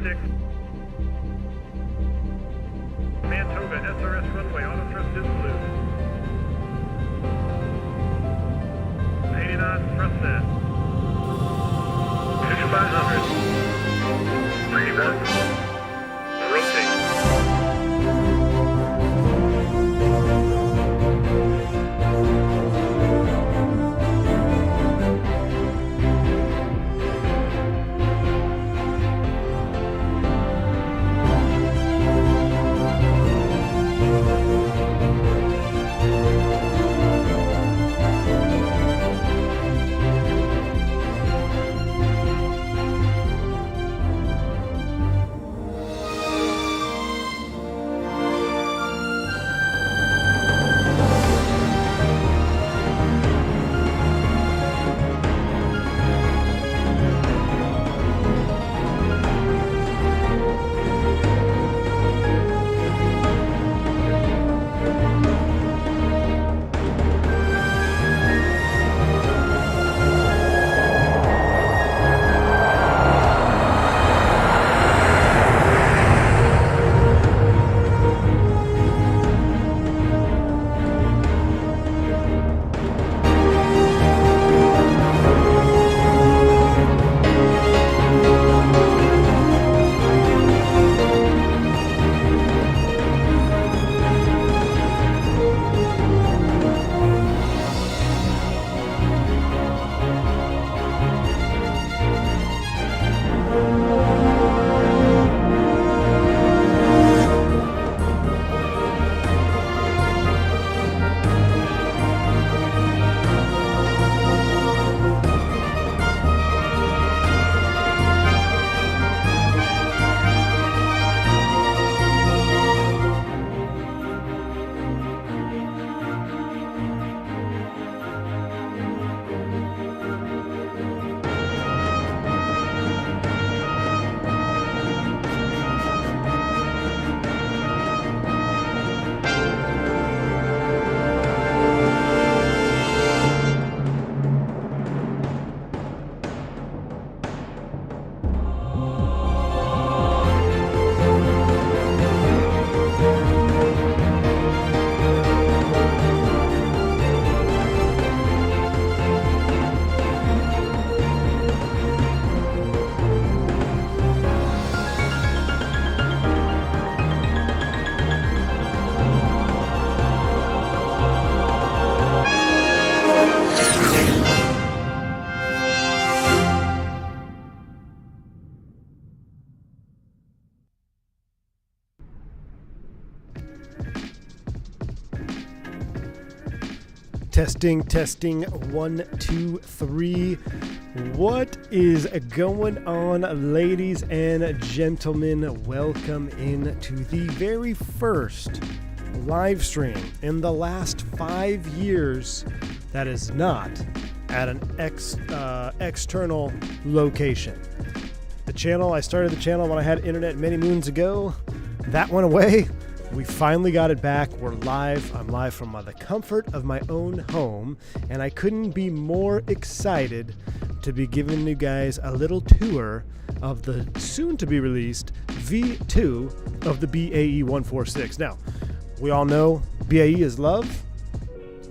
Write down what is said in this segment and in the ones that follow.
6. Man Toga, SRS runway, auto thrust is blue. 80 knots, thrust set. 5500. 31. Rotate. Testing, 1, 2, 3. What is going on, ladies and gentlemen? Welcome in to the very first live stream in the last 5 years that is not at an external location. The channel, I started the channel when I had internet many moons ago. That went away. We finally got it back. We're live. I'm live from the comfort of my own home, and I couldn't be more excited to be giving you guys a little tour of the soon-to-be-released V2 of the BAE 146. Now, we all know BAE is love.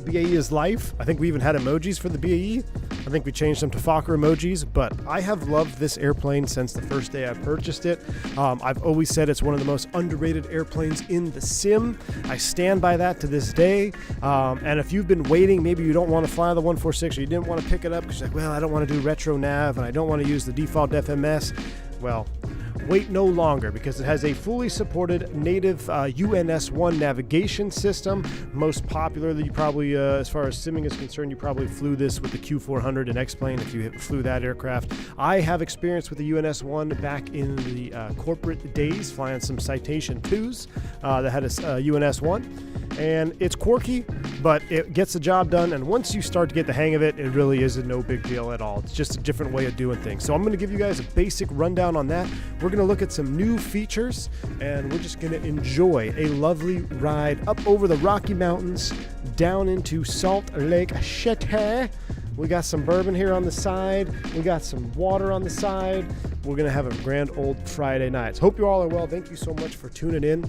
BAE is life. I think we even had emojis for the BAE. I think we changed them to Fokker emojis, but I have loved this airplane since the first day I purchased it. I've always said it's one of the most underrated airplanes in the sim. I stand by that to this day. And if you've been waiting, maybe you don't want to fly the 146 or you didn't want to pick it up because you're like, well, I don't want to do retro nav and I don't want to use the default FMS. Well, wait no longer, because it has a fully supported native UNS-1 navigation system. Most popularly, you probably, as far as simming is concerned, you probably flew this with the Q400 and X-Plane if you flew that aircraft. I have experience with the UNS-1 back in the corporate days, flying some Citation 2s that had a UNS-1. And it's quirky, but it gets the job done. And once you start to get the hang of it, it really is no big deal at all. It's just a different way of doing things. So I'm going to give you guys a basic rundown on that. We're going to look at some new features, and we're just going to enjoy a lovely ride up over the Rocky Mountains, down into Salt Lake City, We got some bourbon here on the side. We got some water on the side. We're going to have a grand old Friday night. Hope you all are well. Thank you so much for tuning in.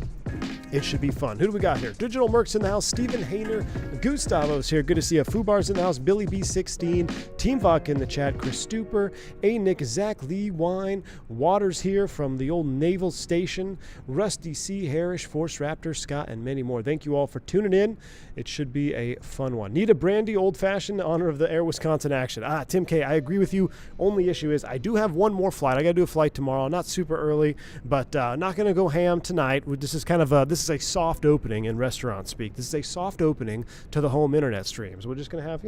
It should be fun. Who do we got here? Digital Mercs in the house. Stephen Hayner. Gustavo's here. Good to see you. Fubar's in the house. Billy B16. Team Vodka in the chat. Chris Stuper. A. Nick. Zach Lee. Wine. Waters here from the old Naval Station. Rusty C. Harris. Force Raptor. Scott. And many more. Thank you all for tuning in. It should be a fun one. Need a brandy old-fashioned in honor of the Air Wisconsin action. Tim K. I agree with you. Only issue is I do have one more flight. I got to do a flight tomorrow. Not super early, but not going to go ham tonight. This is kind of this is a soft opening in restaurant speak. This is a soft opening to the home internet streams. We're just going to have,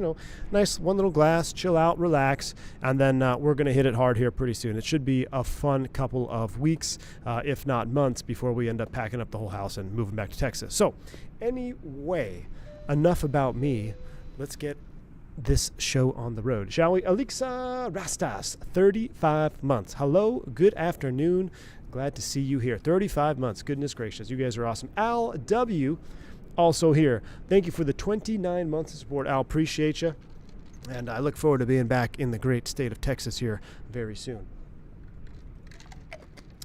nice one little glass, chill out, relax, and then we're going to hit it hard here pretty soon. It should be a fun couple of weeks, if not months, before we end up packing up the whole house and moving back to Texas. So anyway, enough about me. Let's get this show on the road, shall we? Alexa Rastas, 35 months. Hello, good afternoon. Glad to see you here. 35 months. Goodness gracious. You guys are awesome. Al W. also here. Thank you for the 29 months of support. Al, appreciate you. And I look forward to being back in the great state of Texas here very soon.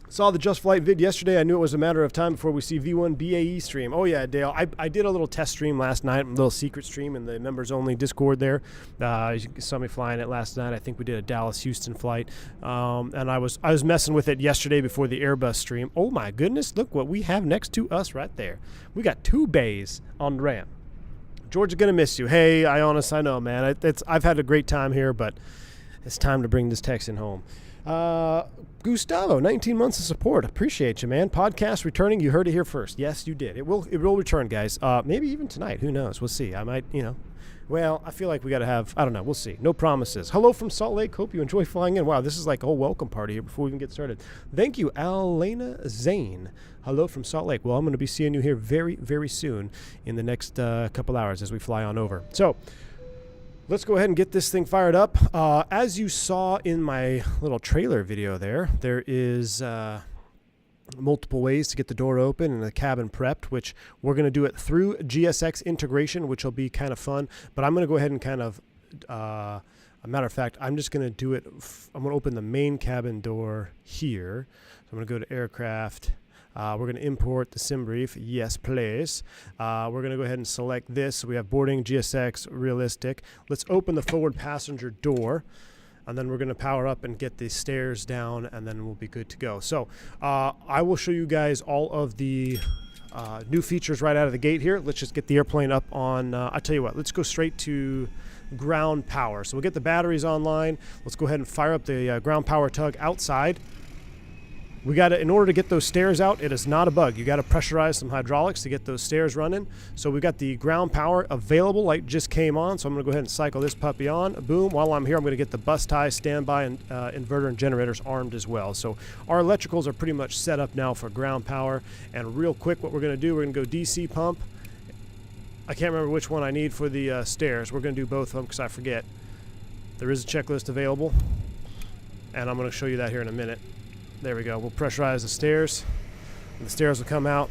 Saw the Just Flight vid yesterday. I knew it was a matter of time before we see V1 BAE stream. Oh yeah, Dale. I did a little test stream last night, a little secret stream in the members-only Discord there. You saw me flying it last night. I think we did a Dallas-Houston flight, and I was messing with it yesterday before the Airbus stream. Oh my goodness! Look what we have next to us right there. We got 2 bays on the ramp. Georgia gonna miss you. Hey, Ionis, I know, man. I've had a great time here, but it's time to bring this Texan home. Gustavo, 19 months of support. Appreciate you, man. Podcast returning. You heard it here first. Yes, you did. It will return, guys. Maybe even tonight. Who knows? We'll see. I might, well, I feel like we got to have, I don't know. We'll see. No promises. Hello from Salt Lake. Hope you enjoy flying in. Wow, this is like a whole welcome party here before we even get started. Thank you, Alena Zane. Hello from Salt Lake. Well, I'm going to be seeing you here very, very soon in the next couple hours as we fly on over. So, let's go ahead and get this thing fired up. As you saw in my little trailer video there is multiple ways to get the door open and the cabin prepped, which we're going to do it through GSX integration, which will be kind of fun. But I'm going to go ahead and kind of, a matter of fact, I'm just going to do it. I'm going to open the main cabin door here. So I'm going to go to aircraft. We're going to import the sim brief. Yes, please. We're going to go ahead and select this. So we have boarding, GSX, realistic. Let's open the forward passenger door. And then we're going to power up and get the stairs down, and then we'll be good to go. So I will show you guys all of the new features right out of the gate here. Let's just get the airplane up on, I'll tell you what, let's go straight to ground power. So we'll get the batteries online. Let's go ahead and fire up the ground power tug outside. We got to, in order to get those stairs out, it is not a bug. You got to pressurize some hydraulics to get those stairs running. So we got the ground power available, light just came on. So I'm going to go ahead and cycle this puppy on. Boom. While I'm here, I'm going to get the bus ties, standby, and inverter and generators armed as well. So our electricals are pretty much set up now for ground power. And real quick, what we're going to do, we're going to go DC pump. I can't remember which one I need for the stairs. We're going to do both of them because I forget. There is a checklist available, and I'm going to show you that here in a minute. There we go. We'll pressurize the stairs, and the stairs will come out,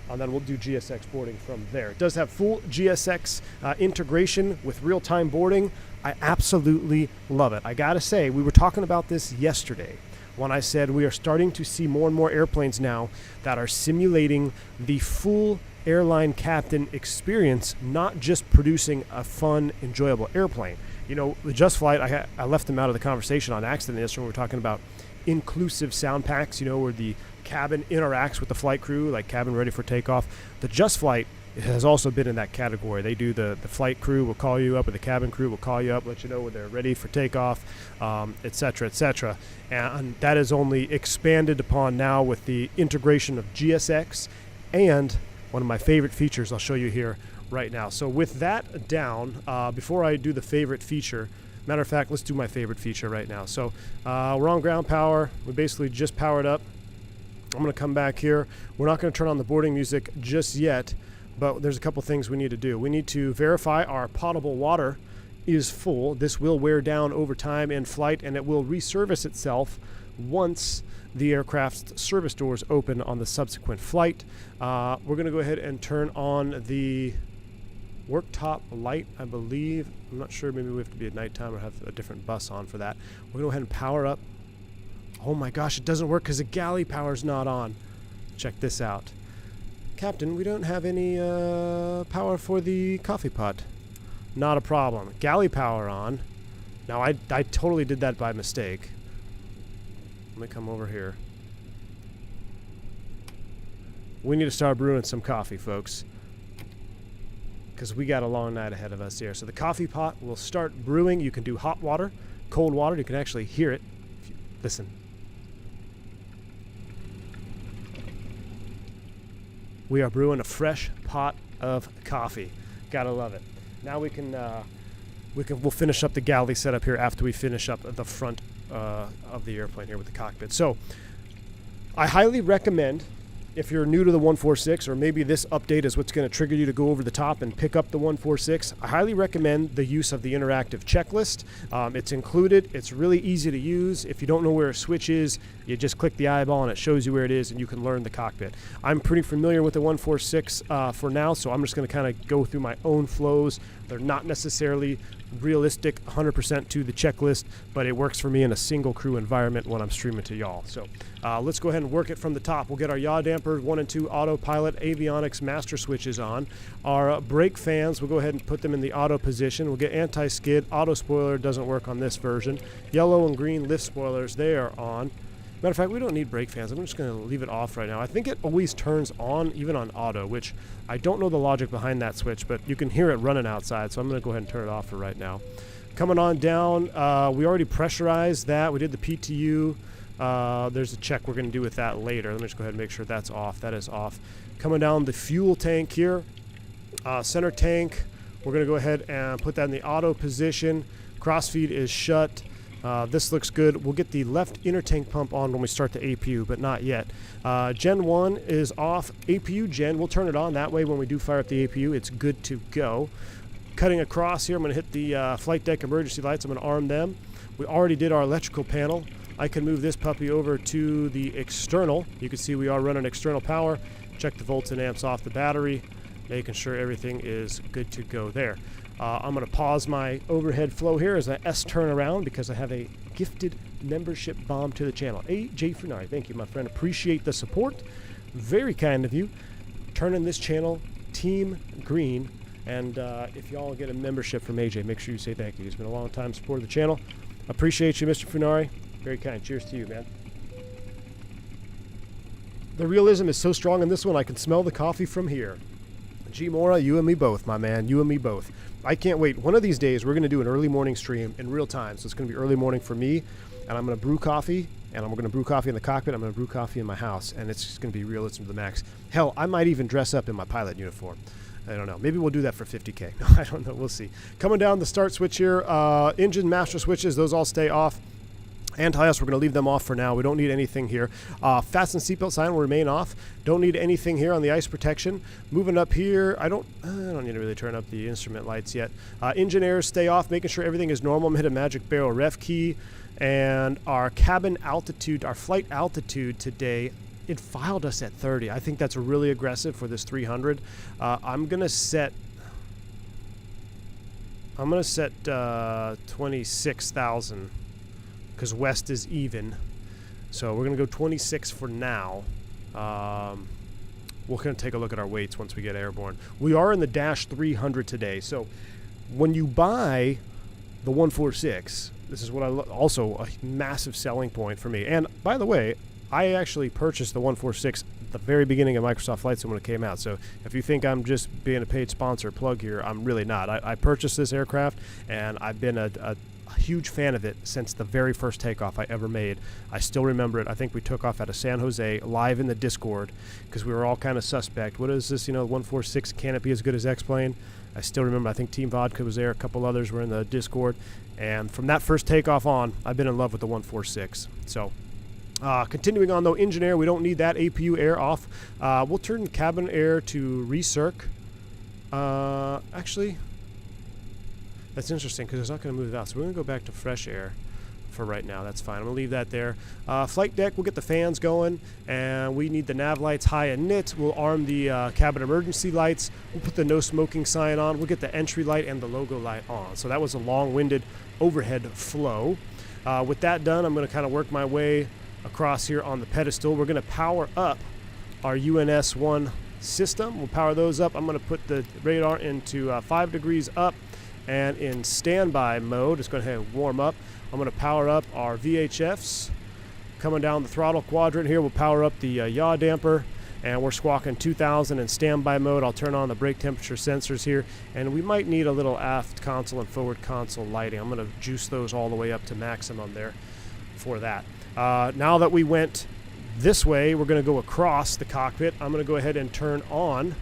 and then we'll do GSX boarding from there. It does have full GSX integration with real-time boarding. I absolutely love it. I gotta say, we were talking about this yesterday when I said we are starting to see more and more airplanes now that are simulating the full airline captain experience, not just producing a fun, enjoyable airplane. The Just Flight, I left them out of the conversation on accident yesterday when we were talking about inclusive sound packs, where the cabin interacts with the flight crew, like cabin ready for takeoff. The Just Flight has also been in that category. They do the flight crew will call you up, or the cabin crew will call you up, let you know when they're ready for takeoff, et cetera, et cetera. And that is only expanded upon now with the integration of GSX and one of my favorite features I'll show you here right now. So with that down, before I do the favorite feature, matter of fact, let's do my favorite feature right now. So we're on ground power. We basically just powered up. I'm going to come back here. We're not going to turn on the boarding music just yet, but there's a couple things we need to do. We need to verify our potable water is full. This will wear down over time in flight, and it will reservice itself once the aircraft's service doors open on the subsequent flight. We're going to go ahead and turn on the Work top light, I believe. I'm not sure, maybe we have to be at nighttime or have a different bus on for that. We're going to go ahead and power up. Oh my gosh, it doesn't work because the galley power's not on. Check this out. Captain, we don't have any power for the coffee pot. Not a problem. Galley power on. Now, I totally did that by mistake. Let me come over here. We need to start brewing some coffee, folks, because we got a long night ahead of us here. So the coffee pot will start brewing. You can do hot water, cold water. You can actually hear it. Listen. We are brewing a fresh pot of coffee. Gotta love it. Now we'll finish up the galley setup here after we finish up the front of the airplane here with the cockpit. So I highly recommend, if you're new to the 146, or maybe this update is what's going to trigger you to go over the top and pick up the 146, I highly recommend the use of the interactive checklist. It's included. It's really easy to use. If you don't know where a switch is, you just click the eyeball and it shows you where it is, and you can learn the cockpit. I'm pretty familiar with the 146 for now, so I'm just going to kind of go through my own flows. They're not necessarily realistic 100% to the checklist, but it works for me in a single crew environment when I'm streaming to y'all. So let's go ahead and work it from the top. We'll get our yaw dampers 1 and 2 autopilot avionics master switches on. Our brake fans, we'll go ahead and put them in the auto position. We'll get anti-skid. Auto spoiler doesn't work on this version. Yellow and green lift spoilers, they are on. Matter of fact, we don't need brake fans. I'm just going to leave it off right now. I think it always turns on, even on auto, which I don't know the logic behind that switch, but you can hear it running outside, so I'm going to go ahead and turn it off for right now. Coming on down, we already pressurized that. We did the PTU. There's a check we're going to do with that later. Let me just go ahead and make sure that's off. That is off. Coming down the fuel tank here. Center tank, we're going to go ahead and put that in the auto position. Crossfeed is shut. This looks good. We'll get the left inner tank pump on when we start the APU, but not yet. Gen 1 is off. APU gen, we'll turn it on. That way when we do fire up the APU, it's good to go. Cutting across here, I'm going to hit the flight deck emergency lights. I'm going to arm them. We already did our electrical panel. I can move this puppy over to the external. You can see we are running external power. Check the volts and amps off the battery, making sure everything is good to go there. I'm going to pause my overhead flow here as I S-turn around because I have a gifted membership bomb to the channel. AJ Funari, thank you, my friend. Appreciate the support. Very kind of you. Turning this channel Team Green. And if y'all get a membership from AJ, make sure you say thank you. He's been a long time supporter of the channel. Appreciate you, Mr. Funari. Very kind. Cheers to you, man. The realism is so strong in this one, I can smell the coffee from here. G Mora, you and me both, my man. You and me both. I can't wait. One of these days, we're going to do an early morning stream in real time. So it's going to be early morning for me, and I'm going to brew coffee, and I'm going to brew coffee in the cockpit. I'm going to brew coffee in my house, and it's just going to be realism to the max. Hell, I might even dress up in my pilot uniform. I don't know. Maybe we'll do that for 50K. No, I don't know. We'll see. Coming down the start switch here. Engine master switches, those all stay off. Anti-us, we're going to leave them off for now. We don't need anything here. Fasten seatbelt sign will remain off. Don't need anything here on the ice protection. Moving up here, I don't need to really turn up the instrument lights yet. Engine airs stay off, making sure everything is normal. I'm going to hit a magic barrel ref key. And our cabin altitude, our flight altitude today, it filed us at 30. I think that's really aggressive for this 300. I'm going to set 26,000. Because west is even. So we're going to go 26 for now. We're going to take a look at our weights once we get airborne. We are in the dash 300 today. So when you buy the 146, this is what also a massive selling point for me. And by the way, I actually purchased the 146 at the very beginning of Microsoft Flight Sim when it came out. So if you think I'm just being a paid sponsor plug here, I'm really not. I purchased this aircraft, and I've been a huge fan of it since the very first takeoff I ever made. I still remember it. I think we took off out of San Jose live in the Discord because we were all kind of suspect. What is this, 146, can it be as good as X-Plane? I still remember, I think Team Vodka was there, a couple others were in the Discord, and from that first takeoff on, I've been in love with the 146. So continuing on though, engine air, we don't need that. APU air off. We'll turn cabin air to recirc. Actually, that's interesting because it's not going to move it out. So we're going to go back to fresh air for right now. That's fine. I'm going to leave that there. Flight deck, we'll get the fans going, and we need the nav lights high and lit. We'll arm the cabin emergency lights. We'll put the no smoking sign on. We'll get the entry light and the logo light on. So that was a long-winded overhead flow. With that done, I'm going to kind of work my way across here on the pedestal. We're going to power up our UNS-1 system. We'll power those up. I'm going to put the radar into 5 degrees up and in standby mode. It's going to warm up. I'm going to power up our VHFs. Coming down the throttle quadrant here, we'll power up the yaw damper, and we're squawking 2000 in standby mode. I'll turn on the brake temperature sensors here, and we might need a little aft console and forward console lighting. I'm going to juice those all the way up to maximum there for that. Now that we went this way, we're going to go across the cockpit. I'm going to go ahead and turn on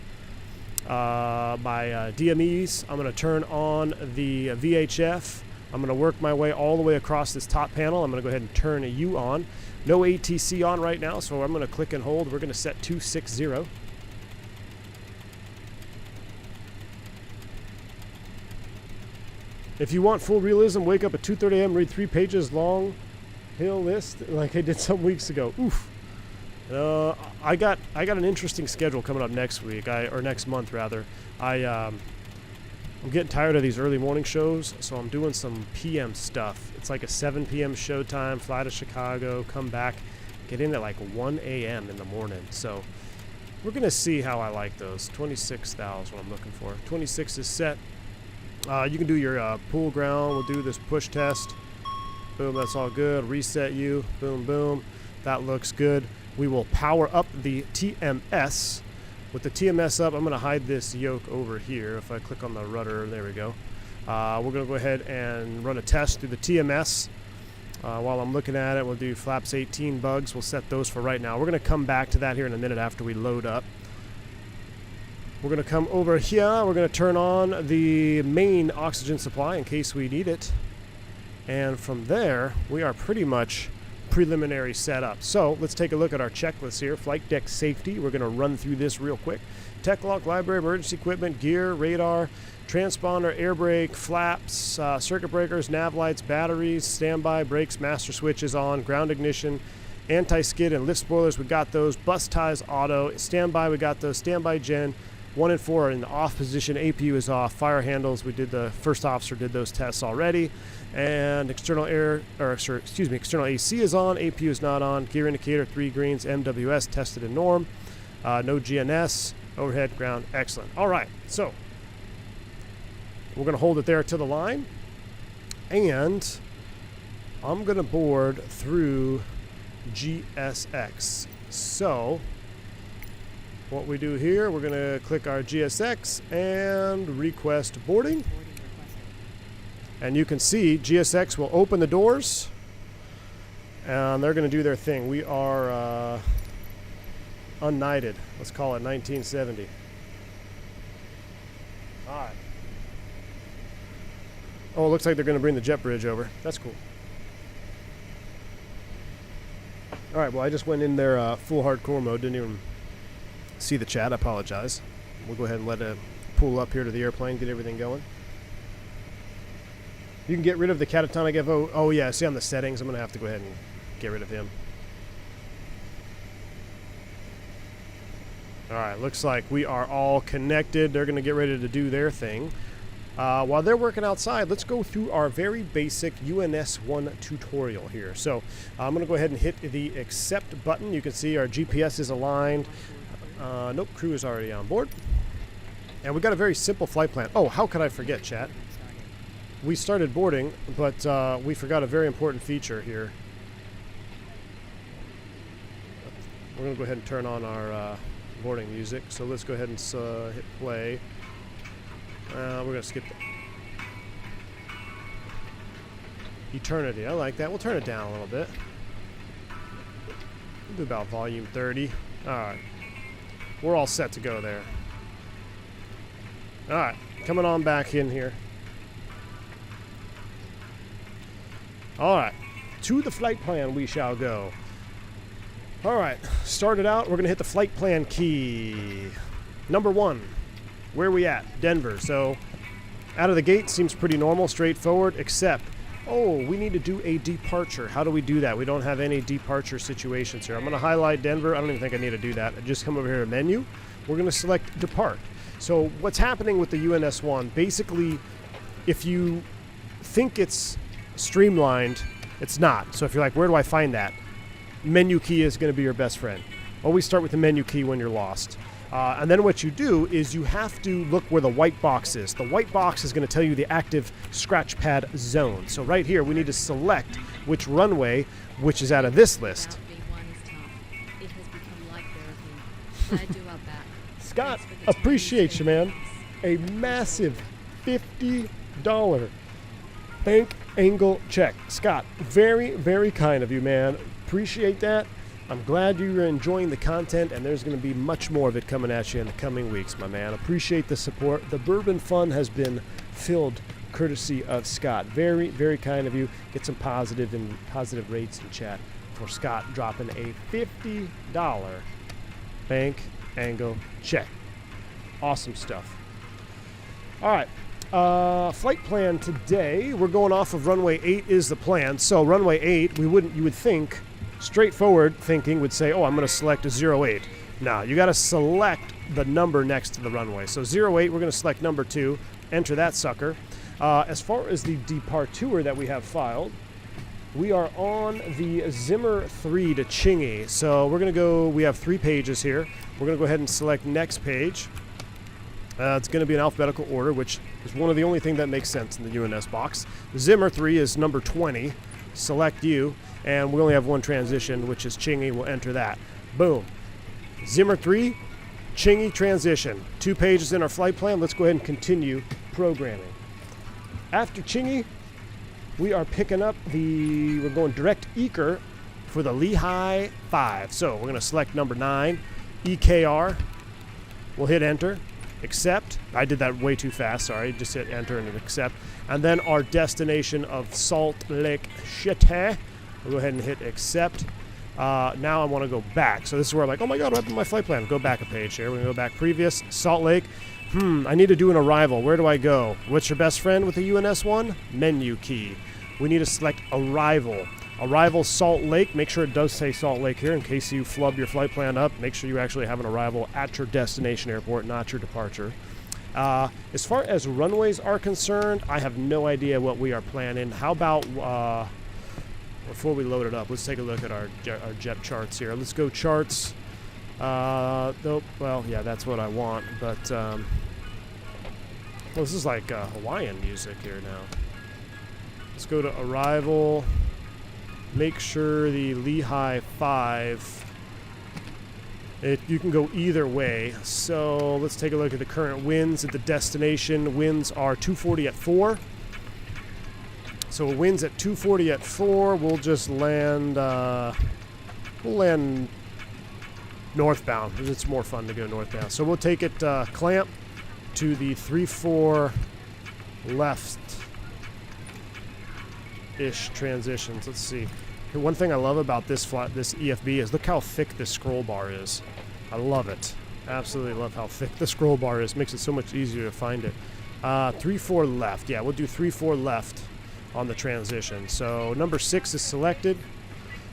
my DMEs. I'm going to turn on the VHF. I'm going to work my way all the way across this top panel. I'm going to go ahead and turn a U on. No ATC on right now, so I'm going to click and hold. We're going to set 260. If you want full realism, wake up at 2:30 a.m., read 3 pages long hill list like I did some weeks ago. Oof. I got an interesting schedule coming up next week, or next month rather. I'm getting tired of these early morning shows, so I'm doing some PM stuff. It's like a 7 p.m. showtime, fly to Chicago, come back, get in at like 1 a.m. in the morning. So we're going to see how I like those. 26,000 is what I'm looking for. 26 is set. You can do your pool ground. We'll do this push test. Boom, that's all good. Reset you. Boom, boom. That looks good. We will power up the TMS. With the TMS up, I'm going to hide this yoke over here. If I click on the rudder, there we go. We're going to go ahead and run a test through the TMS. While I'm looking at it, we'll do flaps 18 bugs. We'll set those for right now. We're going to come back to that here in a minute after we load up. We're going to come over here. We're going to turn on the main oxygen supply in case we need it. And from there, we are pretty much preliminary setup. So let's take a look at our checklist here. Flight deck safety. We're going to run through this real quick. Tech lock, library, emergency equipment, gear, radar, transponder, air brake, flaps, circuit breakers, nav lights, batteries, standby, brakes, master switches on, ground ignition, anti-skid and lift spoilers. We got those. Bus ties auto. Standby, we got those. Standby gen. 1 and 4 are in the off position. APU is off. Fire handles, we did the first officer did those tests already. And external external AC is on. APU is not on. Gear indicator 3 greens. MWS tested in norm. No GNS. Overhead, ground, excellent. All right, so we're going to hold it there to the line, and I'm going to board through GSX. So what we do here, we're going to click our GSX and request boarding. And you can see GSX will open the doors, and they're going to do their thing. We are unknighted. Let's call it 1970. All right. Oh, it looks like they're going to bring the jet bridge over. That's cool. All right, well, I just went in their full hardcore mode. Didn't even see the chat. I apologize. We'll go ahead and let it pull up here to the airplane, get everything going. You can get rid of the catatonic FO. Oh, yeah, see on the settings, I'm going to have to go ahead and get rid of him. All right, looks like we are all connected. They're going to get ready to do their thing. While they're working outside, let's go through our very basic UNS-1 tutorial here. So I'm going to go ahead and hit the accept button. You can see our GPS is aligned. Nope, crew is already on board. And we've got a very simple flight plan. Oh, how could I forget, chat? We started boarding, but we forgot a very important feature here. We're going to go ahead and turn on our boarding music. So let's go ahead and hit play. We're going to skip Eternity. I like that. We'll turn it down a little bit. We'll do about volume 30. All right. We're all set to go there. All right. Coming on back in here. All right. To the flight plan we shall go. All right. Started out. We're going to hit the flight plan key. Number 1. Where are we at? Denver. So out of the gate seems pretty normal, straightforward, except Oh, we need to do a departure. How do we do that? We don't have any departure situations here. I'm going to highlight Denver. I don't even think I need to do that. I just come over here to menu. We're going to select depart. So what's happening with the UNS-1, basically, if you think it's streamlined, it's not. So if you're like, where do I find that? Menu key is going to be your best friend. Always start with the menu key when you're lost. And then what you do is you have to look where the white box is. The white box is going to tell you the active scratch pad zone. So right here, we need to select which runway, which is out of this list. Scott, appreciate you, man. A massive $50 bank angle check. Scott, very, very kind of you, man. Appreciate that. I'm glad you're enjoying the content, and there's going to be much more of it coming at you in the coming weeks, my man. Appreciate the support. The Bourbon Fund has been filled courtesy of Scott. Very, very kind of you. Get some positive rates in chat for Scott dropping a $50 bank angle check. Awesome stuff. All right. Flight plan today. We're going off of runway 8 is the plan. So runway 8, you would think, straightforward thinking would say, oh, I'm going to select a 08. No, you got to select the number next to the runway. So 08, we're going to select number 2, enter that sucker. As far as the departure that we have filed, we are on the Zimmer 3 to Chingy. So we're going to go, we have 3 pages here. We're going to go ahead and select next page. It's going to be in alphabetical order, which is one of the only thing that makes sense in the UNS box. Zimmer 3 is number 20. Select you, and we only have one transition, which is Chingy. We'll enter that. Boom. Zimmer 3, Chingy transition. 2 pages in our flight plan. Let's go ahead and continue programming. After Chingy, we are picking up we're going direct ECR for the Lehigh 5. So we're going to select number 9, EKR. We'll hit enter. Accept. I did that way too fast, sorry. Just hit enter and accept. And then our destination of Salt Lake City. We'll go ahead and hit accept. Now I want to go back. So this is where I'm like, oh my God, what happened to my flight plan? Go back a page here. We're going to go back previous. Salt Lake. I need to do an arrival. Where do I go? What's your best friend with the UNS-1? Menu key. We need to select arrival. Arrival Salt Lake. Make sure it does say Salt Lake here in case you flub your flight plan up. Make sure you actually have an arrival at your destination airport, not your departure. As far as runways are concerned, I have no idea what we are planning. How about, before we load it up, let's take a look at our jet charts here. Let's go charts. Nope. Well, yeah, that's what I want. But, well, this is like Hawaiian music here now. Let's go to arrival. Make sure the Lehigh 5, you can go either way. So let's take a look at the current winds at the destination. Winds are 240 at 4. So winds at 240 at 4. We'll just land, we'll land northbound because it's more fun to go northbound. So we'll take it clamp to the 3-4 left-ish transitions. Let's see. One thing I love about this EFB is look how thick this scroll bar is. I love it. Absolutely love how thick the scroll bar is. Makes it so much easier to find it. 3-4 left. Yeah, we'll do 3-4 left on the transition. So number 6 is selected.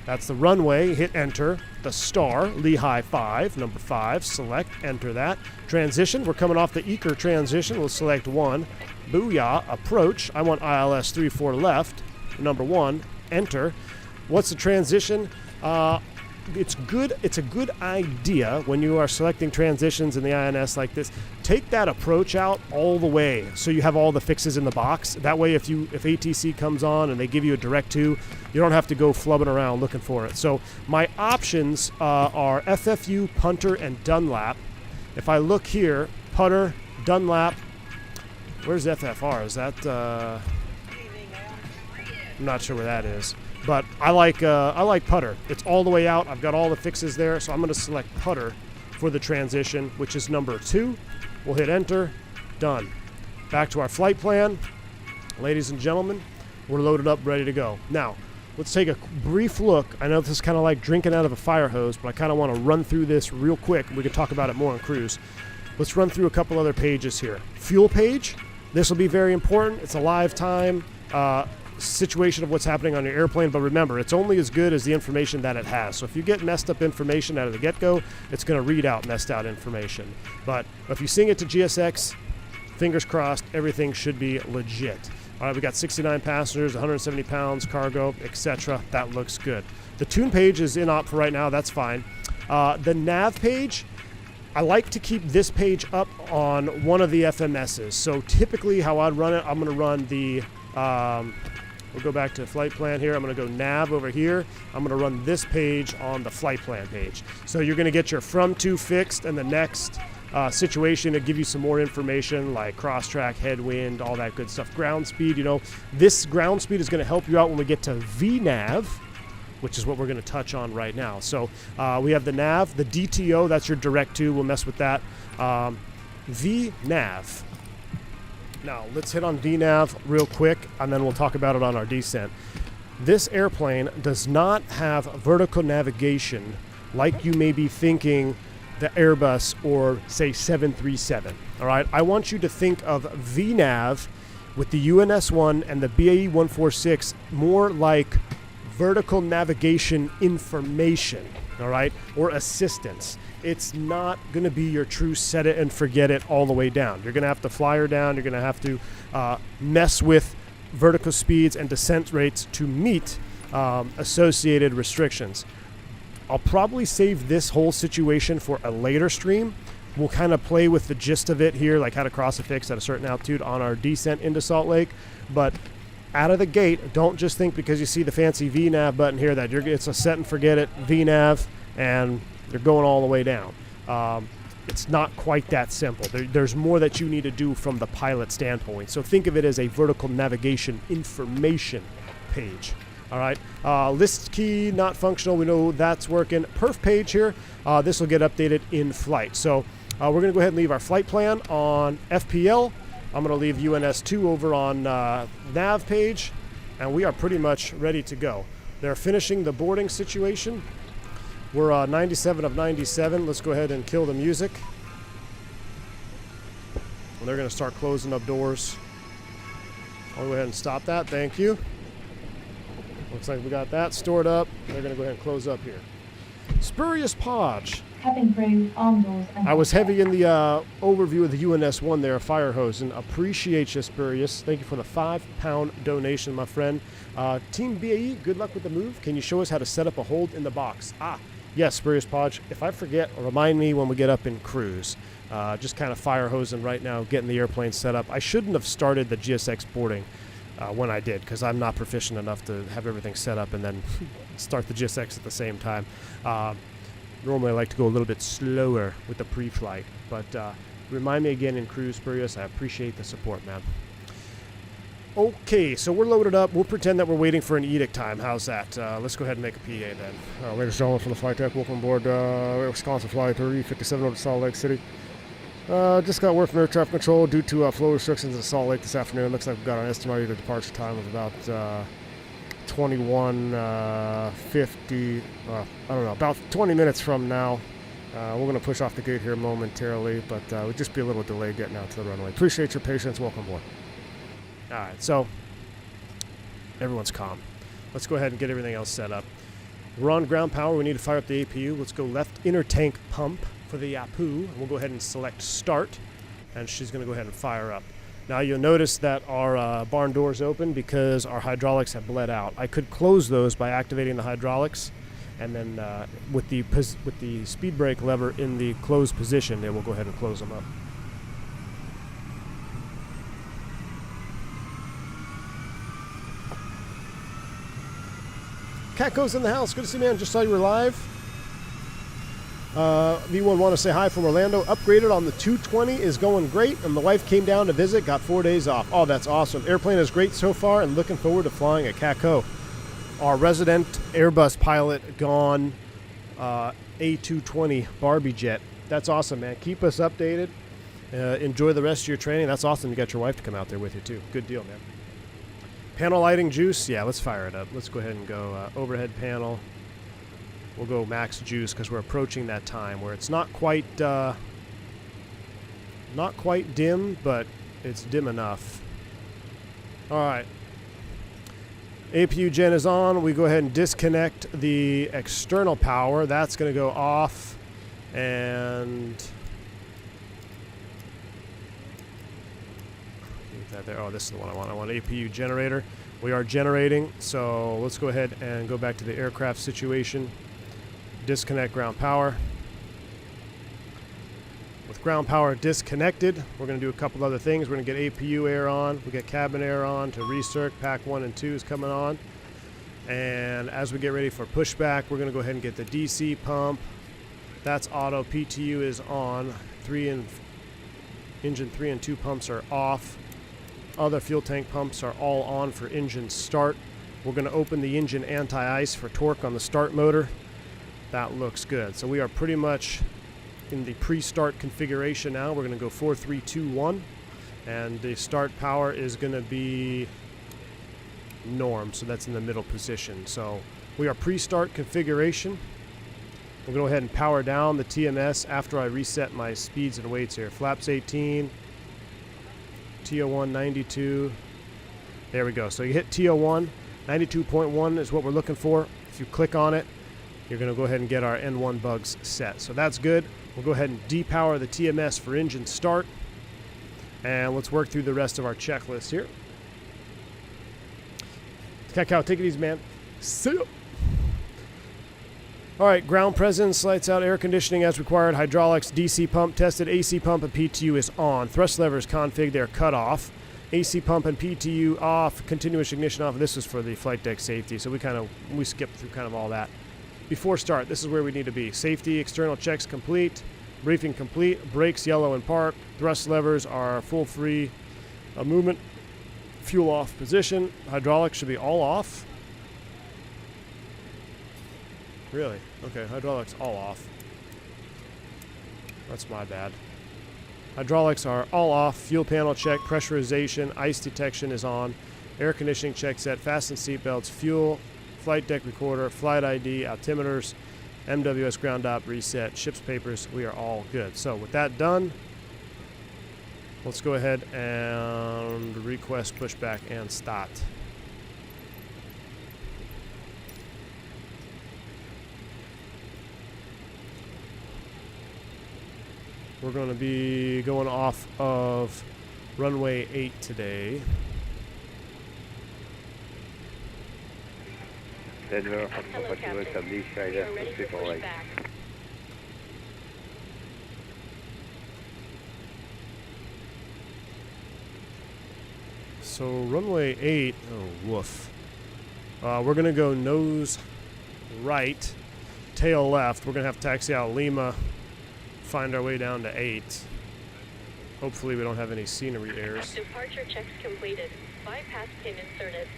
That's the runway. Hit enter. The star, Lehigh 5, number 5. Select, enter that. Transition, we're coming off the ECR transition. We'll select 1. Booyah, approach. I want ILS 3-4 left. Number 1, enter. What's the transition? It's good. It's a good idea when you are selecting transitions in the INS like this. Take that approach out all the way so you have all the fixes in the box. That way, if ATC comes on and they give you a direct to, you don't have to go flubbing around looking for it. So my options are FFU, punter, and Dunlap. If I look here, putter, Dunlap. Where's FFR? Is that? I'm not sure where that is. But I like putter. It's all the way out. I've got all the fixes there, so I'm going to select putter for the transition, which is number 2. We'll hit enter. Done. Back to our flight plan. Ladies and gentlemen, we're loaded up, ready to go. Now, let's take a brief look. I know this is kind of like drinking out of a fire hose, but I kind of want to run through this real quick. We can talk about it more on cruise. Let's run through a couple other pages here. Fuel page. This will be very important. It's a live time situation of what's happening on your airplane, but remember, it's only as good as the information that it has. So if you get messed up information out of the get-go, it's going to read out messed out information. But if you sync it to GSX, fingers crossed, everything should be legit. All right, we got 69 passengers, 170 pounds, cargo, etc. That looks good. The tune page is in op for right now. That's fine. The nav page, I like to keep this page up on one of the FMSs. So typically how I'd run it, I'm going to run the, we'll go back to flight plan here. I'm going to go nav over here. I'm going to run this page on the flight plan page. So you're going to get your from to fixed, and the next situation to give you some more information like cross track, headwind, all that good stuff. Ground speed, you know, this ground speed is going to help you out when we get to VNAV, which is what we're going to touch on right now. So we have the nav, the DTO, that's your direct to. We'll mess with that. VNAV. Now let's hit on VNAV real quick, and then we'll talk about it on our descent. This airplane does not have vertical navigation like you may be thinking the Airbus or say 737. All right, I want you to think of VNAV with the UNS-1 and the BAE 146 more like vertical navigation information, all right, or assistance. It's not going to be your true set it and forget it all the way down. You're going to have to fly her down. You're going to have to mess with vertical speeds and descent rates to meet associated restrictions. I'll probably save this whole situation for a later stream. We'll kind of play with the gist of it here, like how to cross a fix at a certain altitude on our descent into Salt Lake. But out of the gate, don't just think because you see the fancy VNAV button here that it's a set and forget it VNAV and you're going all the way down. It's not quite that simple. There's more that you need to do from the pilot standpoint. So think of it as a vertical navigation information page. All right, list key not functional. We know that's working. Perf page here. This will get updated in flight. So we're going to go ahead and leave our flight plan on FPL. I'm going to leave UNS-2 over on nav page, and we are pretty much ready to go. They're finishing the boarding situation. We're 97 of 97. Let's go ahead and kill the music. And they're going to start closing up doors. I'll go ahead and stop that. Thank you. Looks like we got that stored up. They're going to go ahead and close up here. Spurious Podge. Cabin crew, arm doors, and I was heavy in the overview of the UNS-1 there, fire hose, and appreciate you, Spurious. Thank you for the £5 donation, my friend. Team BAE, good luck with the move. Can you show us how to set up a hold in the box? Yes, Spurious Podge. If I forget, remind me when we get up in cruise. Just kind of fire hosing right now, getting the airplane set up. I shouldn't have started the GSX boarding when I did, because I'm not proficient enough to have everything set up and then start the GSX at the same time. Normally I like to go a little bit slower with the pre-flight, but remind me again in cruise, Spurious. I appreciate the support, man. Okay, so we're loaded up. We'll pretend that we're waiting for an edict time. How's that? Let's go ahead and make a PA then. Ladies and gentlemen from the flight deck, welcome aboard Wisconsin Flight 357 over to Salt Lake City. Just got word from air traffic control due to flow restrictions in Salt Lake this afternoon. Looks like we've got an estimated departure time of about 21:50. I don't know, about 20 minutes from now. We're going to push off the gate here momentarily, but we'll just be a little delayed getting out to the runway. Appreciate your patience. Welcome aboard. All right, so everyone's calm. Let's go ahead and get everything else set up. We're on ground power. We need to fire up the APU. Let's go left inner tank pump for the APU. We'll go ahead and select start, and she's going to go ahead and fire up. Now you'll notice that our barn doors open because our hydraulics have bled out. I could close those by activating the hydraulics, and then with the speed brake lever in the closed position, it will go ahead and close them up. Cat goes in the house. Good to see you, man. Just saw you were live. V1 want to say hi from Orlando. Upgraded on the 220 is going great, and the wife came down to visit, got 4 days off. Oh, that's awesome. Airplane is great so far, and looking forward to flying at CATCO. Our resident Airbus pilot gone, A220 Barbie jet. That's awesome, man. Keep us updated. Enjoy the rest of your training. That's awesome. You got your wife to come out there with you, too. Good deal, man. Panel lighting juice. Yeah, let's fire it up. Let's go ahead and go overhead panel. We'll go max juice because we're approaching that time where it's not quite dim, but it's dim enough. All right. APU gen is on. We go ahead and disconnect the external power. That's going to go off. And leave that there. Oh, this is the one I want. I want APU generator. We are generating. So let's go ahead and go back to the aircraft situation. Disconnect ground power. With ground power disconnected, we're going to do a couple other things. We're going to get APU air on. We get cabin air on to recirc. Pack 1 and 2 is coming on. And as we get ready for pushback, we're going to go ahead and get the DC pump. That's auto. PTU is on. Engine 3 and 2 pumps are off. Other fuel tank pumps are all on for engine start. We're going to open the engine anti-ice for torque on the start motor. That looks good. So we are pretty much in the pre-start configuration now. We're going to go 4, 3, 2, 1, and the start power is going to be norm, so that's in the middle position. So we are pre-start configuration. We'll go ahead and power down the TMS after I reset my speeds and weights here. Flaps 18, TO1 92. There we go. So you hit TO1, 92.1 is what we're looking for. If you click on it, you're going to go ahead and get our N1 bugs set. So that's good. We'll go ahead and depower the TMS for engine start. And let's work through the rest of our checklist here. Cacao, take it easy, man. See ya. All right, ground presence, lights out, air conditioning as required, hydraulics, DC pump tested, AC pump and PTU is on. Thrust levers config, they're cut off. AC pump and PTU off, continuous ignition off. This is for the flight deck safety, so we skipped through kind of all that. Before start, this is where we need to be. Safety, external checks complete, briefing complete, brakes yellow and park, thrust levers are full free, movement, fuel off position, hydraulics should be all off. Really? Okay, hydraulics all off. That's my bad. Hydraulics are all off, fuel panel check, pressurization, ice detection is on, air conditioning check set, fasten seatbelts, fuel, flight deck recorder, flight ID, altimeters, MWS ground op reset, ship's papers, we are all good. So with that done, let's go ahead and request pushback and start. We're going to be going off of runway 8 today. Denver, compatible établi, Skyler, FSprojects. So runway 8, oh woof. We're going to go nose right, tail left. We're going to have to taxi out Lima, find our way down to 8. Hopefully we don't have any scenery errors. Departure checks completed. Bypass pin inserted.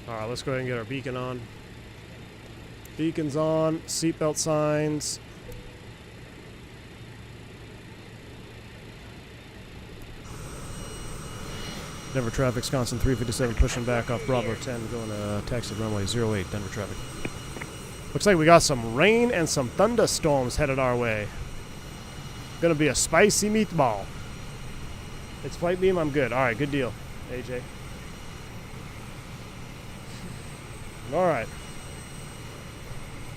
Alright, let's go ahead and get our beacon on. Beacon's on, seatbelt signs. Denver traffic, Wisconsin 357 pushing back off Bravo 10, going to taxi runway 08, Denver traffic. Looks like we got some rain and some thunderstorms headed our way. Gonna be a spicy meatball. It's flight beam, I'm good. Alright, good deal, AJ. Alright.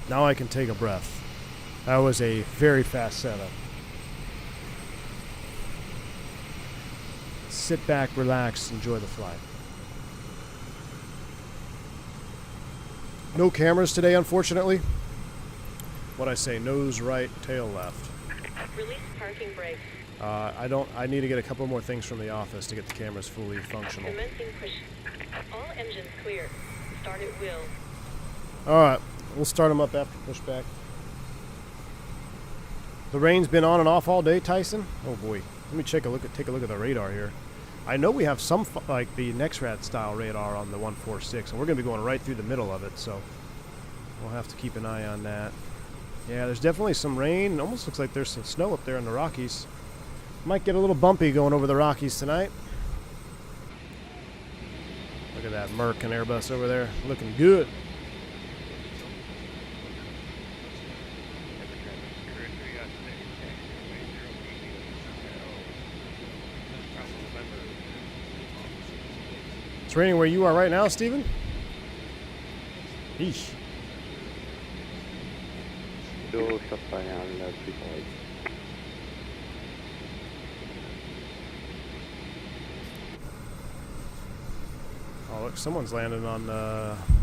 Now I can take a breath. That was a very fast setup. Sit back, relax, enjoy the flight. No cameras today, unfortunately. What I say, nose right, tail left. Release parking brakes. I need to get a couple more things from the office to get the cameras fully functional. Commencing push. All engines clear. Start at will. Alright, we'll start them up after pushback. The rain's been on and off all day, Tyson. Oh boy. Let me take a look at the radar here. I know we have some like the NexRad style radar on the 146, and we're going to be going right through the middle of it, so we'll have to keep an eye on that. Yeah, there's definitely some rain. It almost looks like there's some snow up there in the Rockies. Might get a little bumpy going over the Rockies tonight. Look at that Merc and Airbus over there, looking good. raining where you are right now, Steven? Eesh. Do Shutdown, pre-flight. Oh, look, someone's landing on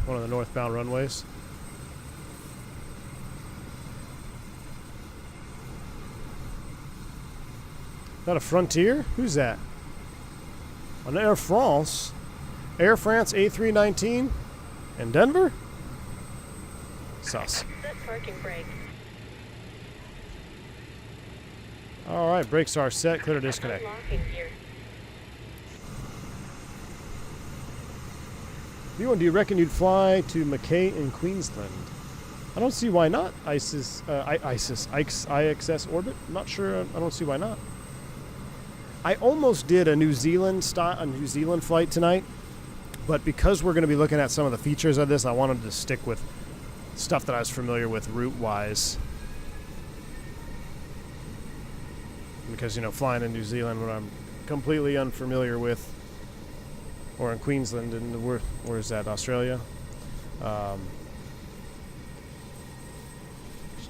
one of the northbound runways. Is that a Frontier? Who's that? On Air France? Air France A319 in Denver? Sus. Set parking brake. Alright, brakes are set. Clear to disconnect. Unlocking gear. V1, do you reckon you'd fly to Mackay in Queensland? I don't see why not. IXS orbit? I'm not sure. I don't see why not. I almost did a New Zealand flight tonight, but because we're going to be looking at some of the features of this, I wanted to stick with stuff that I was familiar with route-wise. Because, you know, flying in New Zealand when I'm completely unfamiliar with, or in Queensland, and where's that, Australia?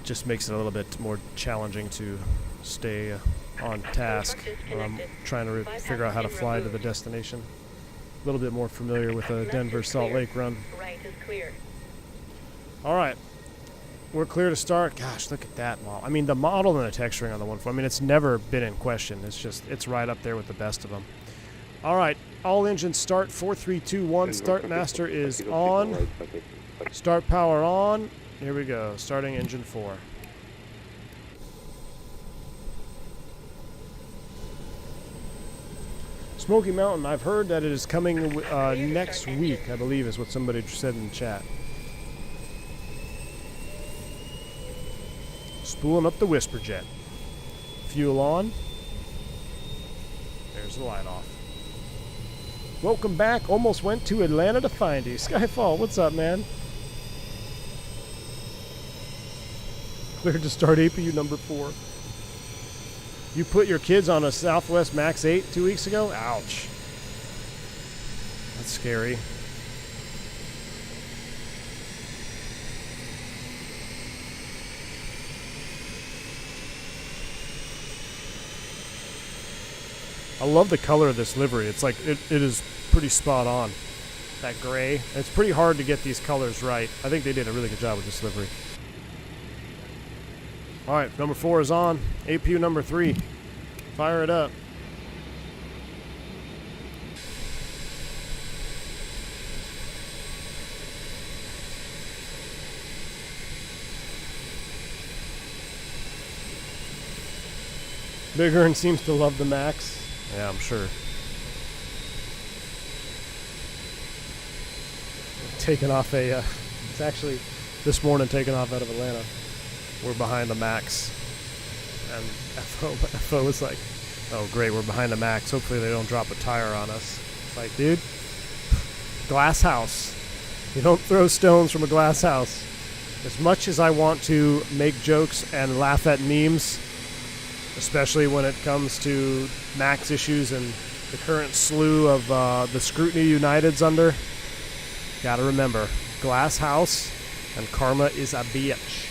Just makes it a little bit more challenging to stay on task when I'm trying to figure out how to fly to the destination. A little bit more familiar with a Denver Salt Lake run. Right is clear. All right, we're clear to start. Gosh, look at that model. I mean, the model and the texturing on the 1.4. I mean, it's never been in question. It's right up there with the best of them. All right, all engines start. 4, 3, 2, 1. Startmaster is on. Start power on. Here we go. Starting engine 4. Smoky Mountain, I've heard that it is coming next week, I believe is what somebody said in the chat. Spooling up the Whisper Jet. Fuel on. There's the light off. Welcome back. Almost went to Atlanta to find you. Skyfall, what's up, man? Cleared to start APU number 4. You put your kids on a Southwest Max 8 2 weeks ago? Ouch. That's scary. I love the color of this livery. It's like, it is pretty spot on. That gray. It's pretty hard to get these colors right. I think they did a really good job with this livery. Alright, number 4 is on. APU number 3. Fire it up. Big Earn seems to love the Max. Yeah, I'm sure. Taking off it's actually this morning taking off out of Atlanta. We're behind the Max. And FO was like, oh great, we're behind the Max. Hopefully they don't drop a tire on us. It's like, dude, glass house. You don't throw stones from a glass house. As much as I want to make jokes and laugh at memes, especially when it comes to Max issues and the current slew of the scrutiny United's under, gotta remember, glass house and karma is a bitch.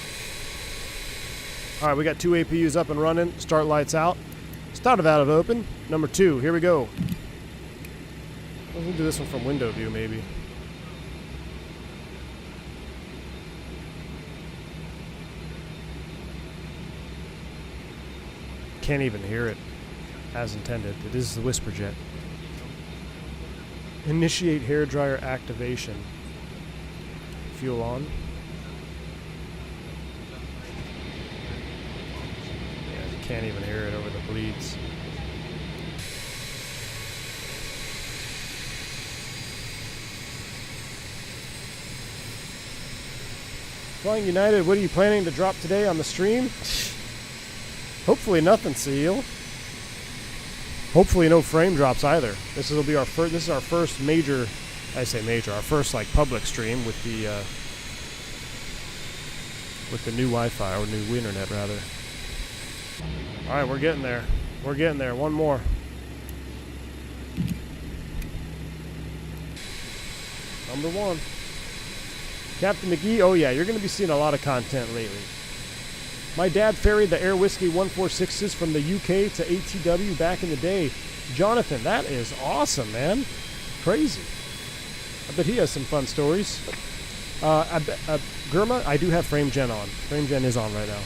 All right, we got 2 APUs up and running. Start lights out. Started out of open. Number 2, here we go. We'll do this one from window view, maybe. Can't even hear it as intended. It is the Whisper Jet. Initiate hairdryer activation. Fuel on. Can't even hear it over the bleeds. Flying United, what are you planning to drop today on the stream? Hopefully nothing, Seal. Hopefully no frame drops either. This will be our first. This is our first major. I say major. Our first like public stream with the new Wi-Fi or new internet rather. All right, we're getting there. We're getting there. One more. Number 1. Captain McGee, oh yeah, you're going to be seeing a lot of content lately. My dad ferried the Air Whiskey 146s from the UK to ATW back in the day. Jonathan, that is awesome, man. Crazy. I bet he has some fun stories. Gurma, I do have frame gen on. Frame gen is on right now.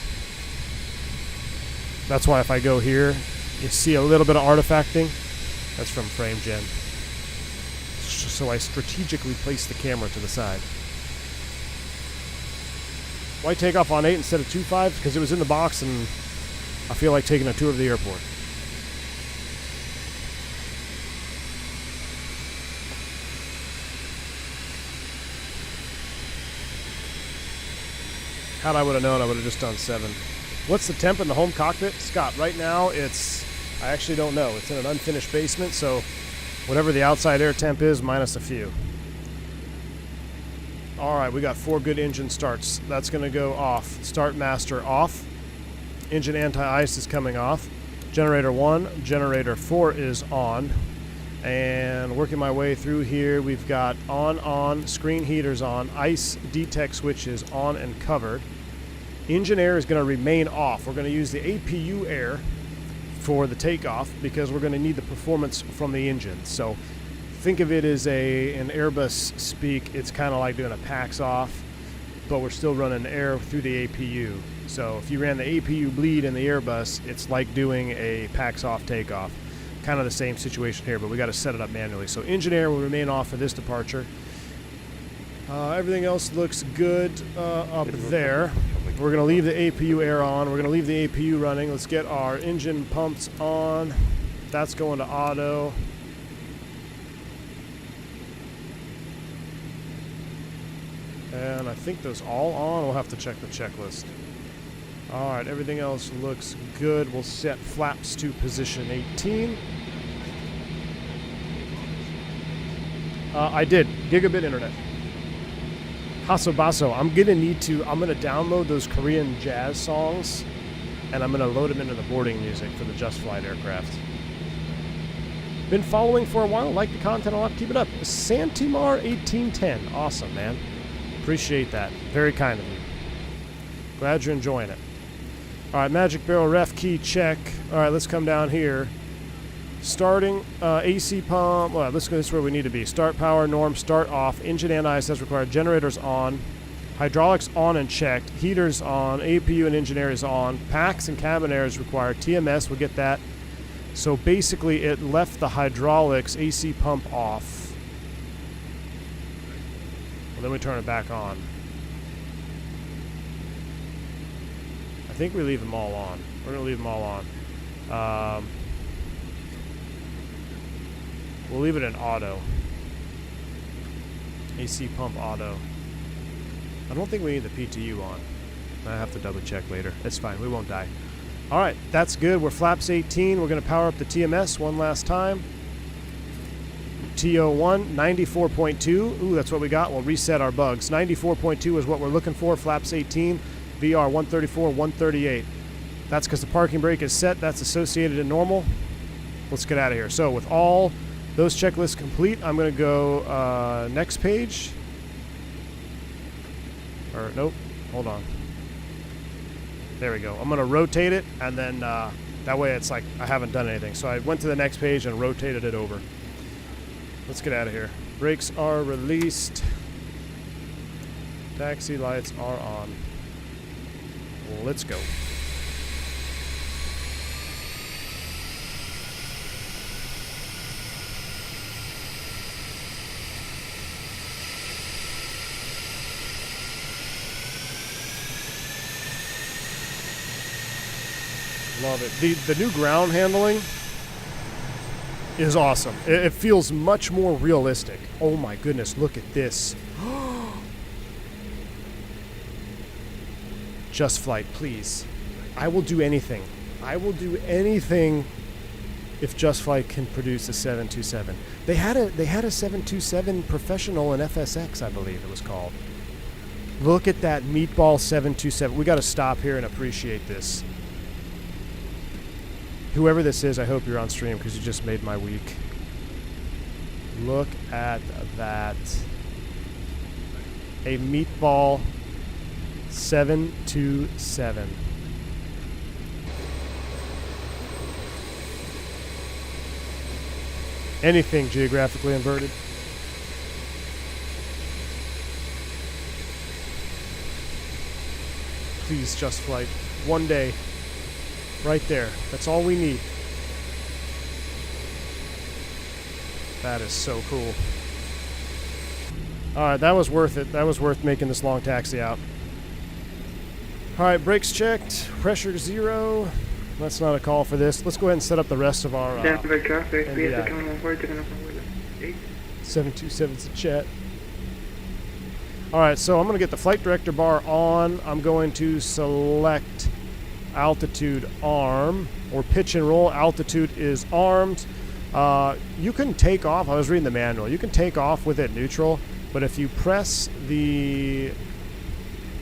That's why if I go here, you see a little bit of artifacting. That's from frame gen. So I strategically place the camera to the side. Why take off on 8 instead of 2.5? Because it was in the box and I feel like taking a tour of the airport. Had I would have known, I would have just done 7. What's the temp in the home cockpit? Scott, right now it's, I actually don't know. It's in an unfinished basement, so whatever the outside air temp is, minus a few. Alright, we got 4 good engine starts. That's going to go off. Thrustmaster off. Engine anti-ice is coming off. Generator 1, generator 4 is on. And working my way through here, we've got on, screen heaters on, ice detect switch is on and covered. Engine air is going to remain off. We're going to use the APU air for the takeoff because we're going to need the performance from the engine. So think of it as an Airbus speak. It's kind of like doing a PAX off, but we're still running air through the APU. So if you ran the APU bleed in the Airbus, it's like doing a PAX off takeoff. Kind of the same situation here, but we got to set it up manually. So engine air will remain off for this departure. Everything else looks good up there. We're going to leave the APU air on. We're going to leave the APU running. Let's get our engine pumps on. That's going to auto. And I think those all on. We'll have to check the checklist. Alright, everything else looks good. We'll set flaps to position 18. I did. Gigabit internet. Hasobaso, I'm going to download those Korean jazz songs, and I'm going to load them into the boarding music for the Just Flight aircraft. Been following for a while. Like the content a lot. Keep it up. Santimar 1810. Awesome, man. Appreciate that. Very kind of you. Glad you're enjoying it. Alright, Magic Barrel ref key check. Alright, let's come down here. Starting AC pump. Well, let's go. This is where we need to be. Start power, norm, start off. Engine and ice as required. Generators on. Hydraulics on and checked. Heaters on. APU and engine air is on. PAX and cabin air is required. TMS, we'll get that. So basically, it left the hydraulics AC pump off. Well, then we turn it back on. I think we leave them all on. We're going to leave them all on. We'll leave it in auto. AC pump auto. I don't think we need the PTU on. I have to double check later. It's fine. We won't die. Alright, that's good. We're flaps 18. We're going to power up the TMS one last time. TO1, 94.2. Ooh, that's what we got. We'll reset our bugs. 94.2 is what we're looking for. Flaps 18. VR 134, 138. That's because the parking brake is set. That's associated in normal. Let's get out of here. So with all those checklists complete, I'm going to go next page. Or nope. Hold on. There we go. I'm going to rotate it, and then that way it's like I haven't done anything. So I went to the next page and rotated it over. Let's get out of here. Brakes are released. Taxi lights are on. Let's go. Love it. The new ground handling is awesome. It feels much more realistic. Oh my goodness, look at this. Just Flight, please. I will do anything. I will do anything if Just Flight can produce a 727. They had a 727 professional in FSX, I believe it was called. Look at that meatball 727. We got to stop here and appreciate this. Whoever this is, I hope you're on stream because you just made my week. Look at that. a meatball 727. Anything geographically inverted. Please, just flight. One day. Right there. That's all we need. That is so cool. Alright, that was worth it. That was worth making this long taxi out. Alright, brakes checked. Pressure 0. That's not a call for this. Let's go ahead and set up the rest of our NDI. 727's a chat. Alright, so I'm going to get the flight director bar on. I'm going to select altitude arm, or pitch and roll. Altitude is armed. You can take off. I was reading the manual. You can take off with it neutral, but if you press the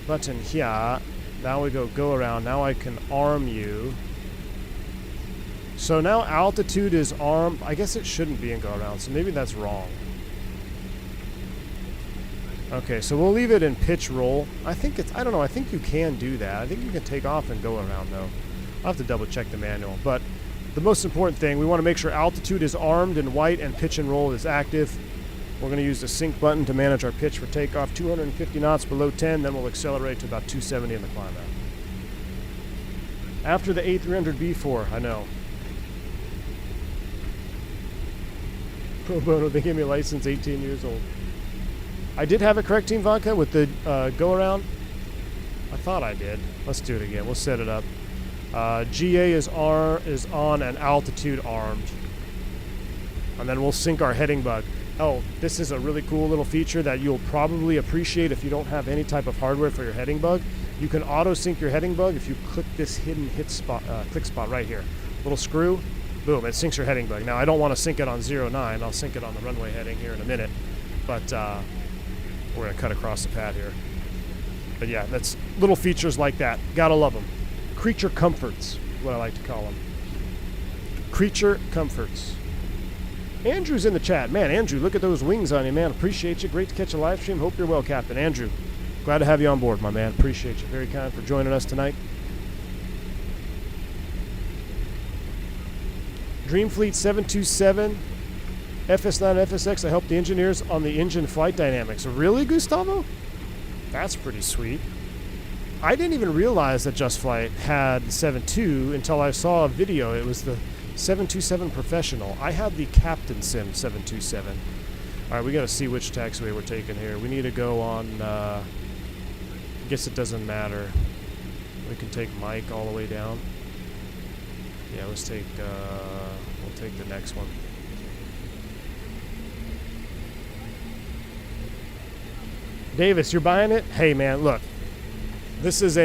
button here, now we go around. Now I can arm you. So now altitude is armed. I guess it shouldn't be in go around, so maybe that's wrong. Okay, so we'll leave it in pitch roll. I think it's, I don't know, I think you can do that. I think you can take off and go around though. I'll have to double check the manual. But the most important thing, we want to make sure altitude is armed and white and pitch and roll is active. We're going to use the sync button to manage our pitch for takeoff. 250 knots below 10, then we'll accelerate to about 270 in the climb out. After the A300B4, I know. Pro bono, they gave me a license 18 years old. I did have a correct team vodka with the go around. I thought I did. Let's do it again. We'll set it up. GA is on and altitude armed. And then we'll sync our heading bug. Oh, this is a really cool little feature that you'll probably appreciate if you don't have any type of hardware for your heading bug. You can auto sync your heading bug if you click this hidden click spot right here. Little screw, boom, it syncs your heading bug. Now I don't want to sync it on 09. I'll sync it on the runway heading here in a minute. But we're going to cut across the pad here. But yeah, that's little features like that. Gotta love them. Creature comforts is what I like to call them. Creature comforts. Andrew's in the chat. Man, Andrew, look at those wings on you, man. Appreciate you. Great to catch a live stream. Hope you're well, Captain. Andrew, glad to have you on board, my man. Appreciate you. Very kind for joining us tonight. Dreamfleet 727. FS9 FSX, I helped the engineers on the engine flight dynamics. Really, Gustavo? That's pretty sweet. I didn't even realize that Just Flight had the 7.2 until I saw a video. It was the 727 Professional. I had the Captain Sim 727. All right, we got to see which taxiway we're taking here. We need to go on, I guess it doesn't matter. We can take Mike all the way down. Yeah, let's take, we'll take the next one. Davis, you're buying it? Hey, man, look. This is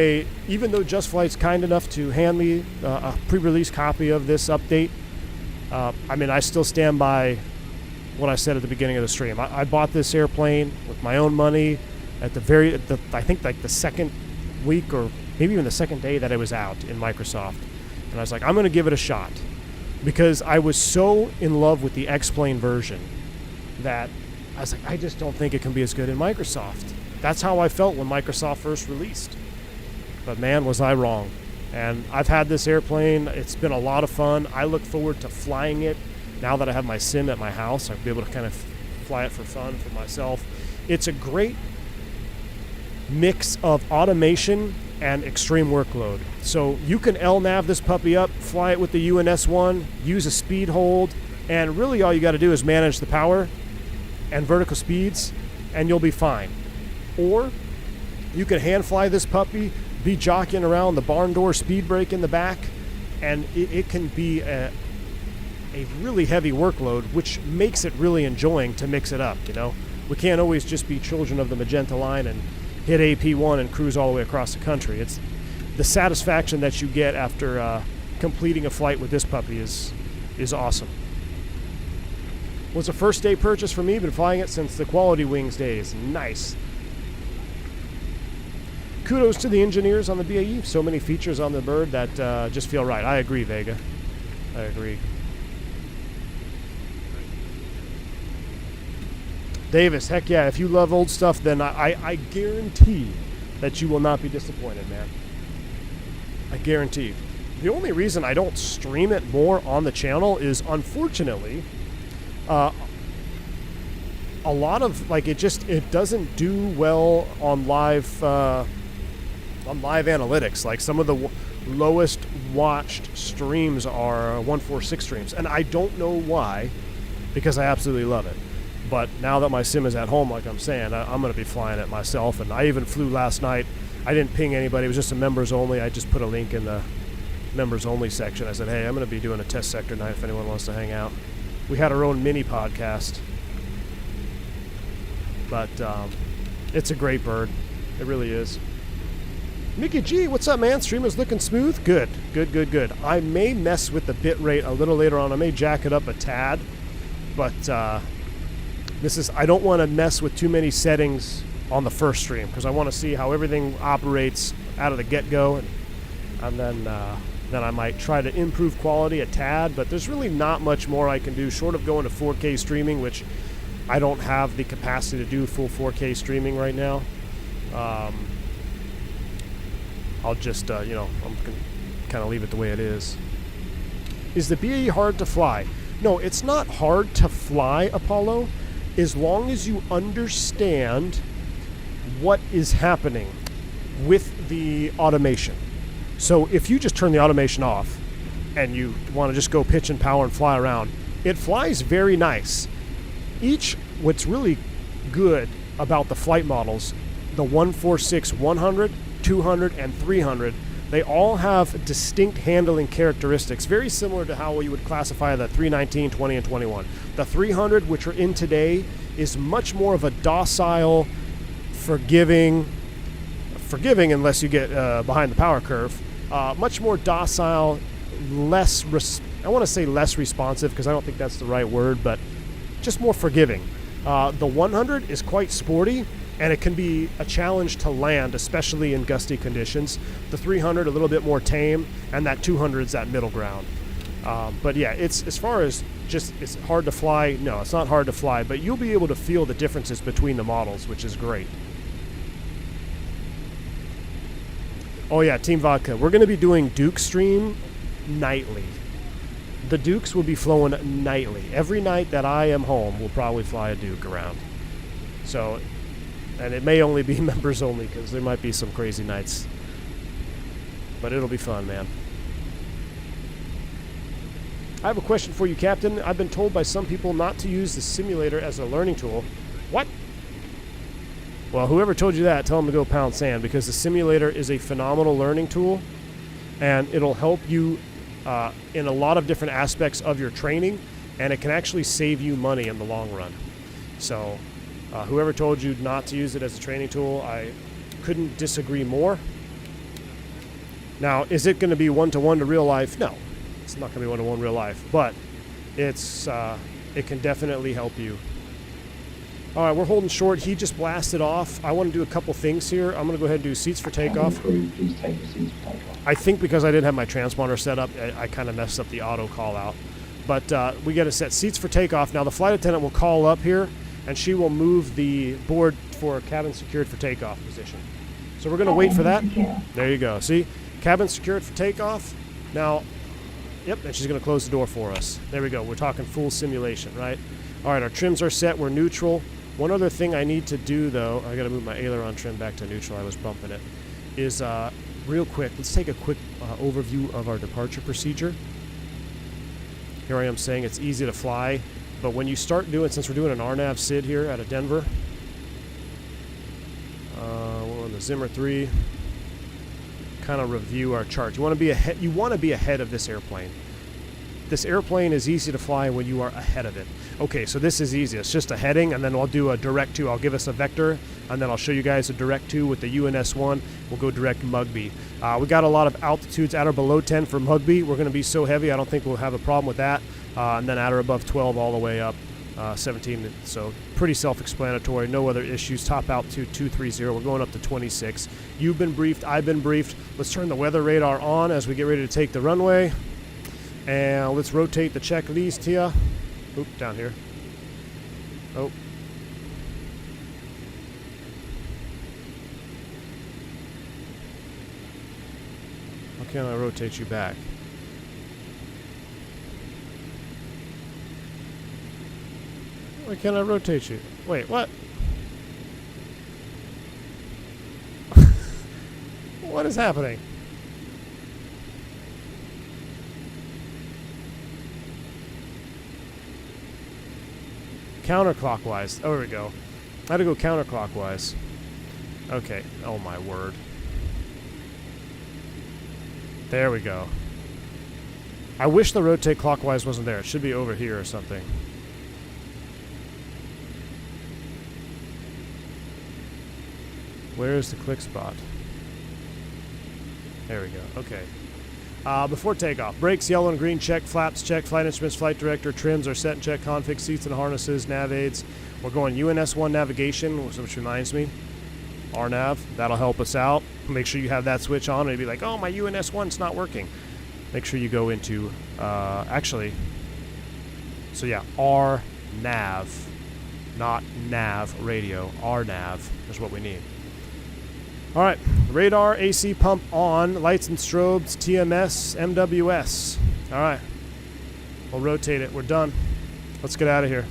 even though Just Flight's kind enough to hand me a pre-release copy of this update, I mean, I still stand by what I said at the beginning of the stream. I bought this airplane with my own money at I think like the second week or maybe even the second day that it was out in Microsoft. And I was like, I'm going to give it a shot. Because I was so in love with the X-Plane version that I was like, I just don't think it can be as good in Microsoft. That's how I felt when Microsoft first released. But man, was I wrong. And I've had this airplane. It's been a lot of fun. I look forward to flying it. Now that I have my sim at my house, I'll be able to kind of fly it for fun for myself. It's a great mix of automation and extreme workload. So you can LNAV this puppy up, fly it with the UNS-1, use a speed hold, and really all you got to do is manage the power and vertical speeds, and you'll be fine. Or you can hand fly this puppy, be jockeying around the barn door speed brake in the back, and it can be a really heavy workload, which makes it really enjoying to mix it up, you know? We can't always just be children of the magenta line and hit AP1 and cruise all the way across the country. It's the satisfaction that you get after completing a flight with this puppy is awesome. Was a first day purchase for me, been flying it since the Quality Wings days. Nice. Kudos to the engineers on the BAE. So many features on the bird that just feel right. I agree, Vega. I agree. Davis, heck yeah. If you love old stuff, then I guarantee that you will not be disappointed, man. I guarantee. The only reason I don't stream it more on the channel is, unfortunately, a lot of, like, it doesn't do well on live analytics. Like, some of the lowest watched streams are 146 streams, and I don't know why, because I absolutely love it. But now that my sim is at home, like I'm saying, I'm going to be flying it myself. And I even flew last night. I didn't ping anybody. It was just a members only. I just put a link in the members only section. I said, hey, I'm going to be doing a test sector night if anyone wants to hang out. We had our own mini podcast. But it's a great bird. It really is. Mickey G, what's up, man? Stream is looking smooth? Good. I may mess with the bit rate a little later on. I may jack it up a tad. But I don't want to mess with too many settings on the first stream, because I want to see how everything operates out of the get-go, and then I might try to improve quality a tad. But there's really not much more I can do short of going to 4K streaming, which I don't have the capacity to do full 4K streaming right now. I'll just I'm going to kind of leave it the way it is. Is the BAE hard to fly? No, it's not hard to fly, Apollo, as long as you understand what is happening with the automation. So if you just turn the automation off and you want to just go pitch and power and fly around, it flies very nice. What's really good about the flight models, the 146, 100, 200, and 300, they all have distinct handling characteristics, very similar to how you would classify the 319, 20, and 21. The 300, which are in today, is much more of a docile, forgiving unless you get behind the power curve, much more docile, I want to say less responsive, because I don't think that's the right word, but just more forgiving. The 100 is quite sporty, and it can be a challenge to land, especially in gusty conditions. The 300 a little bit more tame, and that 200 is that middle ground. But yeah, it's as far as just it's hard to fly. No, it's not hard to fly, but you'll be able to feel the differences between the models, which is great. Oh yeah, Team Vodka. We're going to be doing Duke stream nightly. The Dukes will be flowing nightly. Every night that I am home, we'll probably fly a Duke around. So, and it may only be members only, because there might be some crazy nights. But it'll be fun, man. I have a question for you, Captain. I've been told by some people not to use the simulator as a learning tool. What? Well, whoever told you that, tell them to go pound sand, because the simulator is a phenomenal learning tool, and it'll help you in a lot of different aspects of your training, and it can actually save you money in the long run. So whoever told you not to use it as a training tool, I couldn't disagree more. Now, is it going to be one-to-one to real life? No, it's not going to be one-to-one real life, but it's it can definitely help you. All right, we're holding short. He just blasted off. I want to do a couple things here. I'm going to go ahead and do seats for takeoff. Please take the seats for takeoff. I think because I didn't have my transponder set up, I kind of messed up the auto call out. But we got to set seats for takeoff. Now the flight attendant will call up here, and she will move the board for cabin secured for takeoff position. So we're going to wait for that. There you go. See? Cabin secured for takeoff. Now, yep, and she's going to close the door for us. There we go. We're talking full simulation, right? All right, our trims are set. We're neutral. One other thing I need to do, though, I got to move my aileron trim back to neutral. I was bumping it. Is real quick, let's take a quick overview of our departure procedure. Here I am saying it's easy to fly, but when you start doing, since we're doing an RNAV SID here out of Denver, we're on the Zimmer 3. Kind of review our chart. You want to be ahead. You want to be ahead of this airplane. This airplane is easy to fly when you are ahead of it. Okay, so this is easy. It's just a heading, and then I'll do a direct to. I'll give us a vector, and then I'll show you guys a direct to with the UNS-1. We'll go direct Mugby. We got a lot of altitudes at or below 10 for Mugby. We're going to be so heavy, I don't think we'll have a problem with that. And then at or above 12 all the way up 17. So pretty self-explanatory. No other issues. Top altitude 230. We're going up to 26. You've been briefed. I've been briefed. Let's turn the weather radar on as we get ready to take the runway. And let's rotate the checklist here. Oop, down here. Oh. How can I rotate you back? Why can't I rotate you? Wait, what? What is happening? Counterclockwise. Oh, there we go. I had to go counterclockwise. Okay. Oh, my word. There we go. I wish the rotate clockwise wasn't there. It should be over here or something. Where is the click spot? There we go. Okay. Before takeoff, brakes, yellow and green, check. Flaps, check. Flight instruments, flight director, trims are set and check. Config, seats and harnesses, nav aids. We're going UNS-1 navigation, which reminds me. RNAV, that'll help us out. Make sure you have that switch on. And you'd be like, oh, my UNS-1's not working. Make sure you go into, so yeah, RNAV, not nav radio. RNAV is what we need. All right, radar, AC pump on, lights and strobes, TMS, MWS. All right, we'll rotate it. We're done. Let's get out of here.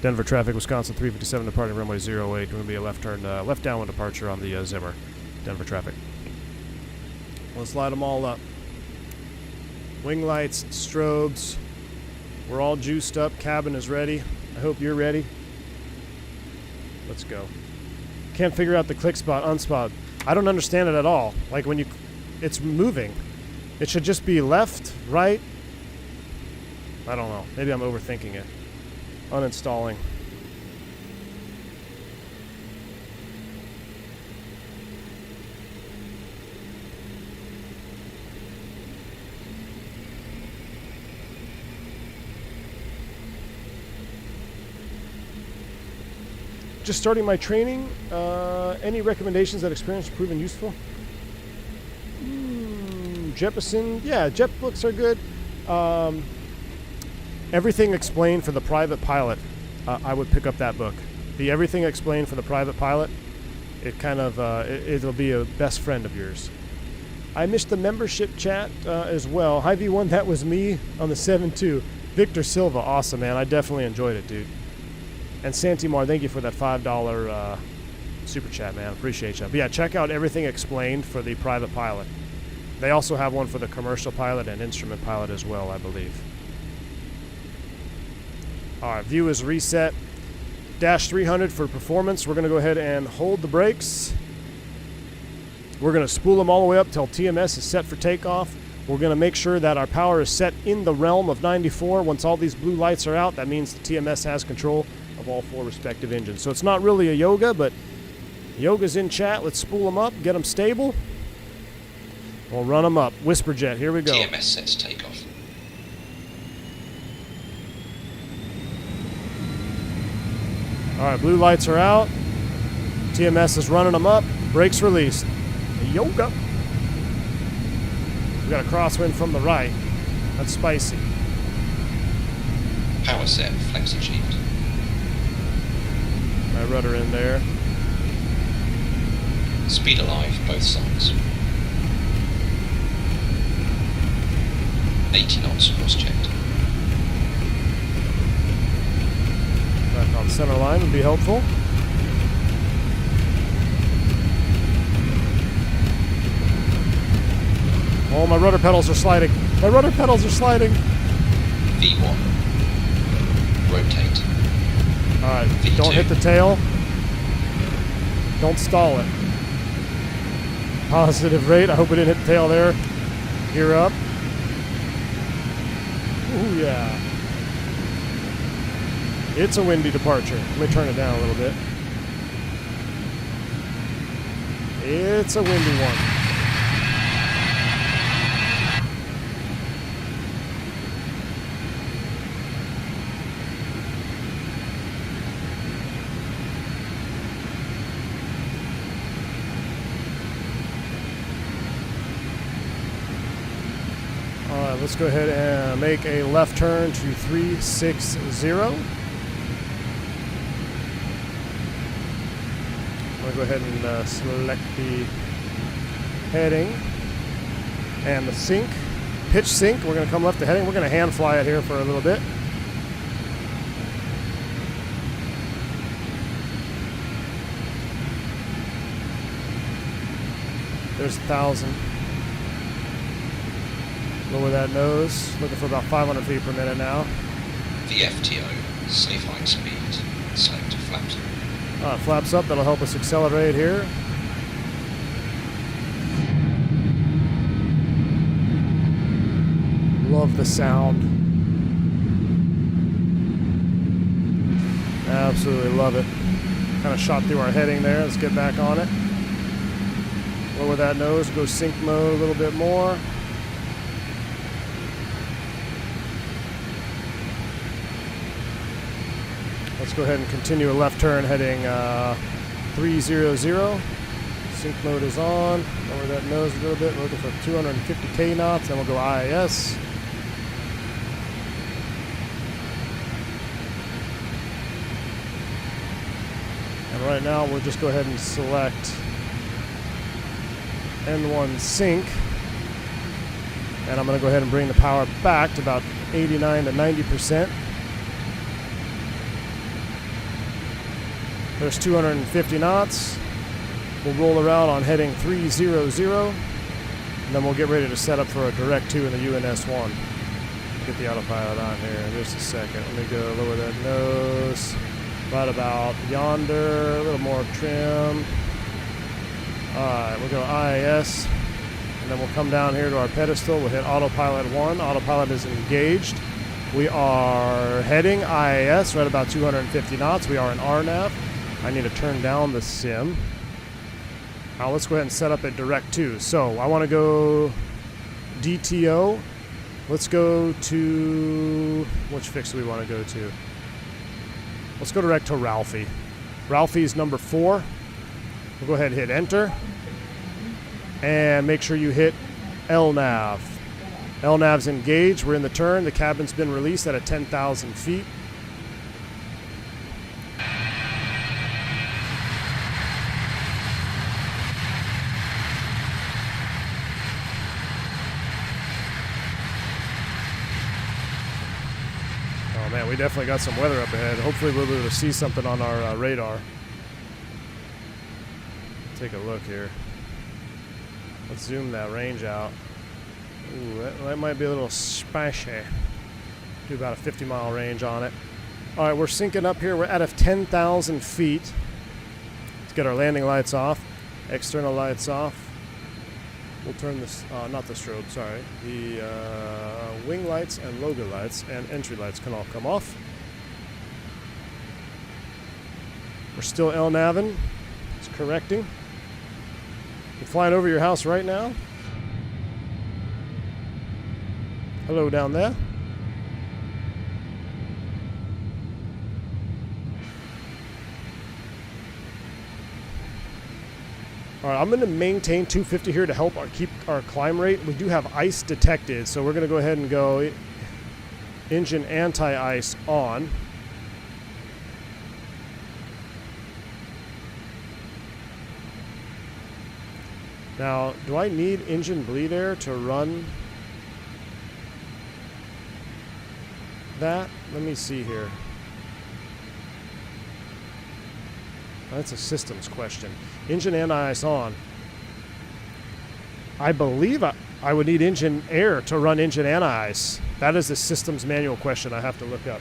Denver traffic, Wisconsin 357, departing runway 08. Going to be a left turn, left downwind departure on the Zimmer. Denver traffic. Let's light them all up. Wing lights, strobes. We're all juiced up. Cabin is ready. I hope you're ready. Let's go. Can't figure out the click spot, unspot. I don't understand it at all. Like when you, it's moving. It should just be left, right. I don't know. Maybe I'm overthinking it. Uninstalling. Just starting my training. Any recommendations that experience have proven useful? Jeppesen, yeah, Jet books are good. Everything Explained for the Private Pilot. I would pick up that book. The Everything Explained for the Private Pilot. It kind of it'll be a best friend of yours. I missed the membership chat as well. Hi V1, that was me on the 7-2. Victor Silva, awesome man. I definitely enjoyed it, dude. And Santimar, thank you for that $5 super chat, man. Appreciate you. But yeah, check out Everything Explained for the Private Pilot. They also have one for the commercial pilot and instrument pilot as well, I believe. All right, view is reset. Dash 300 for performance. We're going to go ahead and hold the brakes. We're going to spool them all the way up till TMS is set for takeoff. We're going to make sure that our power is set in the realm of 94. Once all these blue lights are out, that means the TMS has control of all four respective engines. So it's not really a yoga, but yoga's in chat. Let's spool them up, get them stable. We'll run them up. Whisperjet, here we go. TMS sets takeoff. All right, blue lights are out. TMS is running them up. Brakes released. Yoga. We got a crosswind from the right. That's spicy. Power set, flex achieved. My rudder in there. Speed alive, both sides. 80 knots cross-checked. Back on center line would be helpful. Oh, my rudder pedals are sliding. My rudder pedals are sliding. V1. Rotate. All right, V2. Don't hit the tail. Don't stall it. Positive rate. I hope we didn't hit the tail there. Gear up. Ooh, yeah. It's a windy departure. Let me turn it down a little bit. It's a windy one. Let's go ahead and make a left turn to 360. I'm going to go ahead and select the heading. And the sink, pitch sink, we're going to come left to heading. We're going to hand fly it here for a little bit. There's 1,000. Lower that nose. Looking for about 500 feet per minute now. The FTO, safe height speed, select flaps. Flaps up, that'll help us accelerate here. Love the sound. Absolutely love it. Kind of shot through our heading there. Let's get back on it. Lower that nose, go sync mode a little bit more. Let's go ahead and continue a left turn heading 300. Sync mode is on. Lower that nose a little bit. We're looking for 250k knots. Then we'll go IIS. And right now we'll just go ahead and select N1 sync. And I'm going to go ahead and bring the power back to about 89 to 90%. There's 250 knots. We'll roll around on heading 300, and then we'll get ready to set up for a direct 2 in the UNS-1. Get the autopilot on here in just a second. Let me go lower that nose. Right about yonder, a little more trim. Alright, we'll go IIS, and then we'll come down here to our pedestal. We'll hit autopilot 1. Autopilot is engaged. We are heading IIS right about 250 knots. We are in RNAV. I need to turn down the sim. Now let's go ahead and set up a direct 2. So I want to go DTO. Let's go to, which fix do we want to go to? Let's go direct to Ralphie. Ralphie's number 4. We'll go ahead and hit enter. And make sure you hit LNAV. LNAV's engaged. We're in the turn. The cabin's been released at 10,000 feet. Oh man, we definitely got some weather up ahead. Hopefully we'll be able to see something on our radar. Take a look here. Let's zoom that range out. Ooh, that might be a little spicy. Do about a 50-mile range on it. All right, we're syncing up here. We're at 10,000 feet. Let's get our landing lights off. External lights off. We'll turn this, not the strobe, sorry. The wing lights and logo lights and entry lights can all come off. We're still LNAVing. It's correcting. We're flying over your house right now. Hello down there. All right, I'm going to maintain 250 here to help keep our climb rate. We do have ice detected, so we're going to go ahead and go engine anti-ice on. Now, do I need engine bleed air to run that? Let me see here. That's a systems question. Engine anti-ice on. I believe I would need engine air to run engine anti-ice. That is a systems manual question I have to look up.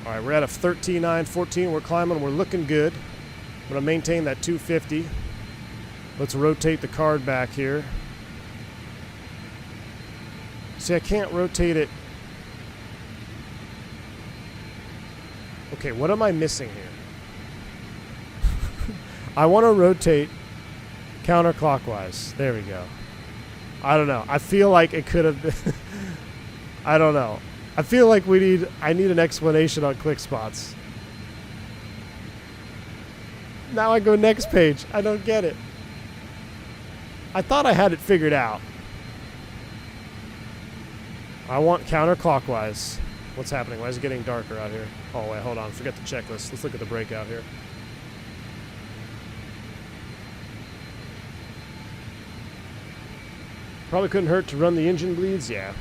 All right, we're at a 13.914. We're climbing. We're looking good. I'm going to maintain that 250. Let's rotate the card back here. See, I can't rotate it. Okay, what am I missing here? I want to rotate counterclockwise. There we go. I don't know. I feel like it could have been... I don't know. I feel like I need an explanation on click spots. Now I go next page. I don't get it. I thought I had it figured out. I want counterclockwise. What's happening? Why is it getting darker out here? Oh, wait, hold on. Forget the checklist. Let's look at the breakout here. Probably couldn't hurt to run the engine bleeds. Yeah.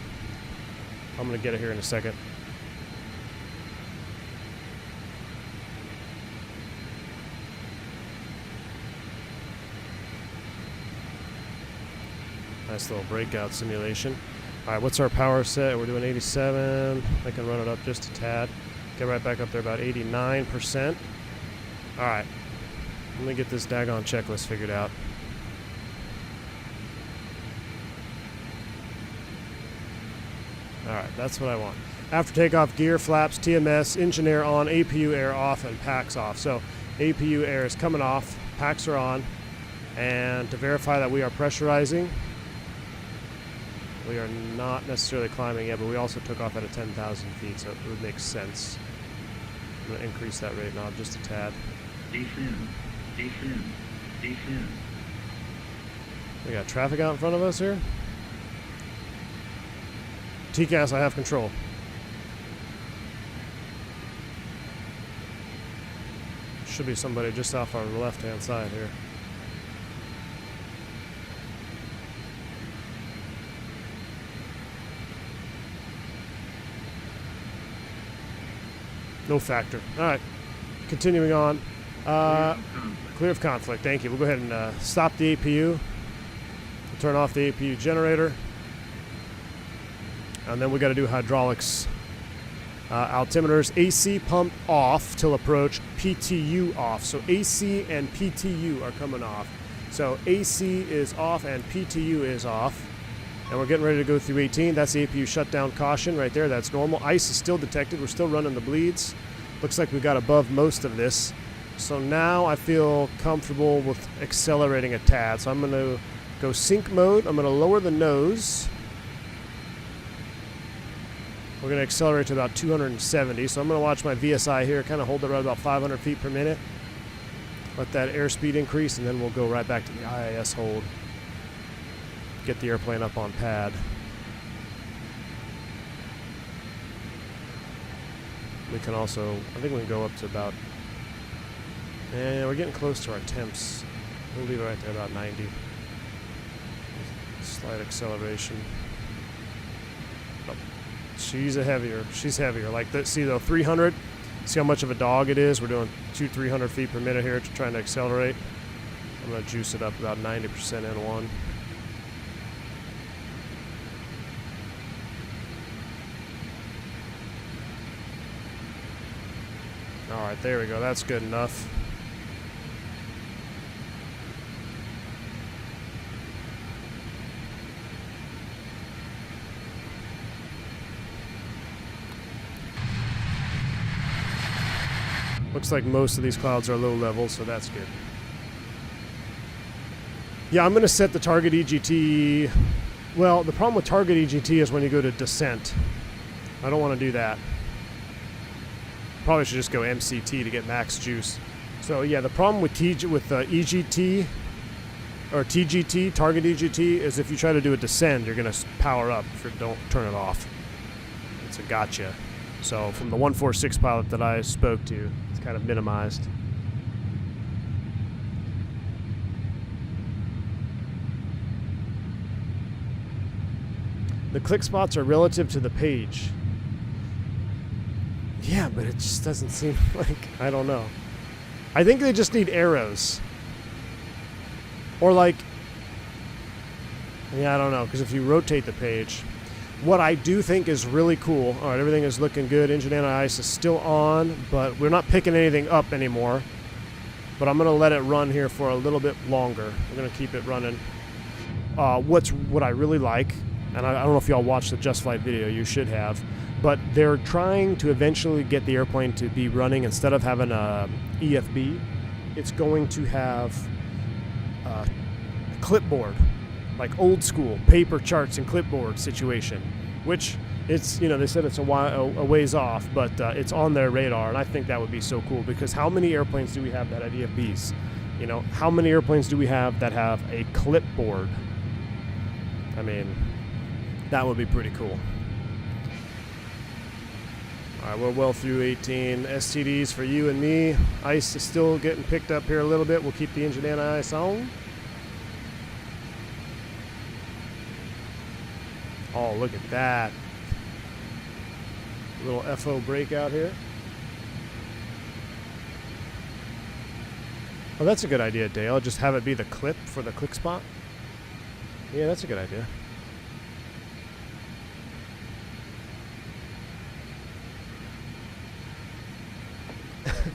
I'm going to get it here in a second. Nice little breakout simulation. All right, what's our power set? We're doing 87. I can run it up just a tad. Get right back up there, about 89%. All right. Let me get this daggone checklist figured out. All right, that's what I want. After takeoff, gear, flaps, TMS, engine air on, APU air off, and packs off. So APU air is coming off, packs are on, and to verify that we are pressurizing, we are not necessarily climbing yet, but we also took off at a 10,000 feet, so it would make sense. I'm going to increase that rate knob just a tad. Descend. Descend. Descend. We got traffic out in front of us here. TCAS, I have control. Should be somebody just off our left-hand side here. No factor. All right. Continuing on. Clear of conflict. Thank you. We'll go ahead and stop the APU. We'll turn off the APU generator. And then we got to do hydraulics. Altimeters, AC pump off till approach, PTU off. So AC and PTU are coming off. So AC is off and PTU is off. And we're getting ready to go through 18. That's the APU shutdown caution right there. That's normal. Ice is still detected. We're still running the bleeds. Looks like we got above most of this. So now I feel comfortable with accelerating a tad. So I'm going to go sync mode. I'm going to lower the nose. We're going to accelerate to about 270. So I'm going to watch my VSI here, kind of hold it right about 500 feet per minute. Let that airspeed increase, and then we'll go right back to the IIS hold. Get the airplane up on pad. We can also, I think we can go up to about, and we're getting close to our temps. We'll leave it right there, about 90. Slight acceleration. Oh, she's heavier. Like that, see though, 300. See how much of a dog it is? We're doing 200-300 feet per minute here, trying to accelerate. I'm going to juice it up about 90% N1. All right, there we go. That's good enough. Looks like most of these clouds are low level, so that's good. Yeah, I'm going to set the target EGT. Well, the problem with target EGT is when you go to descent. I don't want to do that. Probably should just go MCT to get max juice. So yeah, the problem with EGT or TGT, target EGT, is if you try to do a descend, you're going to power up if you don't turn it off. It's a gotcha. So from the 146 pilot that I spoke to, it's kind of minimized. The click spots are relative to the page. Yeah, but it just doesn't seem like, I don't know. I think they just need arrows. Or like, yeah, I don't know, because if you rotate the page, what I do think is really cool, all right, everything is looking good, engine anti-ice is still on, but we're not picking anything up anymore. But I'm going to let it run here for a little bit longer. We're going to keep it running. What I really like, and I don't know if y'all watched the Just Flight video, you should have, but they're trying to eventually get the airplane to be running, instead of having a EFB, it's going to have a clipboard, like old school paper charts and clipboard situation, which it's, they said it's a ways off, but it's on their radar, and I think that would be so cool, because how many airplanes do we have that have EFBs? How many airplanes do we have that have a clipboard? I mean, that would be pretty cool. All right, we're well through 18. STDs for you and me. Ice is still getting picked up here a little bit. We'll keep the engine anti-ice on. Oh, look at that. Little FO breakout here. Oh, that's a good idea, Dale. Just have it be the clip for the click spot. Yeah, that's a good idea.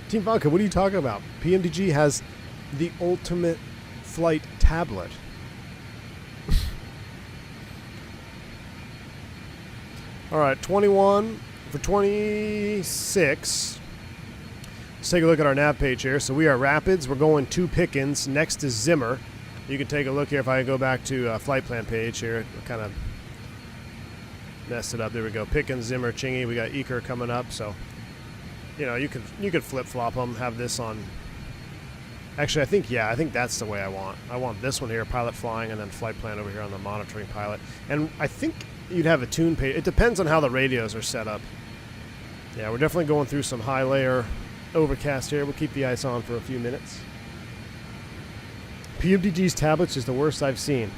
Team Vodka, what are you talking about? PMDG has the ultimate flight tablet. All right, 21 for 26. Let's take a look at our nav page here. So we are Rapids. We're going to Pickens. Next is Zimmer. You can take a look here. If I go back to flight plan page here, kind of messed it up. There we go. Pickens, Zimmer, Chingy. We got Eker coming up. So, you know, you could flip flop them. Have this on. Actually, I think that's the way I want. I want this one here, pilot flying, and then flight plan over here on the monitoring pilot. And I think you'd have a tune page. It depends on how the radios are set up. Yeah, we're definitely going through some high layer overcast here. We'll keep the ice on for a few minutes. PMDG's tablets is the worst I've seen.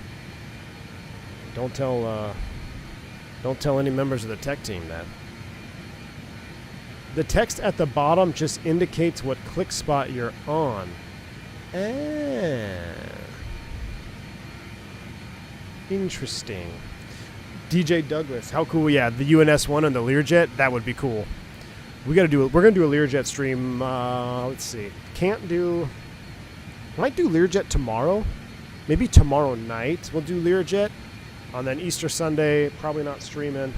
Don't tell any members of the tech team that. The text at the bottom just indicates what click spot you're on. Interesting. DJ Douglas, how cool? Yeah, the UNS-1 and the Learjet, that would be cool. We're gonna do a Learjet stream. Let's see. Might do Learjet tomorrow. Maybe tomorrow night we'll do Learjet. And then Easter Sunday, probably not streaming.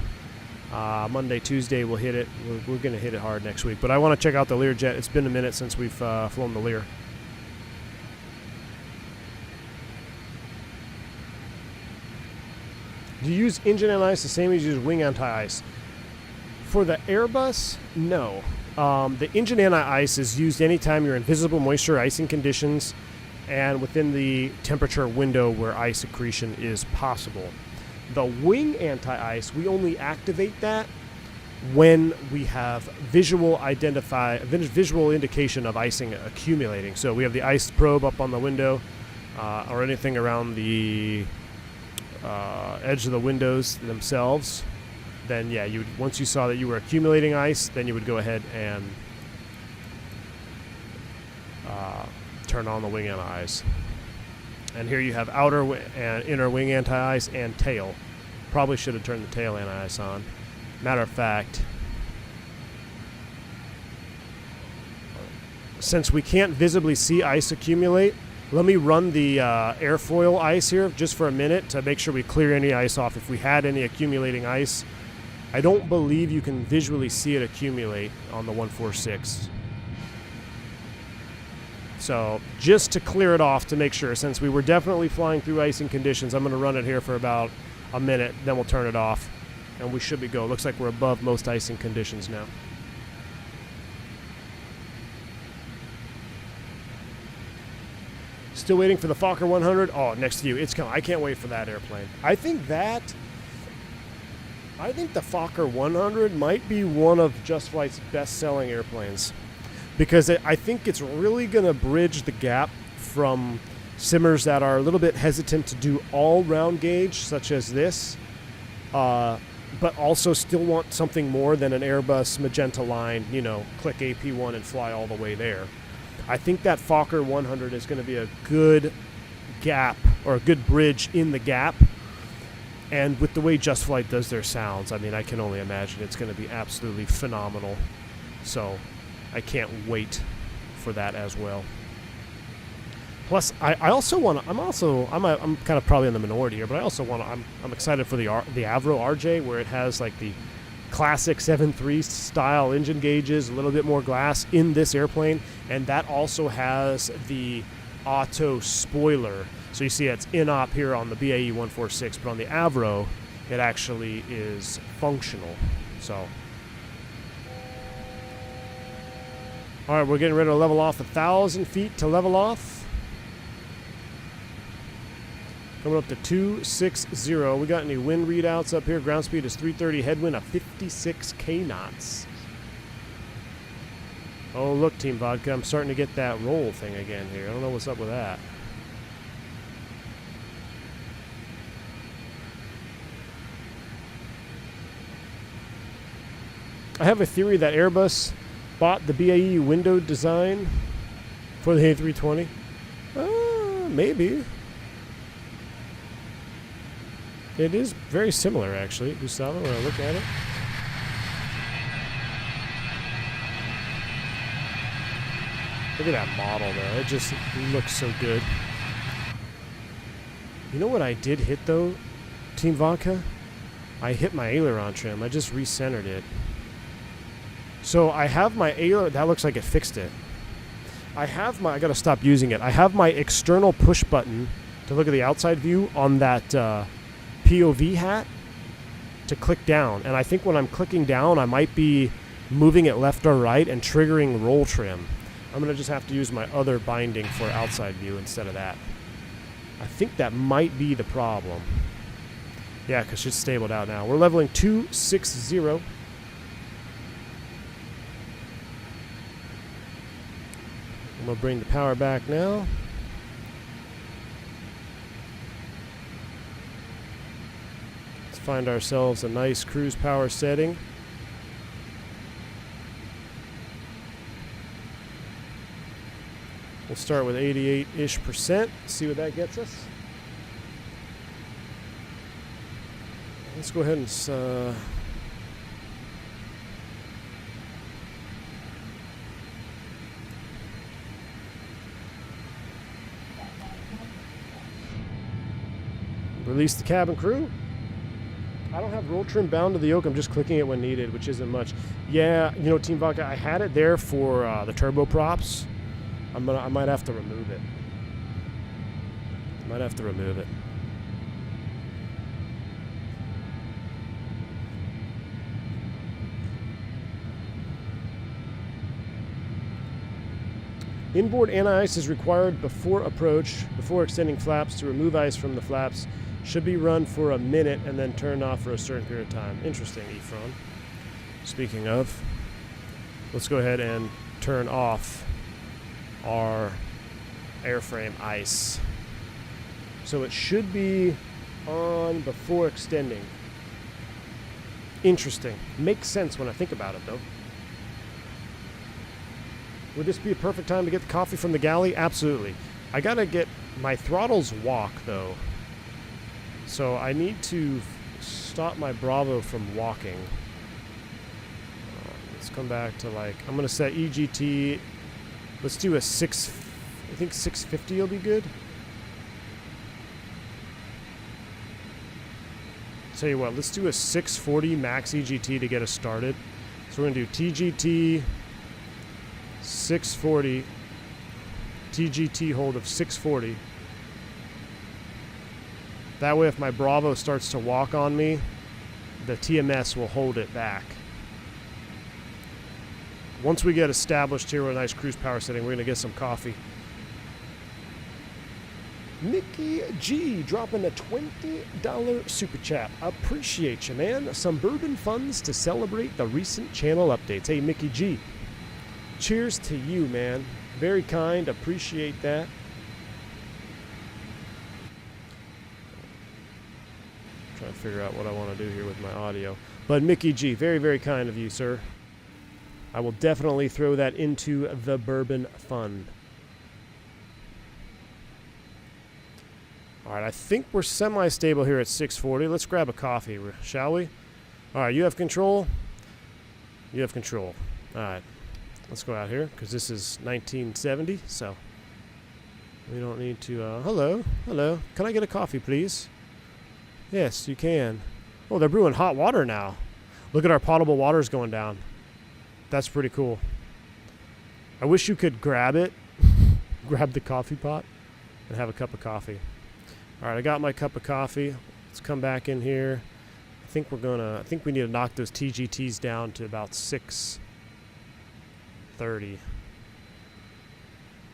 Monday, Tuesday we'll hit it. We're gonna hit it hard next week. But I want to check out the Learjet. It's been a minute since we've flown the Lear. Do you use engine anti-ice the same as you use wing anti-ice? For the Airbus, no. The engine anti-ice is used anytime you're in visible moisture icing conditions and within the temperature window where ice accretion is possible. The wing anti-ice, we only activate that when we have visual indication of icing accumulating. So we have the ice probe up on the window or anything around the edge of the windows themselves. Then yeah, once you saw that you were accumulating ice, then you would go ahead and turn on the wing anti-ice. And here you have outer and inner wing anti-ice and tail. Probably should have turned the tail anti-ice on. Matter of fact, since we can't visibly see ice accumulate, let me run the airfoil ice here just for a minute to make sure we clear any ice off if we had any accumulating ice. I don't believe you can visually see it accumulate on the 146. So just to clear it off to make sure, since we were definitely flying through icing conditions, I'm going to run it here for about a minute, then we'll turn it off, and we should be go. Looks like we're above most icing conditions now. Still waiting for the Fokker 100. Oh, next to you. It's coming. I can't wait for that airplane. I think the Fokker 100 might be one of Just Flight's best-selling airplanes, because I think it's really going to bridge the gap from simmers that are a little bit hesitant to do all-round gauge, such as this, but also still want something more than an Airbus magenta line, click AP1 and fly all the way there. I think that Fokker 100 is going to be a good gap, or a good bridge in the gap. And with the way Just Flight does their sounds, I mean, I can only imagine it's going to be absolutely phenomenal. So I can't wait for that as well. Plus, I also want to. I'm kind of probably in the minority here, but I also want to. I'm excited for the Avro RJ, where it has like the classic 7.3 style engine gauges, a little bit more glass in this airplane, and that also has the auto spoiler. So you see it's in-op here on the BAE 146, but on the Avro, it actually is functional. So, all right, we're getting ready to level off 1,000 feet to level off. Coming up to 260. We got any wind readouts up here? Ground speed is 330, headwind of 56 knots. Oh, look, Team Vodka, I'm starting to get that roll thing again here. I don't know what's up with that. I have a theory that Airbus bought the BAE window design for the A320. Maybe. It is very similar, actually, Gustavo, when I look at it. Look at that model, though. It just looks so good. You know what I did hit, though, Team Vodka? I hit my aileron trim. I just recentered it. So I have my aileron. That looks like it fixed it. I gotta stop using it. I have my external push button to look at the outside view on that POV hat to click down. And I think when I'm clicking down, I might be moving it left or right and triggering roll trim. I'm gonna just have to use my other binding for outside view instead of that. I think that might be the problem. Yeah, because it's stabled out now. We're leveling 260. I'm going to bring the power back now. Let's find ourselves a nice cruise power setting. We'll start with 88-ish%. See what that gets us. Let's go ahead and release the cabin crew. I don't have roll trim bound to the yoke. I'm just clicking it when needed, which isn't much. Yeah, you know, Team Vodka, I had it there for the turboprops. I might have to remove it. Inboard anti-ice is required before approach, before extending flaps. To remove ice from the flaps should be run for a minute and then turned off for a certain period of time. Interesting, Ephron. Speaking of, let's go ahead and turn off our airframe ice. So it should be on before extending. Interesting. Makes sense when I think about it, though. Would this be a perfect time to get the coffee from the galley? Absolutely. I gotta get my throttles walk, though. So I need to stop my Bravo from walking. Let's come back to, like, I'm gonna set EGT. Let's do a I think 650 will be good. Tell you what, let's do a 640 max EGT to get us started. So we're gonna do TGT 640, TGT hold of 640. That way if my Bravo starts to walk on me, the TMS will hold it back. Once we get established here with a nice cruise power setting, we're going to get some coffee. Mickey G dropping a $20 super chat. Appreciate you, man. Some bourbon funds to celebrate the recent channel updates. Hey, Mickey G. Cheers to you, man. Very kind. Appreciate that. Trying to figure out what I want to do here with my audio. But Mickey G, very, very kind of you, sir. I will definitely throw that into the bourbon fund. All right, I think we're semi-stable here at 640. Let's grab a coffee, shall we? All right, you have control. You have control. All right, let's go out here because this is 1970, so we don't need to. Hello, hello. Can I get a coffee, please? Yes, you can. Oh, they're brewing hot water now. Look at our potable waters going down. That's pretty cool. I wish you could grab it, grab the coffee pot, and have a cup of coffee. All right, I got my cup of coffee. Let's come back in here. I think we need to knock those TGTs down to about 630.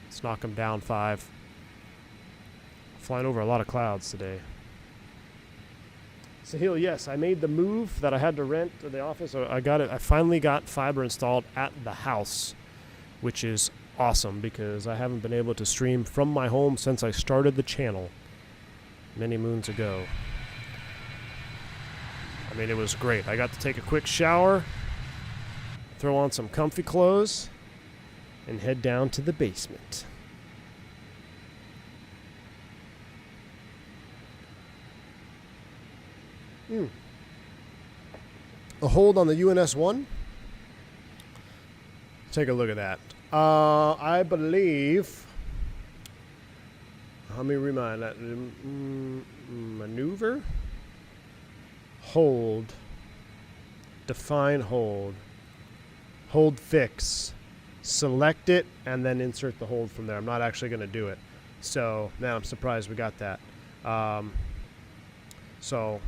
Let's knock them down 5. Flying over a lot of clouds today. Sahil, yes, I made the move that I had to rent to the office. I got it. I finally got fiber installed at the house, which is awesome because I haven't been able to stream from my home since I started the channel many moons ago. I mean, it was great. I got to take a quick shower, throw on some comfy clothes, and head down to the basement. A hold on the UNS-1. Take a look at that. I believe, let me remind that, maneuver, hold, define hold, hold fix, select it, and then insert the hold from there. I'm not actually going to do it. So now I'm surprised we got that. So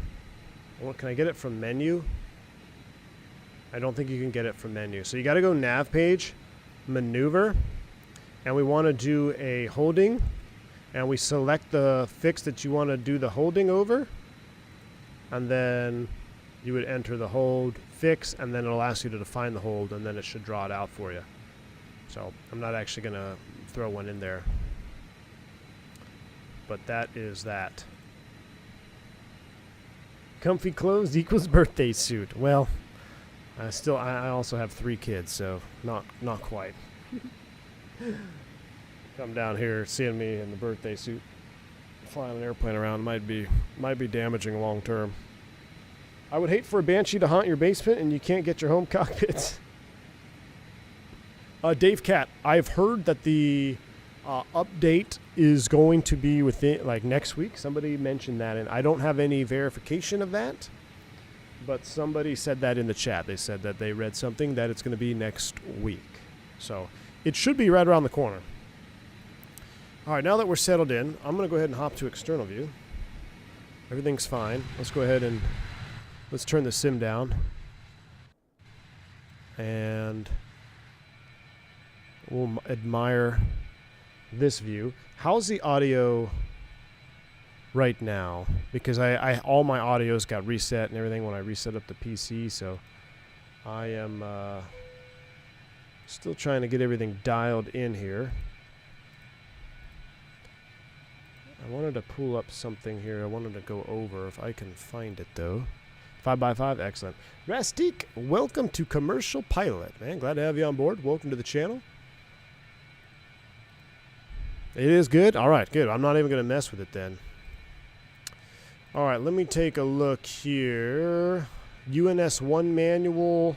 what, can I get it from menu? I don't think you can get it from menu. So you got to go nav page, maneuver, and we want to do a holding, and we select the fix that you want to do the holding over, and then you would enter the hold fix, and then it'll ask you to define the hold, and then it should draw it out for you. So I'm not actually going to throw one in there, but that is that. Comfy clothes equals birthday suit. Well, I also have 3 kids, so not quite. Come down here, seeing me in the birthday suit, flying an airplane around might be damaging long term. I would hate for a Banshee to haunt your basement and you can't get your home cockpits. Dave Cat, I've heard that the update is going to be within like next week. Somebody mentioned that, and I don't have any verification of that. But somebody said that in the chat. They said that they read something that it's going to be next week. So it should be right around the corner. All right, now that we're settled in, I'm going to go ahead and hop to external view. Everything's fine. Let's go ahead and let's turn the sim down. And we'll admire this view. How's the audio right now? Because I all my audios got reset and everything when I reset up the PC, so I am still trying to get everything dialed in here. I wanted to pull up something here. I wanted to go over if I can find it though. 5x5, excellent. Rastik, welcome to Commercial Pilot, man. Glad to have you on board. Welcome to the channel. It is good? All right, good. I'm not even going to mess with it then. All right, let me take a look here. UNS-1 manual.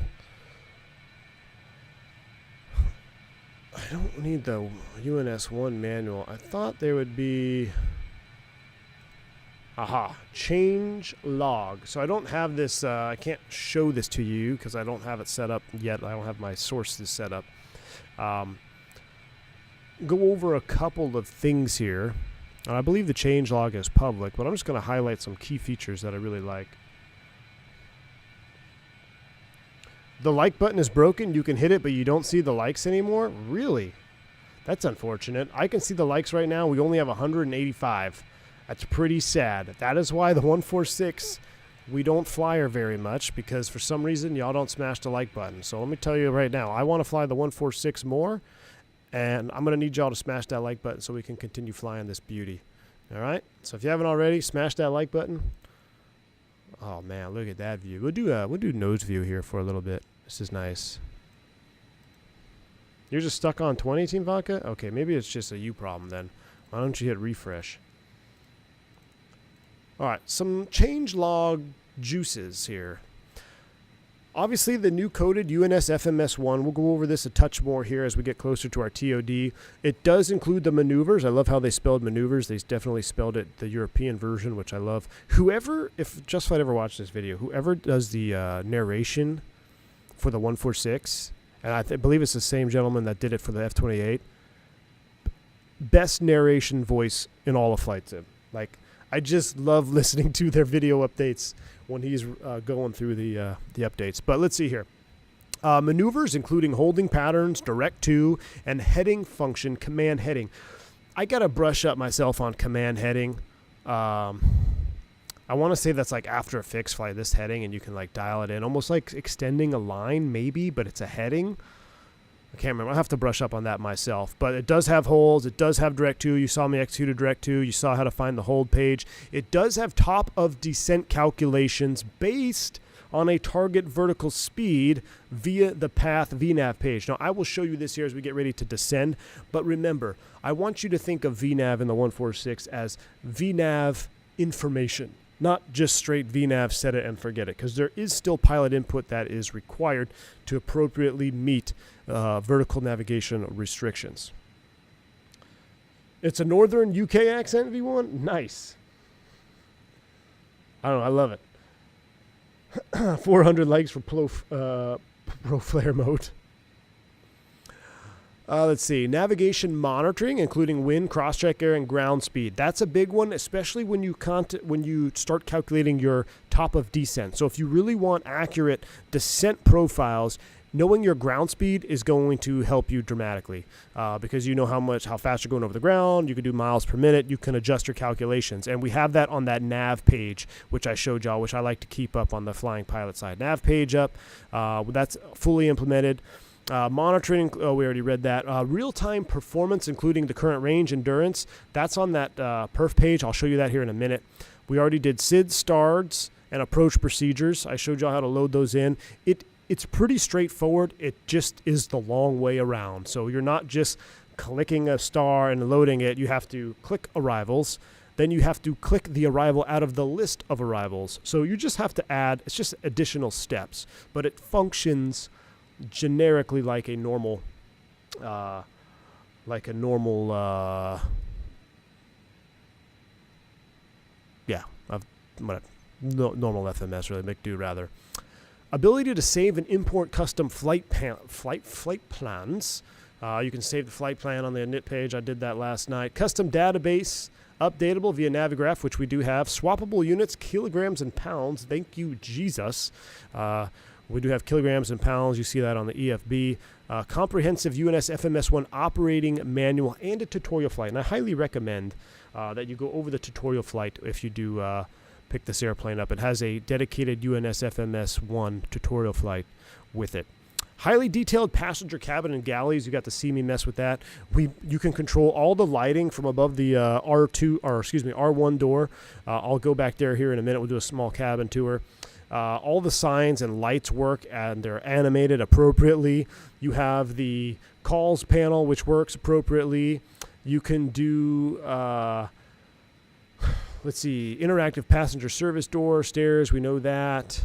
I don't need the UNS-1 manual. I thought there would be... Aha, change log. So I don't have this, I can't show this to you because I don't have it set up yet. I don't have my sources set up. Go over a couple of things here. And I believe the change log is public, but I'm just going to highlight some key features that I really like. The like button is broken. You can hit it, but you don't see the likes anymore? Really? That's unfortunate. I can see the likes right now. We only have 185. That's pretty sad. That is why the 146, we don't fly her very much, because for some reason y'all don't smash the like button. So let me tell you right now, I want to fly the 146 more, and I'm going to need y'all to smash that like button so we can continue flying this beauty. All right? So if you haven't already, smash that like button. Oh, man, look at that view. We'll do nose view here for a little bit. This is nice. You're just stuck on 20, Team Vodka? Okay, maybe it's just a you problem then. Why don't you hit refresh? All right, some change log juices here. Obviously, the new coded UNS FMS 1, we'll go over this a touch more here as we get closer to our TOD. It does include the maneuvers. I love how they spelled maneuvers. They definitely spelled it the European version, which I love. Whoever, if Just Flight ever watched this video, whoever does the narration for the 146, and I believe it's the same gentleman that did it for the F-28, best narration voice in all of Flight Sim. Like, I just love listening to their video updates when he's going through the updates. But let's see here. Maneuvers, including holding patterns, direct to, and heading function, command heading. I got to brush up myself on command heading. I want to say that's like after a fixed flight, this heading, and you can like dial it in. Almost like extending a line maybe, but it's a heading. I can't remember. I'll have to brush up on that myself. But it does have holds. It does have direct to. You saw me execute a direct to. You saw how to find the hold page. It does have top of descent calculations based on a target vertical speed via the path VNAV page. Now, I will show you this here as we get ready to descend, but remember, I want you to think of VNAV in the 146 as VNAV information, not just straight VNAV, set it and forget it, because there is still pilot input that is required to appropriately meet vertical navigation restrictions. It's a northern UK accent, V1? Nice. I don't know, I love it. 400 likes for pro flare mode. Let's see. Navigation monitoring, including wind, cross-track air, and ground speed. That's a big one, especially when you start calculating your top of descent. So if you really want accurate descent profiles, knowing your ground speed is going to help you dramatically because you know how fast you're going over the ground. You can do miles per minute. You can adjust your calculations. And we have that on that nav page, which I showed y'all, which I like to keep up on the flying pilot side. Nav page up. That's fully implemented. Monitoring, we already read that. Real-time performance, including the current range endurance. That's on that perf page. I'll show you that here in a minute. We already did SID, STARDs, and approach procedures. I showed y'all how to load those in. It's pretty straightforward. It just is the long way around. So you're not just clicking a star and loading it. You have to click arrivals. Then you have to click the arrival out of the list of arrivals. So you just have to add, it's just additional steps. But it functions generically like a normal, normal FMS, really, McDo rather. Ability to save and import custom flight plans. You can save the flight plan on the init page. I did that last night. Custom database, updatable via Navigraph, which we do have. Swappable units, kilograms and pounds. Thank you, Jesus. We do have kilograms and pounds. You see that on the EFB. Comprehensive UNS FMS-1 operating manual and a tutorial flight. And I highly recommend that you go over the tutorial flight if you do pick this airplane up. It has a dedicated UNS FMS-1 tutorial flight with it. Highly detailed passenger cabin and galleys. You got to see me mess with that. You can control all the lighting from above the R1 door. I'll go back here in a minute. We'll do a small cabin tour. All the signs and lights work, and they're animated appropriately. You have the calls panel, which works appropriately. You can do, interactive passenger service door, stairs. We know that.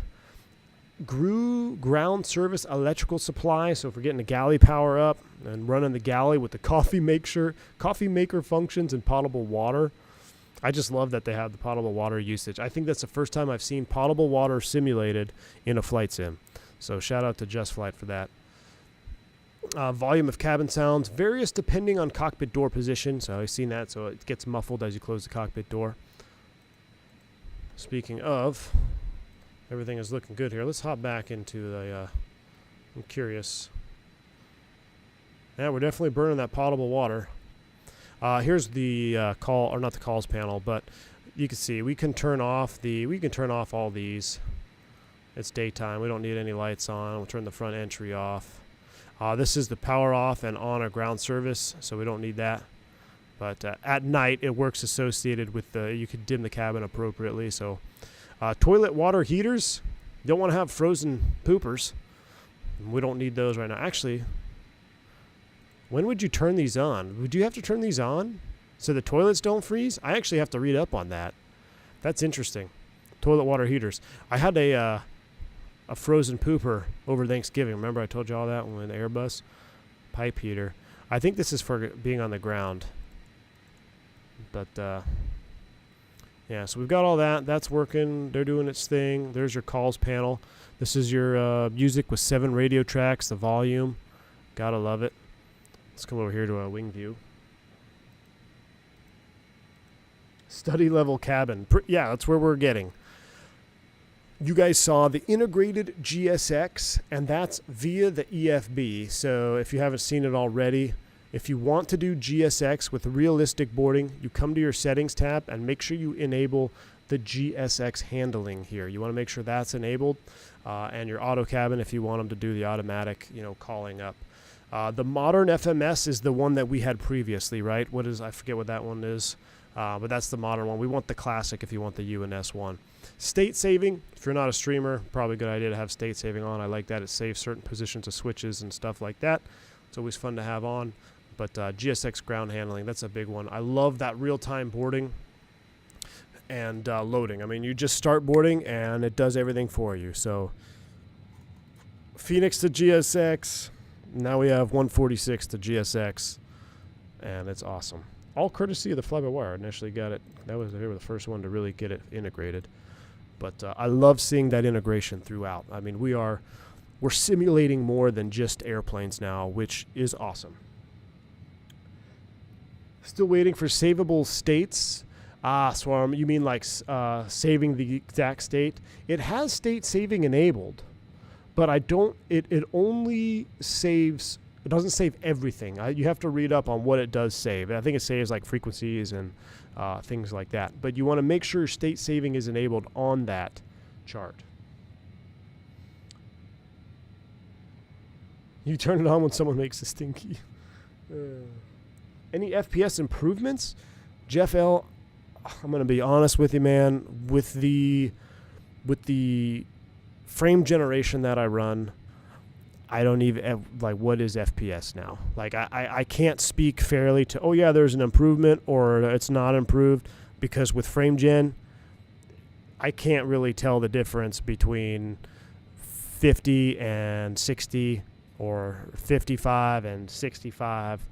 Ground service electrical supply. So if we're getting the galley power up and running the galley with the coffee maker functions and potable water. I just love that they have the potable water usage. I think that's the first time I've seen potable water simulated in a flight sim. So shout out to Just Flight for that. Volume of cabin sounds, various depending on cockpit door position. So I've seen that, so it gets muffled as you close the cockpit door. Speaking of, everything is looking good here. Let's hop back into the, I'm curious. Yeah, we're definitely burning that potable water. Here's the not the calls panel, but you can see we can turn off all these. It's daytime. We don't need any lights on. We'll turn the front entry off. This is the power off and on a ground service, so we don't need that. But at night, it works associated with you can dim the cabin appropriately. So toilet water heaters. You don't want to have frozen poopers. We don't need those right now. Actually, when would you turn these on? Would you have to turn these on so the toilets don't freeze? I actually have to read up on that. That's interesting. Toilet water heaters. I had a frozen pooper over Thanksgiving. Remember I told you all that when the Airbus pipe heater. I think this is for being on the ground. But yeah, so we've got all that. That's working. They're doing its thing. There's your calls panel. This is your music with 7 radio tracks, the volume. Gotta love it. Let's come over here to a wing view. Study level cabin. Yeah, that's where we're getting. You guys saw the integrated GSX, and that's via the EFB. So if you haven't seen it already, if you want to do GSX with realistic boarding, you come to your settings tab and make sure you enable the GSX handling here. You want to make sure that's enabled, and your auto cabin if you want them to do the automatic, calling up. The modern FMS is the one that we had previously, right? I forget what that one is, but that's the modern one. We want the classic if you want the UNS-1. State saving, if you're not a streamer, probably a good idea to have state saving on. I like that. It saves certain positions of switches and stuff like that. It's always fun to have on. But GSX ground handling, that's a big one. I love that real-time boarding and loading. I mean, you just start boarding and it does everything for you. So Fenix to GSX. Now we have 146 to GSX, and it's awesome. All courtesy of the fly-by-wire. Initially got it. They were the first one to really get it integrated. But I love seeing that integration throughout. I mean, we're simulating more than just airplanes now, which is awesome. Still waiting for savable states. Swarm, you mean like saving the exact state? It has state saving enabled. But it only saves, it doesn't save everything. You have to read up on what it does save. I think it saves like frequencies and things like that. But you want to make sure state saving is enabled on that chart. You turn it on when someone makes a stinky. Any FPS improvements? Jeff L., I'm going to be honest with you, man. With the frame generation that I run, I don't even like what is FPS now. Like I can't speak fairly to, oh yeah, there's an improvement or it's not improved, because with frame gen, I can't really tell the difference between 50 and 60 or 55 and 65,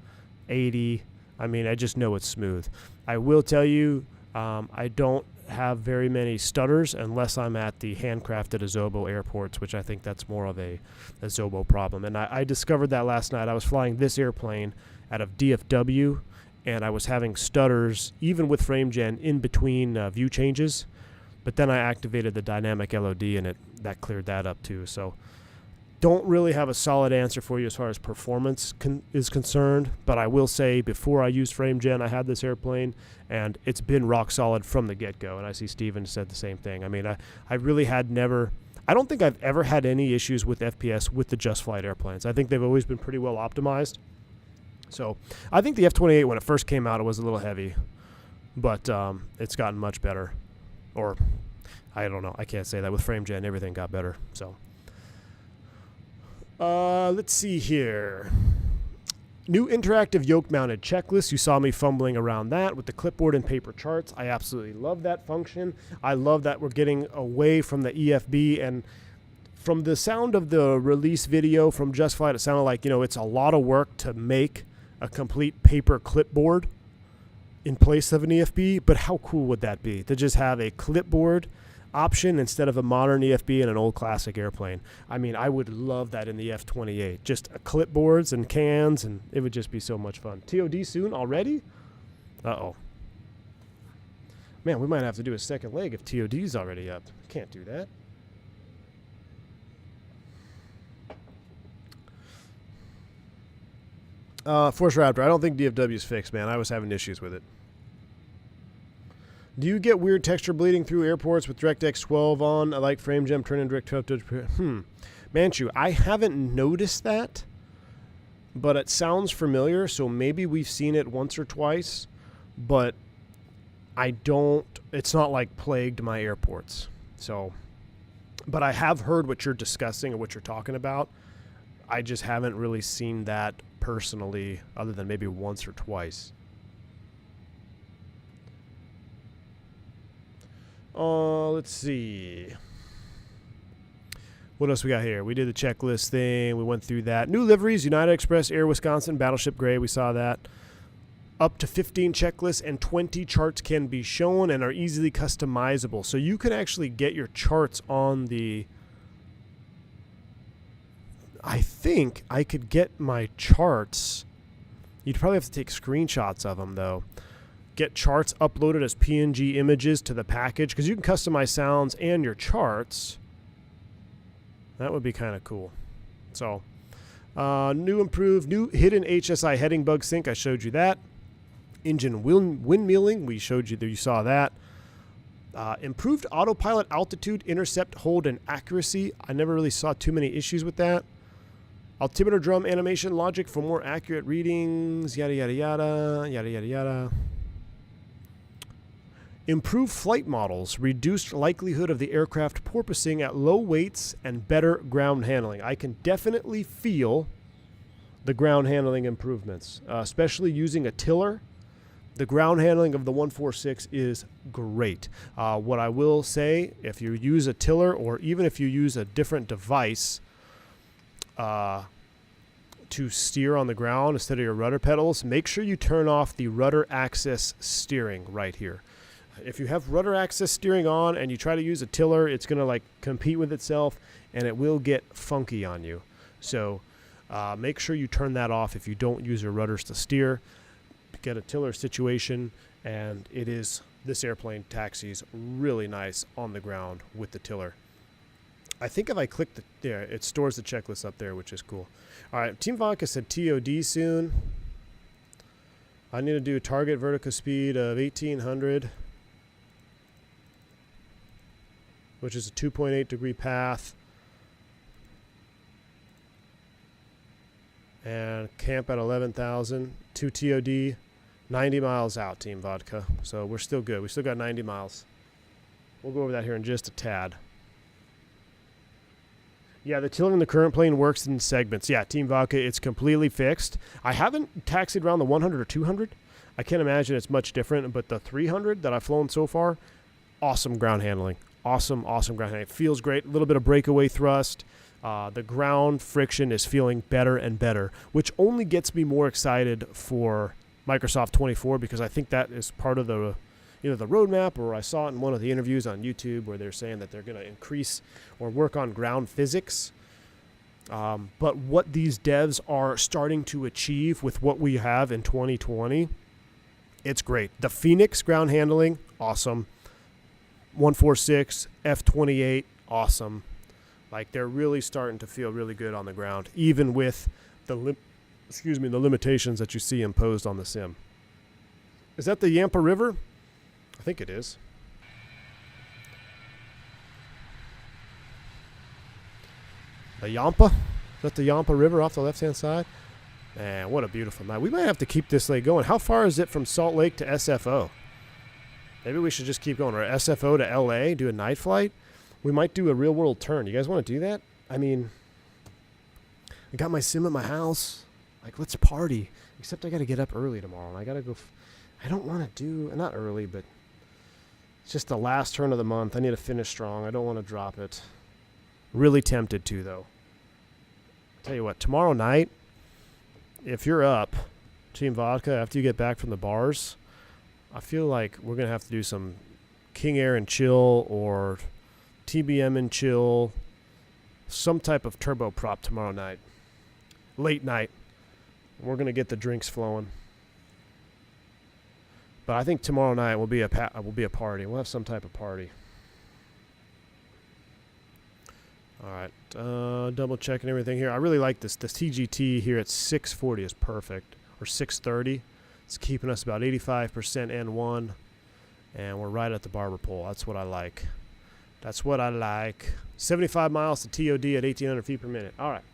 80. I mean, I just know it's smooth. I will tell you, I don't have very many stutters unless I'm at the handcrafted Azobo airports, which I think that's more of a Azobo problem. And I discovered that last night. I was flying this airplane out of DFW, and I was having stutters, even with frame gen, in between view changes. But then I activated the dynamic LOD, and that cleared that up too. So don't really have a solid answer for you as far as performance is concerned, but I will say before I used frame gen, I had this airplane, and it's been rock solid from the get-go, and I see Steven said the same thing. I mean, I really had never – I don't think I've ever had any issues with FPS with the Just Flight airplanes. I think they've always been pretty well optimized. So I think the F-28, when it first came out, it was a little heavy, but it's gotten much better. Or I don't know. I can't say that. With frame gen, everything got better, so – let's see here. New interactive yoke-mounted checklist. You saw me fumbling around that with the clipboard and paper charts. I absolutely love that function. I love that we're getting away from the EFB. And from the sound of the release video from Just Flight, it sounded like, it's a lot of work to make a complete paper clipboard in place of an EFB. But how cool would that be to just have a clipboard option instead of a modern EFB and an old classic airplane? I mean, I would love that in the F-28. Just clipboards and cans, and it would just be so much fun. TOD soon already? Uh-oh. Man, we might have to do a second leg if TOD's already up. Can't do that. Force Raptor, I don't think DFW's fixed, man. I was having issues with it. Do you get weird texture bleeding through airports with DirectX 12 on? I like frame gem, turn in direct 12 to... Manchu, I haven't noticed that, but it sounds familiar, so maybe we've seen it once or twice, but it's not like plagued my airports. So, but I have heard what you're discussing and what you're talking about. I just haven't really seen that personally, other than maybe once or twice. Let's see. What else we got here? We did the checklist thing. We went through that. New liveries, United Express, Air Wisconsin, Battleship Gray. We saw that. Up to 15 checklists and 20 charts can be shown and are easily customizable. So you can actually get your charts on the... I think I could get my charts. You'd probably have to take screenshots of them, though. Get charts uploaded as PNG images to the package, because you can customize sounds and your charts. That would be kind of cool. So, new hidden HSI heading bug sync. I showed you that. Engine windmilling. We showed you that. You saw that. Improved autopilot altitude, intercept, hold, and accuracy. I never really saw too many issues with that. Altimeter drum animation logic for more accurate readings, yada, yada, yada, yada, yada, yada. Improved flight models, reduced likelihood of the aircraft porpoising at low weights, and better ground handling. I can definitely feel the ground handling improvements, especially using a tiller. The ground handling of the 146 is great. What I will say, if you use a tiller or even if you use a different device to steer on the ground instead of your rudder pedals, make sure you turn off the rudder axis steering right here. If you have rudder axis steering on and you try to use a tiller, it's going to like compete with itself and it will get funky on you. So make sure you turn that off if you don't use your rudders to steer. Get a tiller situation, and this airplane taxis really nice on the ground with the tiller. I think if I click it stores the checklist up there, which is cool. All right, Team Vodka said TOD soon. I need to do a target vertical speed of 1800, which is a 2.8 degree path. And camp at 11,000, 2 TOD, 90 miles out, Team Vodka. So we're still good. We still got 90 miles. We'll go over that here in just a tad. Yeah, the tiller in the current plane works in segments. Yeah, Team Vodka, it's completely fixed. I haven't taxied around the 100 or 200. I can't imagine it's much different, but the 300 that I've flown so far, awesome ground handling. Awesome ground handling. It feels great. A little bit of breakaway thrust. The ground friction is feeling better and better, which only gets me more excited for Microsoft 24 because I think that is part of the either the roadmap, or I saw it in one of the interviews on YouTube where they're saying that they're going to increase or work on ground physics. But what these devs are starting to achieve with what we have in 2020, it's great. The Fenix ground handling, awesome. 146, F28, awesome. Like, they're really starting to feel really good on the ground, even with the limitations that you see imposed on the sim. Is that the Yampa River? I think it is. The Yampa? Is that the Yampa River off the left-hand side? Man, what a beautiful night. We might have to keep this lake going. How far is it from Salt Lake to SFO? Maybe we should just keep going. Or SFO to LA, do a night flight? We might do a real-world turn. You guys want to do that? I mean, I got my sim at my house. Like, let's party. Except I got to get up early tomorrow, and I got to go. I don't want to do, not early, but it's just the last turn of the month. I need to finish strong. I don't want to drop it. Really tempted to, though. Tell you what, tomorrow night, if you're up, Team Vodka, after you get back from the bars, I feel like we're going to have to do some King Air and chill or TBM and chill, some type of turboprop tomorrow night. Late night. We're going to get the drinks flowing. But I think tomorrow night will be a party. We'll have some type of party. All right. Double checking everything here. I really like this. The TGT here at 640 is perfect. Or 630. It's keeping us about 85% N1. And we're right at the barber pole. That's what I like. That's what I like. 75 miles to TOD at 1,800 feet per minute. All right.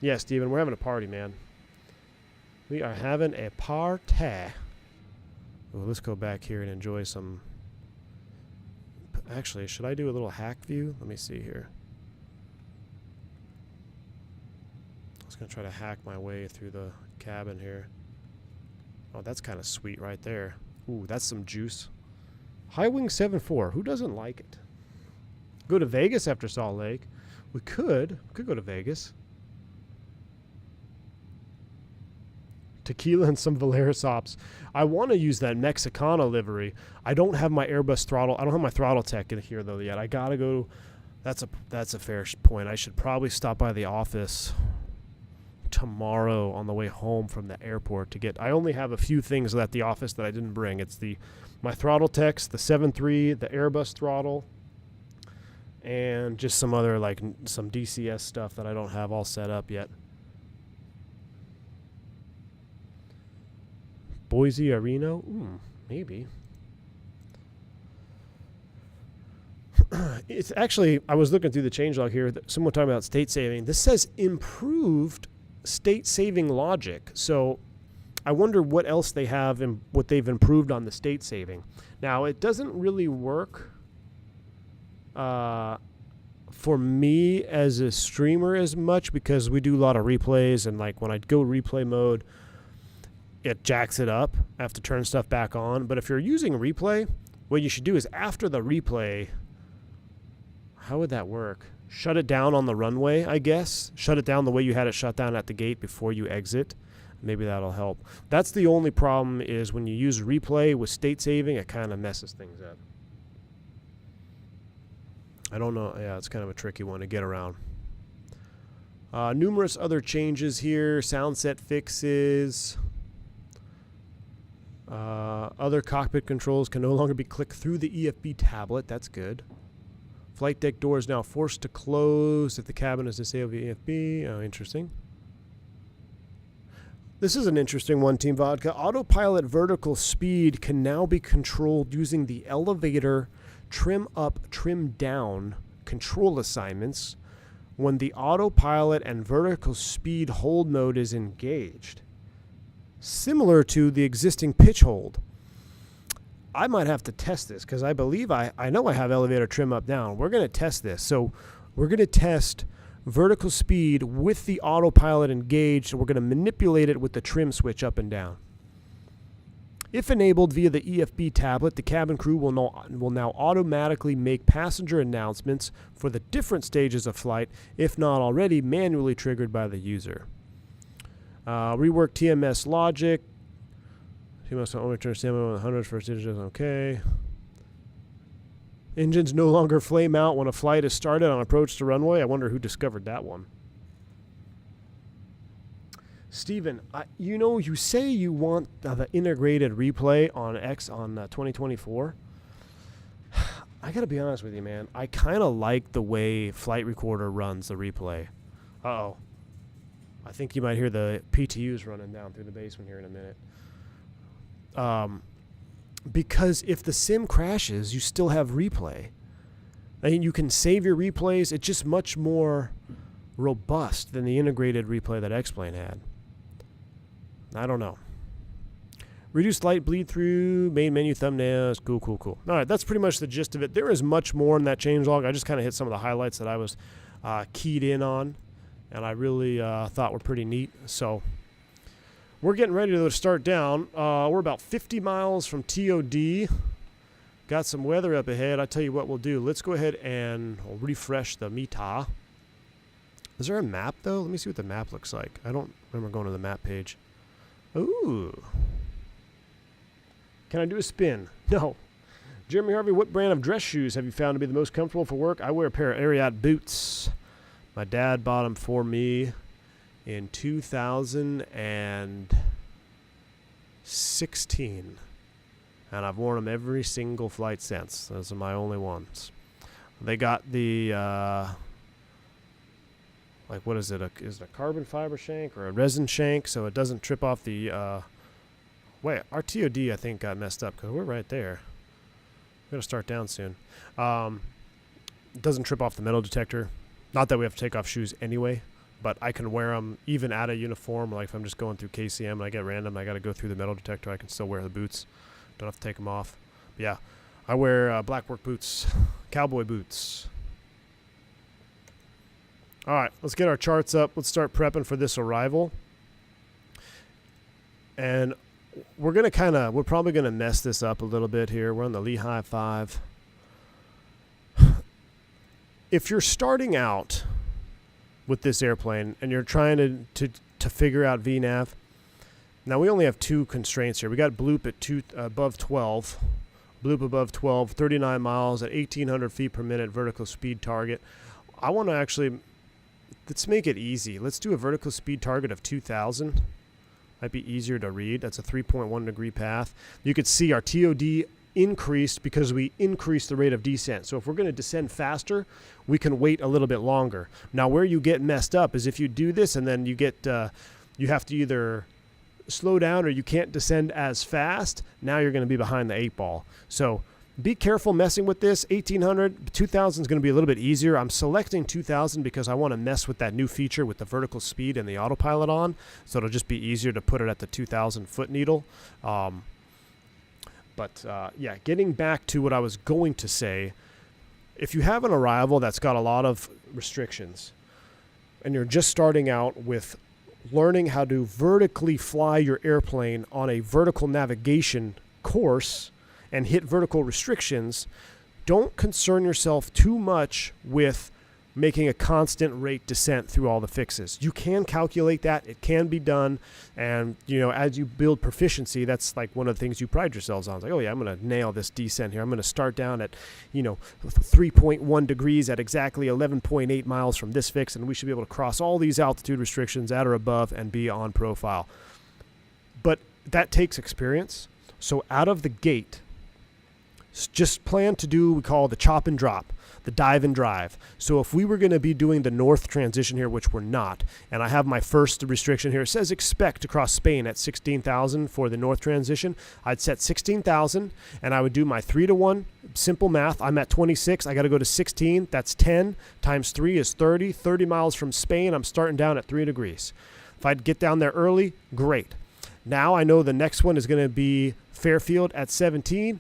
Yeah, Steven, we're having a party, man. We are having a party. Well, let's go back here and enjoy some. Actually, should I do a little hack view? Let me see here. I was going to try to hack my way through the cabin here. Oh, that's kind of sweet right there. Ooh, that's some juice. High Wing 7.4. Who doesn't like it? Go to Vegas after Salt Lake. We could go to Vegas. Tequila and some Valera SOPs. I want to use that Mexicana livery. I don't have my Airbus throttle. I don't have my Throttletek in here though yet. I gotta go. That's a fair point. I should probably stop by the office tomorrow on the way home from the airport to get. I only have a few things at the office that I didn't bring. It's my Throttleteks, the 7.3, the Airbus throttle, and just some other some DCS stuff that I don't have all set up yet. Boise Reno? Maybe. it's actually, I was looking through the changelog here. Someone talking about state saving. This says improved state saving logic. So I wonder what else they have and what they've improved on the state saving. Now, it doesn't really work for me as a streamer as much because we do a lot of replays, and like when I go replay mode, it jacks it up. I have to turn stuff back on. But if you're using replay, what you should do is after the replay, how would that work? Shut it down on the runway, I guess. Shut it down the way you had it shut down at the gate before you exit. Maybe that'll help. That's the only problem is when you use replay with state saving, it kind of messes things up. I don't know. Yeah, it's kind of a tricky one to get around. Numerous other changes here. Sound set fixes. Other cockpit controls can no longer be clicked through the EFB tablet. That's good. Flight deck door is now forced to close if the cabin is disabled via EFB. Oh, interesting. This is an interesting one, Team Vodka. Autopilot vertical speed can now be controlled using the elevator trim up, trim down control assignments when the autopilot and vertical speed hold mode is engaged. Similar to the existing pitch hold. I might have to test this because I believe I know I have elevator trim up down. We're going to test this. So we're going to test vertical speed with the autopilot engaged. So we're going to manipulate it with the trim switch up and down. If enabled via the EFB tablet, the cabin crew will now automatically make passenger announcements for the different stages of flight, if not already manually triggered by the user. Rework TMS logic. You must only turn standby when the hundreds first digits. Okay. Engines no longer flame out when a flight is started on approach to runway. I wonder who discovered that one. Steven, you say you want the integrated replay on 2024. I got to be honest with you, man. I kind of like the way Flight Recorder runs the replay. Uh-oh. I think you might hear the PTUs running down through the basement here in a minute. Because if the sim crashes, you still have replay. I mean, you can save your replays. It's just much more robust than the integrated replay that X-Plane had. I don't know. Reduced light bleed through, main menu thumbnails. Cool. All right, that's pretty much the gist of it. There is much more in that changelog. I just kind of hit some of the highlights that I was keyed in on, and I really thought were pretty neat. So we're getting ready to start down. We're about 50 miles from TOD. Got some weather up ahead. I tell you what we'll do. Let's go ahead and refresh the META. Is there a map, though? Let me see what the map looks like. I don't remember going to the map page. Ooh. Can I do a spin? No. Jeremy Harvey, what brand of dress shoes have you found to be the most comfortable for work? I wear a pair of Ariat boots. My dad bought them for me in 2016. And I've worn them every single flight since. Those are my only ones. They got the... what is it? Is it a carbon fiber shank or a resin shank so it doesn't trip off the... Wait, our TOD, I think, got messed up because we're right there. We're going to start down soon. It doesn't trip off the metal detector. Not that we have to take off shoes anyway, but I can wear them even out of uniform. Like if I'm just going through KCM and I get random, I got to go through the metal detector. I can still wear the boots. Don't have to take them off. But yeah, I wear black work boots, cowboy boots. All right, let's get our charts up. Let's start prepping for this arrival. And we're probably going to mess this up a little bit here. We're on the Lehigh 5. If you're starting out with this airplane and you're trying to figure out VNAV, now we only have two constraints here. We got bloop at above 12, bloop above 12, 39 miles at 1,800 feet per minute vertical speed target. I want to actually... Let's make it easy. Let's do a vertical speed target of 2,000. Might be easier to read. That's a 3.1 degree path. You could see our TOD increased because we increased the rate of descent. So if we're going to descend faster, we can wait a little bit longer. Now, where you get messed up is if you do this and then you get, you have to either slow down or you can't descend as fast. Now you're going to be behind the 8 ball. So be careful messing with this. 1800, 2000 is going to be a little bit easier. I'm selecting 2000 because I want to mess with that new feature with the vertical speed and the autopilot on. So it'll just be easier to put it at the 2000 foot needle. Yeah, getting back to what I was going to say, if you have an arrival that's got a lot of restrictions and you're just starting out with learning how to vertically fly your airplane on a vertical navigation course and hit vertical restrictions, don't concern yourself too much with making a constant rate descent through all the fixes. You can calculate that. It can be done. And, you know, as you build proficiency, that's like one of the things you pride yourselves on. It's like, oh, yeah, I'm going to nail this descent here. I'm going to start down at, 3.1 degrees at exactly 11.8 miles from this fix, and we should be able to cross all these altitude restrictions at or above and be on profile. But that takes experience. So out of the gate, just plan to do what we call the chop and drop, the dive and drive. So if we were going to be doing the north transition here, which we're not, and I have my first restriction here, it says expect to cross Spain at 16,000 for the north transition. I'd set 16,000 and I would do my 3-to-1 simple math. I'm at 26. I got to go to 16. That's 10 times 3 is 30. 30 miles from Spain. I'm starting down at 3 degrees. If I'd get down there early, great. Now I know the next one is going to be Fairfield at 17.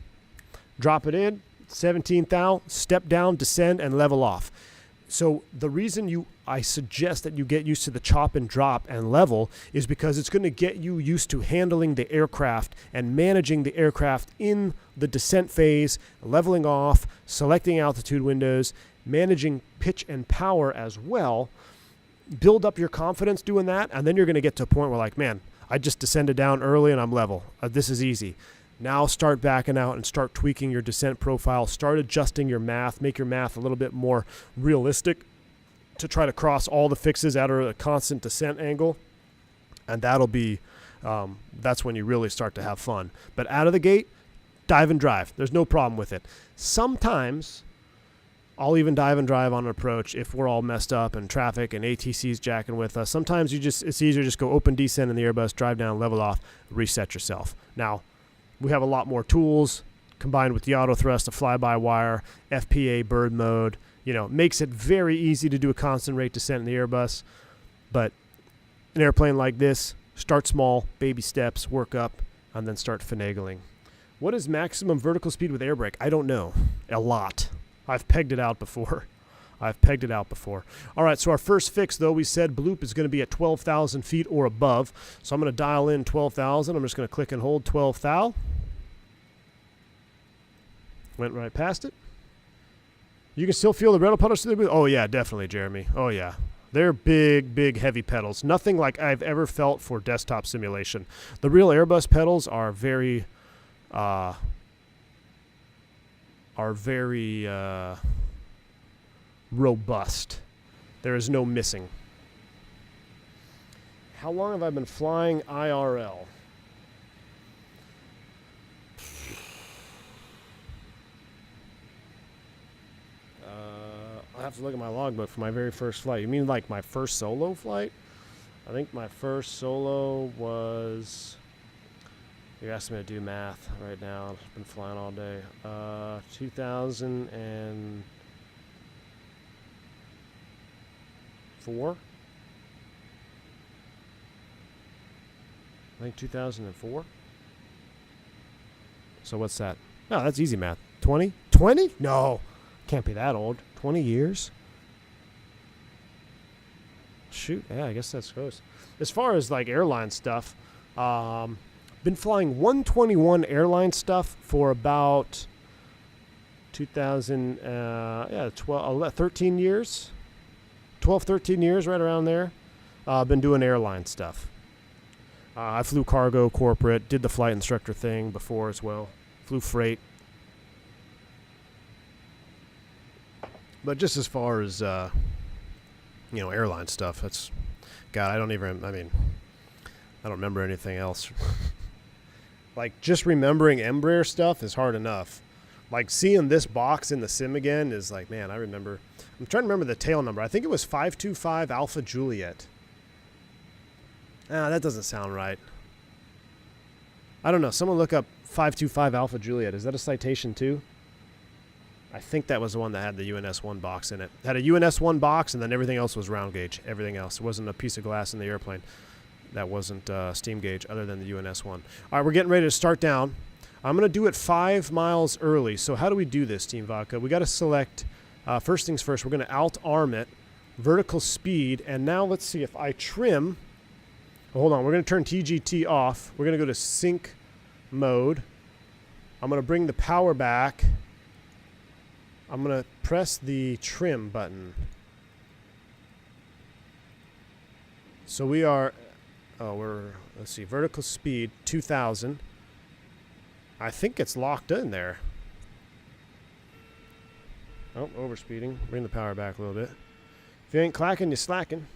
Drop it in, 17 thou, step down, descend, and level off. So the reason I suggest that you get used to the chop and drop and level is because it's going to get you used to handling the aircraft and managing the aircraft in the descent phase, leveling off, selecting altitude windows, managing pitch and power as well. Build up your confidence doing that, and then you're going to get to a point where, like, man, I just descended down early and I'm level. This is easy. Now start backing out and start tweaking your descent profile. Start adjusting your math. Make your math a little bit more realistic to try to cross all the fixes at a constant descent angle. And that'll be, that's when you really start to have fun. But out of the gate, dive and drive. There's no problem with it. Sometimes I'll even dive and drive on an approach if we're all messed up and traffic and ATC's jacking with us. Sometimes it's easier to just go open descent in the Airbus, drive down, level off, reset yourself. Now, we have a lot more tools combined with the auto thrust, the fly-by-wire, FPA bird mode. Makes it very easy to do a constant rate descent in the Airbus. But an airplane like this, start small, baby steps, work up, and then start finagling. What is maximum vertical speed with air brake? I don't know. A lot. I've pegged it out before. All right, so our first fix, though, we said bloop is going to be at 12,000 feet or above. So I'm going to dial in 12,000. I'm just going to click and hold 12 thou. Went right past it. You can still feel the pedal pedals through the booth? Oh, yeah, definitely, Jeremy. Oh, yeah. They're big, big, heavy pedals. Nothing like I've ever felt for desktop simulation. The real Airbus pedals are very robust. There is no missing. How long have I been flying IRL? I'll have to look at my logbook for my very first flight. You mean like my first solo flight? I think my first solo was... You're asking me to do math right now. I've been flying all day. 2004? I think 2004. So what's that? Oh, that's easy math. 20? 20? No. Can't be that old. 20 years? Shoot. Yeah, I guess that's close. As far as like airline stuff, been flying 121 airline stuff for about 13 years. 12, 13 years, right around there. Been doing airline stuff. I flew cargo, corporate, did the flight instructor thing before as well. Flew freight. But just as far as, airline stuff, that's, God, I don't remember anything else. Like, just remembering Embraer stuff is hard enough. Like, seeing this box in the sim again is like, man, I'm trying to remember the tail number. I think it was 525 Alpha Juliet. That doesn't sound right. I don't know. Someone look up 525 Alpha Juliet. Is that a citation too? I think that was the one that had the UNS-1 box in it. It had a UNS-1 box, and then everything else was round gauge. Everything else. There wasn't a piece of glass in the airplane that wasn't steam gauge other than the UNS-1. All right, we're getting ready to start down. I'm going to do it 5 miles early. So how do we do this, Team Vodka? We got to select, first things first, we're going to alt-arm it, vertical speed, and now let's see if I trim. Hold on, we're going to turn TGT off. We're going to go to sync mode. I'm going to bring the power back. I'm going to press the trim button. So we are, let's see, vertical speed, 2,000. I think it's locked in there. Oh, overspeeding. Bring the power back a little bit. If you ain't clacking, you're slacking.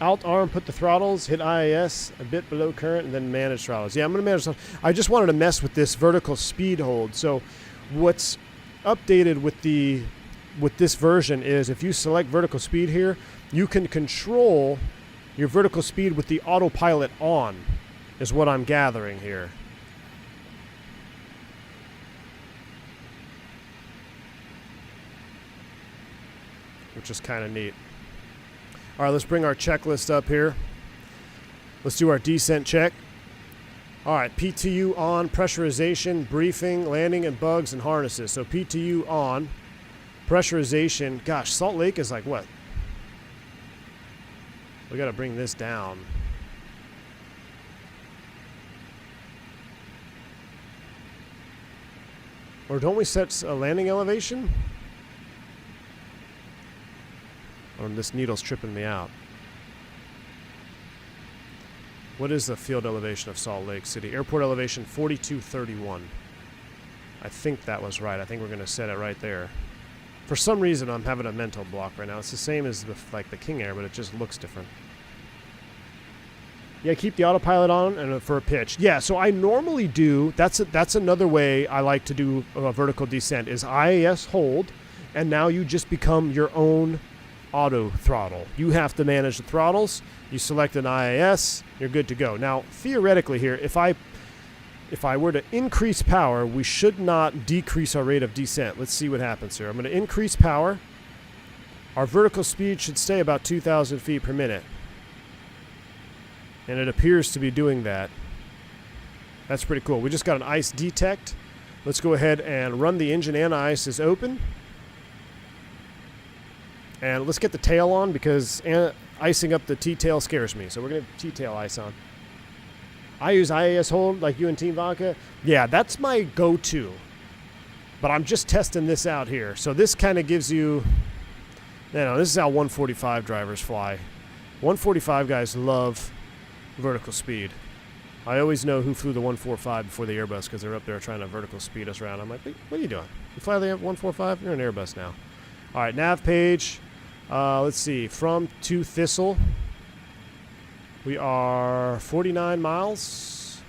Alt-arm, put the throttles, hit IAS a bit below current, and then manage throttles. Yeah, I'm going to manage throttles. I just wanted to mess with this vertical speed hold. So what's updated with this version is if you select vertical speed here, you can control your vertical speed with the autopilot on, is what I'm gathering here. Which is kind of neat. All right, let's bring our checklist up here. Let's do our descent check. All right, PTU on, pressurization, briefing, landing, and bugs and harnesses. So PTU on, pressurization. Gosh, Salt Lake is like what? We got to bring this down. Or don't we set a landing elevation? Oh, this needle's tripping me out. What is the field elevation of Salt Lake City? Airport elevation 4231. I think that was right. I think we're going to set it right there. For some reason, I'm having a mental block right now. It's the same as like the King Air, but it just looks different. Yeah, keep the autopilot on and for a pitch. Yeah, so I normally do. That's another way I like to do a vertical descent is IAS hold, and now you just become your own auto throttle. You have to manage the throttles. You select an IAS, you're good to go. Now, theoretically here, if I were to increase power, we should not decrease our rate of descent. Let's see what happens here. I'm going to increase power. Our vertical speed should stay about 2,000 feet per minute. And it appears to be doing that. That's pretty cool. We just got an ice detect. Let's go ahead and run the engine and ice is open. And let's get the tail on because icing up the T-tail scares me. So we're going to have T-tail ice on. I use IAS hold like you and Team Vodka. Yeah, that's my go-to. But I'm just testing this out here. So this kind of gives you, this is how 145 drivers fly. 145 guys love vertical speed. I always know who flew the 145 before the Airbus because they're up there trying to vertical speed us around. I'm like, what are you doing? You fly the 145? You're an Airbus now. All right, nav page. Let's see. From to Thistle. We are 49 miles.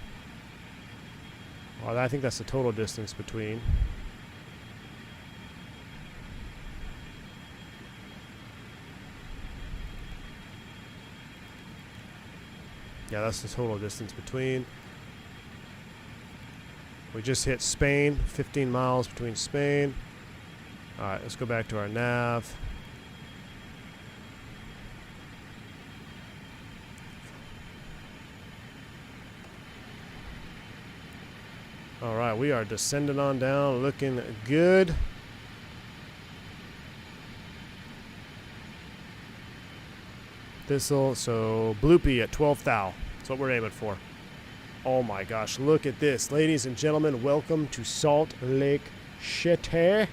Well, I think that's the total distance between. Yeah, that's the total distance between. We just hit Spain, 15 miles between Spain. All right, let's go back to our nav. All right, we are descending on down, looking good. Thistle, so Bloopy at 12 thou. That's what we're aiming for. Oh my gosh, look at this. Ladies and gentlemen, welcome to Salt Lake City. I'm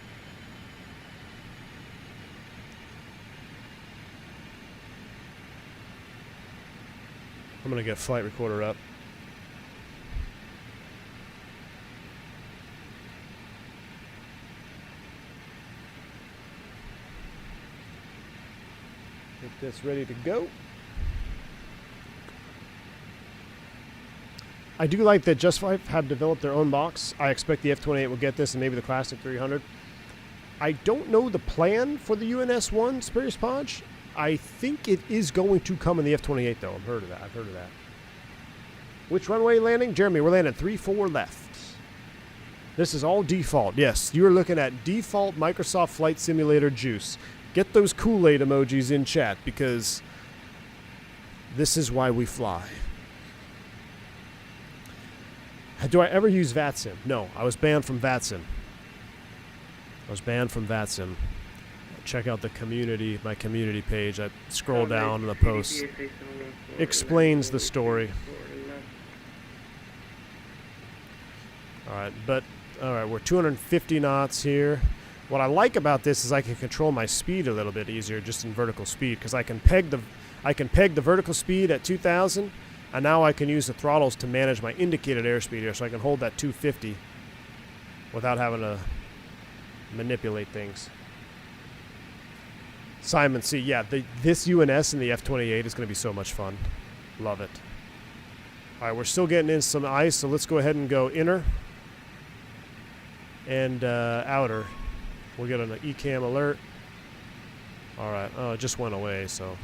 going to get flight recorder up. Get this ready to go. I do like that Just Flight have developed their own box. I expect the F-28 will get this and maybe the Classic 300. I don't know the plan for the UNS-1 Superior Podge. I think it is going to come in the F-28 though. I've heard of that. Which runway landing? Jeremy, we're landing 34 left. This is all default. Yes, you are looking at default Microsoft Flight Simulator juice. Get those Kool-Aid emojis in chat because this is why we fly. Do I ever use VATSIM? No, I was banned from VATSIM. Check out the community, my community page. I scroll down and the post explains the story. Alright, we're 250 knots here. What I like about this is I can control my speed a little bit easier just in vertical speed because I can peg the vertical speed at 2,000, and now I can use the throttles to manage my indicated airspeed here, so I can hold that 250 without having to manipulate things. Simon C. Yeah, this UNS and the F-28 is going to be so much fun. Love it. All right, we're still getting in some ice, so let's go ahead and go inner and outer. We'll get an ECAM alert. All right. Oh, it just went away, so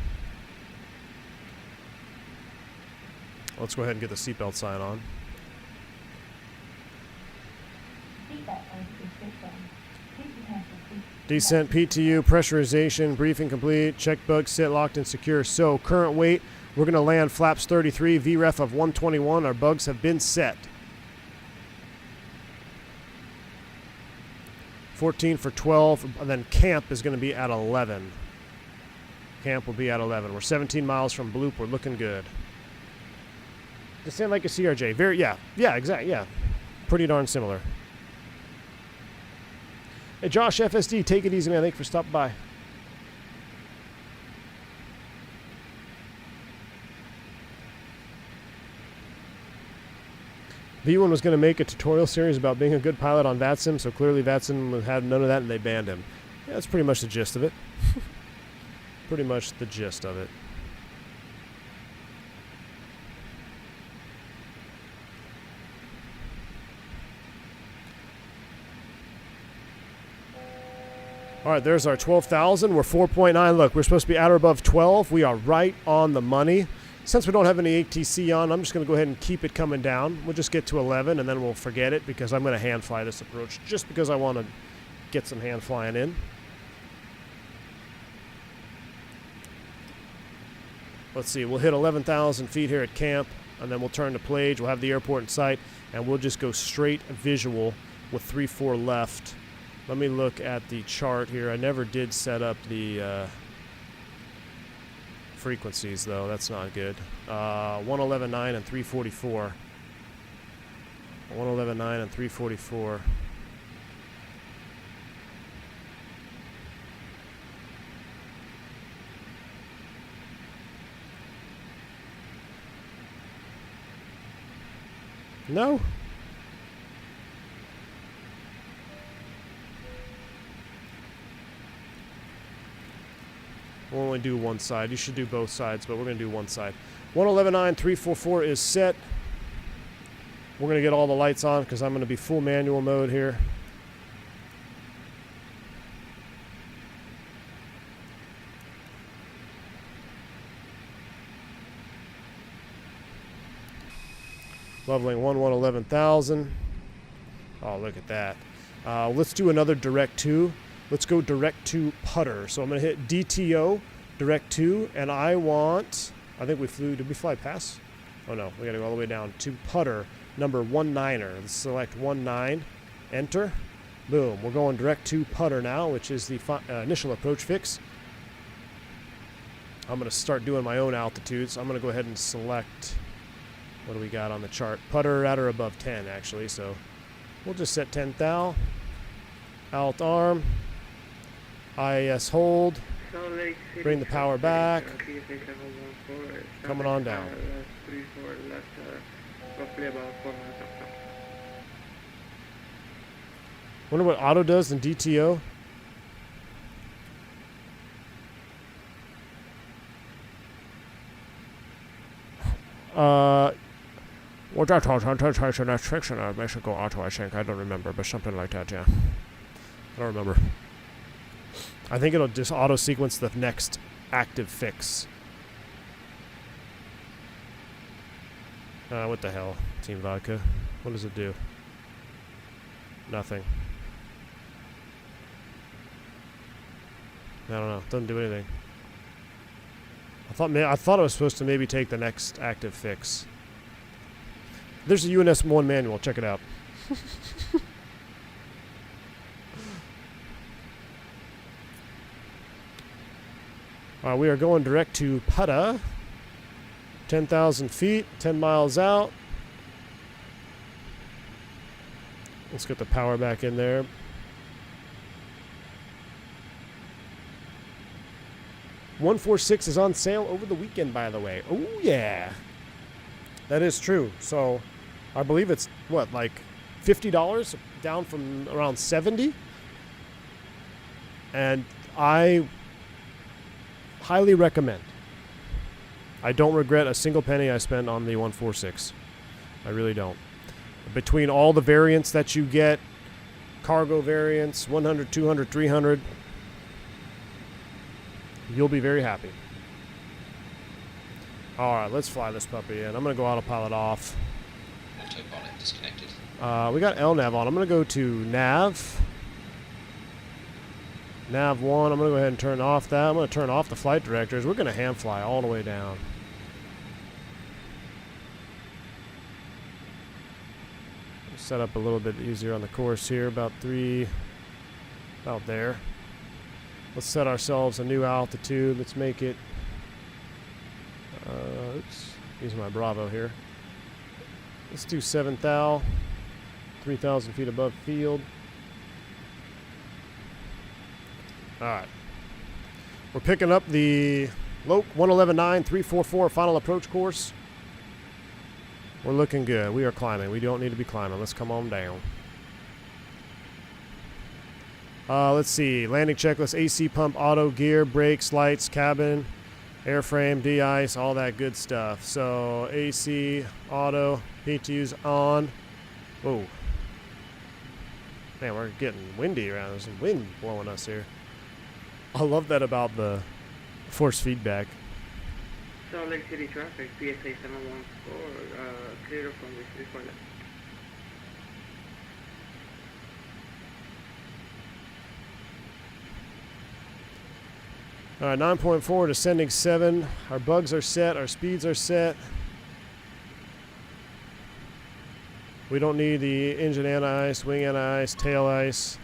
let's go ahead and get the seatbelt sign on. Descent, PTU, pressurization, briefing complete, check bugs, sit, locked, and secure. So, current weight, we're going to land flaps 33, VREF of 121. Our bugs have been set. 14 for 12, and then camp is going to be at 11. Camp will be at 11. We're 17 miles from Bloop. We're looking good. Descend like a CRJ. Yeah, exactly, yeah. Pretty darn similar. Hey, Josh, FSD, take it easy, man. Thank you for stopping by. V1 was going to make a tutorial series about being a good pilot on VATSIM, so clearly VATSIM had none of that and they banned him. Yeah, that's pretty much the gist of it. Pretty much the gist of it. All right, there's our 12,000. We're 4.9. Look, we're supposed to be at or above 12. We are right on the money. Since we don't have any ATC on, I'm just going to go ahead and keep it coming down. We'll just get to 11, and then we'll forget it because I'm going to hand fly this approach just because I want to get some hand flying in. Let's see. We'll hit 11,000 feet here at camp, and then we'll turn to Plage. We'll have the airport in sight, and we'll just go straight visual with 3-4 left. Let me look at the chart here. I never did set up the frequencies, though. That's not good. 111.9 and 344. 111.9 and 344. No. We'll only do one side. You should do both sides, but we're going to do one side. 111.9, 344 is set. We're going to get all the lights on because I'm going to be full manual mode here. Leveling 111,000. Oh, look at that. Let's do another direct 2. Let's go direct to putter. So I'm going to hit DTO, direct 2, and I think we flew, did we fly past? Oh no, we got to go all the way down to putter, number 19er. Let's select 19, enter, boom. We're going direct to putter now, which is the initial approach fix. I'm going to start doing my own altitudes. I'm going to go ahead and select, what do we got on the chart? Putter at or above 10, actually, so we'll just set 10 thou, alt arm, IAS hold, bring the power back, coming on down. Wonder what auto does in DTO. What that translation that's fiction or Mexico auto, I think. I don't remember, but something like that, yeah. I don't remember. I think it'll just auto sequence the next active fix. What the hell, Team Vodka? What does it do? Nothing. I don't know. Doesn't do anything. I thought I was supposed to maybe take the next active fix. There's a UNS-1 manual. Check it out. We are going direct to Putta. 10,000 feet, 10 miles out. Let's get the power back in there. $146 is on sale over the weekend, by the way. Oh, yeah. That is true. So, I believe it's, what, like $50? Down from around $70? And I highly recommend. I don't regret a single penny I spent on the 146. I really don't. Between all the variants that you get, cargo variants, 100, 200, 300, you'll be very happy. All right, let's fly this puppy in. I'm going to go autopilot off. Autopilot disconnected. We got LNAV on. I'm going to go to nav. Nav 1. I'm going to go ahead and turn off that. I'm going to turn off the flight directors. We're going to hand fly all the way down. Set up a little bit easier on the course here. About there. Let's set ourselves a new altitude. Let's make it, oops, using my Bravo here. Let's do 7 thou, 3,000 feet above field. All right. We're picking up the Loc 111.9 344 final approach course. We're looking good. We are climbing. We don't need to be climbing. Let's come on down. Let's see. Landing checklist, AC pump, auto, gear, brakes, lights, cabin, airframe, de-ice, all that good stuff. So AC, auto, PTU's on. Whoa. Man, we're getting windy around. There's some wind blowing us here. I love that about the force feedback. Salt Lake City traffic, PSA 714, clear from this report. All right, 9.4, descending 7. Our bugs are set. Our speeds are set. We don't need the engine anti-ice, wing anti-ice, tail ice.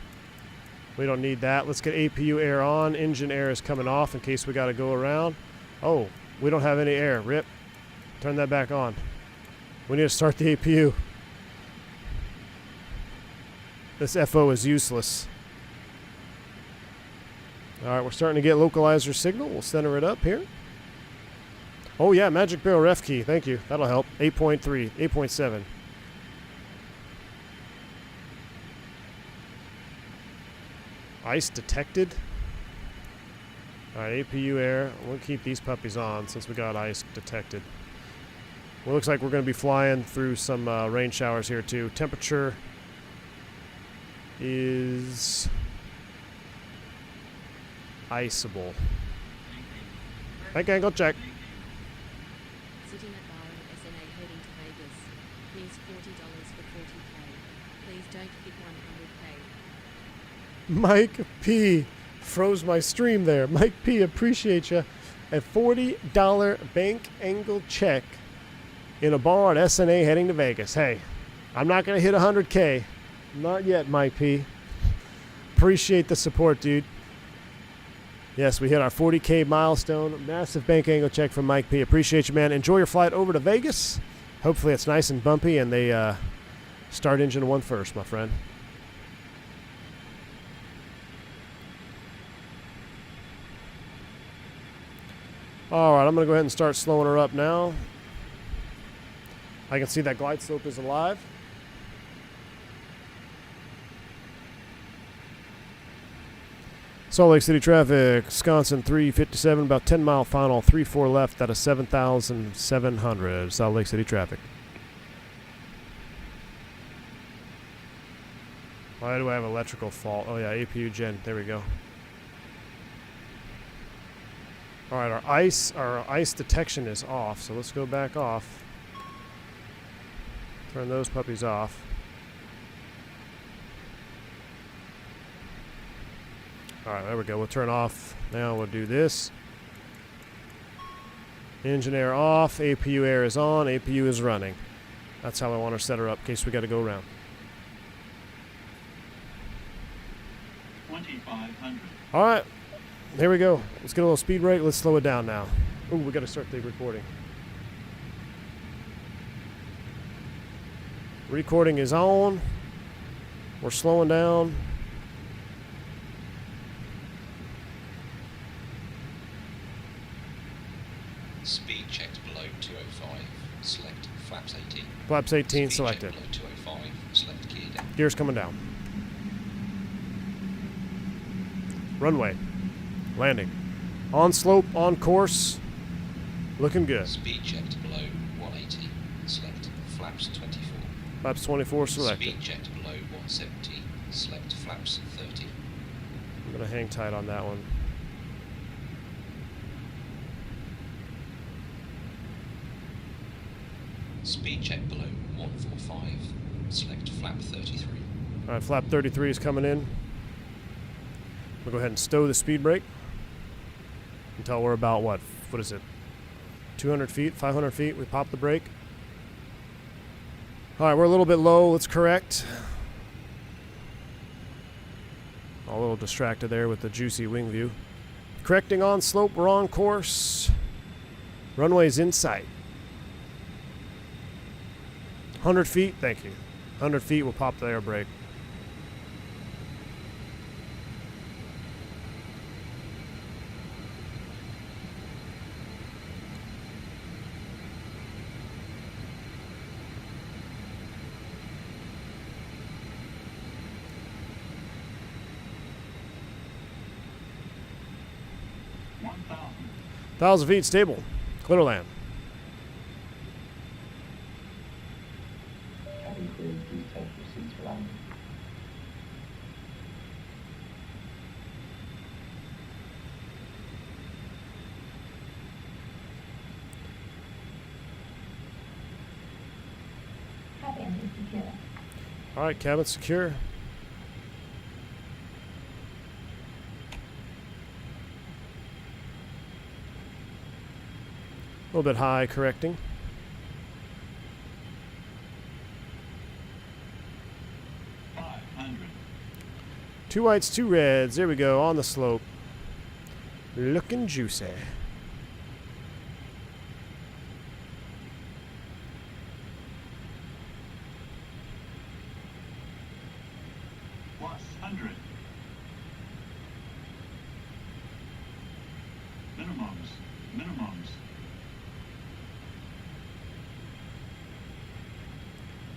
We don't need that. Let's get APU air on. Engine air is coming off in case we got to go around. Oh, we don't have any air. Rip. Turn that back on. We need to start the APU. This FO is useless. All right, we're starting to get localizer signal. We'll center it up here. Oh, yeah, magic barrel ref key. Thank you. That'll help. 8.3, 8.7. Ice detected. All right, APU air. We'll keep these puppies on since we got ice detected. Well, looks like we're going to be flying through some rain showers here too. Temperature is iceable. Bank angle check. Sitting at bar at SNA heading to Vegas. Here's $40 for 40K. Please don't hit 100K. Mike P. froze my stream there. Mike P. appreciate you. A $40 bank angle check in a bar at SNA heading to Vegas. Hey, I'm not going to hit 100K. Not yet, Mike P. Appreciate the support, dude. Yes, we hit our 40K milestone. Massive bank angle check from Mike P. Appreciate you, man. Enjoy your flight over to Vegas. Hopefully it's nice and bumpy and they start engine 1 first, my friend. All right, I'm going to go ahead and start slowing her up now. I can see that glide slope is alive. Salt Lake City traffic, Wisconsin 357, about 10 mile final, 34 left at a 7,700. Salt Lake City traffic. Why do I have electrical fault? Oh yeah, APU gen. There we go. All right, our ice detection is off, so let's go back off. Turn those puppies off. Alright, there we go. We'll turn off. Now we'll do this. Engine air off. APU air is on. APU is running. That's how I want to set her up in case we got to go around. 2500. Alright. Here we go. Let's get a little speed brake. Let's slow it down now. Ooh, we got to start the recording. Recording is on. We're slowing down. Speed checked below 205. Select flaps 18. Flaps 18 Speed selected. checked below 205. Select gear down. Gears coming down. Runway. Landing. On slope, on course. Looking good. Speed checked below 180. Select flaps 24. Flaps 24 selected. Speed checked below 170. Select flaps 30. I'm going to hang tight on that one. Speed check below 145. Select flap 33. Alright, flap 33 is coming in. We'll go ahead and stow the speed brake until we're about what is it? 200 feet, 500 feet. We pop the brake. Alright, we're a little bit low. Let's correct. A little distracted there with the juicy wing view. Correcting on slope, we're on course. Runway's in sight. 100 feet, thank you. 100 feet, we'll pop the air brake. Thousand feet, stable. Clear land. All right, cabin secure. A little bit high, correcting. Two whites, two reds. There we go, on the slope. Looking juicy. Plus 100. Minimums.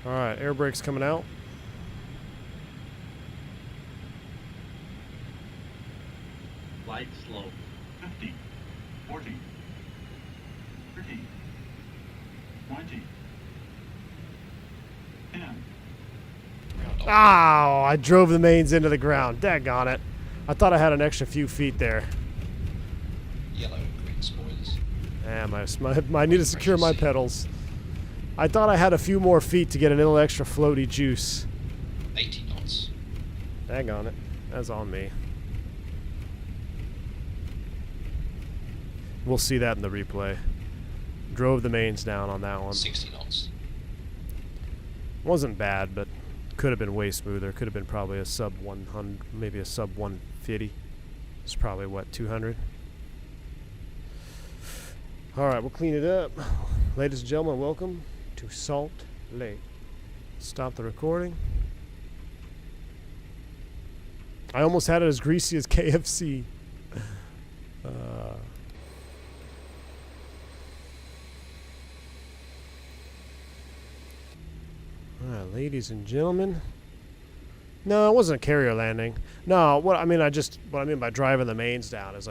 All right, air brake's coming out. Light slope. 50. 40. 30. 20. 10. Oh, I drove the mains into the ground. Daggone it. I thought I had an extra few feet there. Yellow and green spoilers. I need to secure my pedals. I thought I had a few more feet to get a little extra floaty juice. 80 knots. Daggone it. That's on me. We'll see that in the replay. Drove the mains down on that one. 60 knots. Wasn't bad, but could have been way smoother. Could have been probably a sub 100, maybe a sub 150. It's probably what, 200? All right, we'll clean it up. Ladies and gentlemen, welcome to Salt Lake. Stop the recording. I almost had it as greasy as KFC. Alright, ladies and gentlemen. No, it wasn't a carrier landing. No, what I mean by driving the mains down is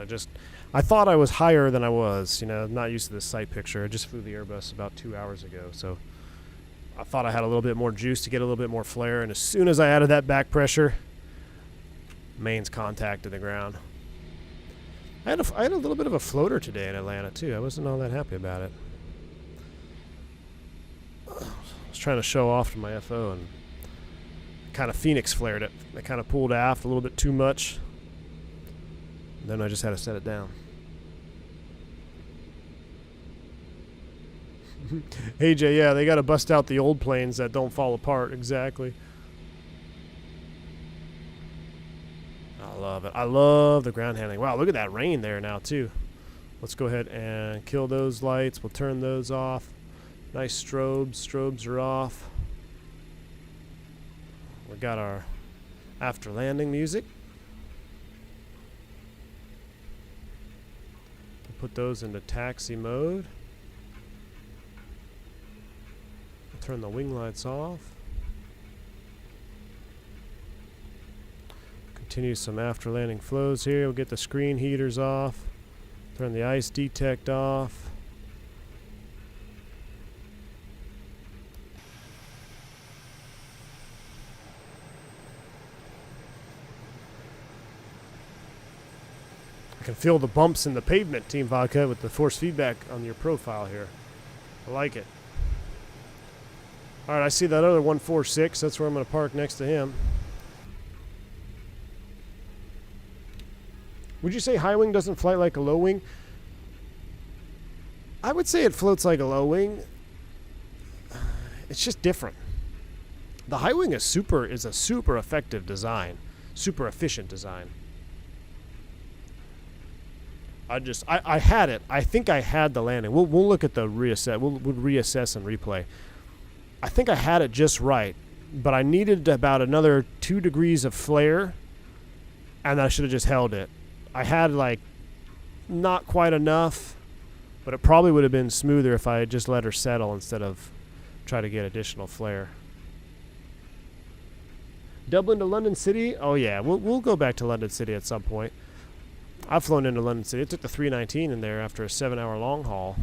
I thought I was higher than I was. You know, I'm not used to this sight picture. I just flew the Airbus about 2 hours ago, so I thought I had a little bit more juice to get a little bit more flare, and as soon as I added that back pressure, mains contacted the ground. I had a little bit of a floater today in Atlanta too. I wasn't all that happy about it. was trying to show off to my FO and kind of Phoenix flared it. I kind of pulled aft a little bit too much. Then I just had to set it down. Hey Jay, yeah, they got to bust out the old planes that don't fall apart. Exactly. I love it. I love the ground handling. Wow, look at that rain there now too. Let's go ahead and kill those lights. We'll turn those off. Nice strobes. Strobes are off. We got our after landing music. We'll put those into taxi mode. We'll turn the wing lights off. Continue some after landing flows here. We'll get the screen heaters off. Turn the ice detect off. I can feel the bumps in the pavement, Team Vodka, with the force feedback on your profile here. I like it. All right, I see that other 146. That's where I'm going to park next to him. Would you say high wing doesn't fly like a low wing? I would say it floats like a low wing. It's just different. The high wing is a super effective design, super efficient design. I had it. I think I had the landing. We'll look at the reassess. We'll reassess and replay. I think I had it just right, but I needed about another 2 degrees of flare, and I should have just held it. I had like not quite enough, but it probably would have been smoother if I had just let her settle instead of try to get additional flare. Dublin to London City? Oh yeah, we'll go back to London City at some point. I've flown into London City. It took the 319 in there after a 7-hour long haul.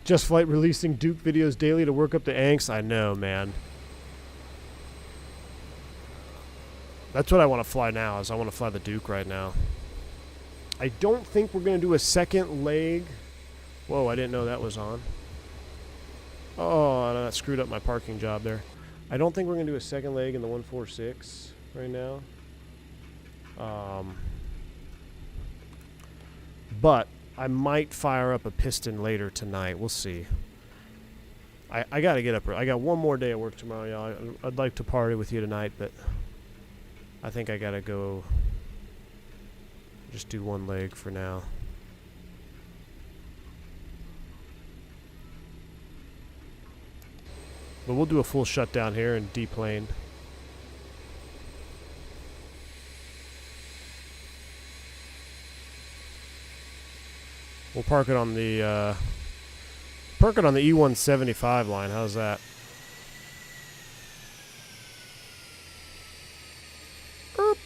Just Flight releasing Duke videos daily to work up the angst. I know, man. That's what I want to fly now, is I want to fly the Duke right now. I don't think we're going to do a second leg. Whoa, I didn't know that was on. Oh, that screwed up my parking job there. I don't think we're going to do a second leg in the 146 right now. But I might fire up a piston later tonight. We'll see. I got to get up. I got one more day of work tomorrow, y'all. I'd like to party with you tonight, but I think I got to go just do one leg for now. But we'll do a full shutdown here and deplane. We'll park it on the E175 line. How's that? Erp.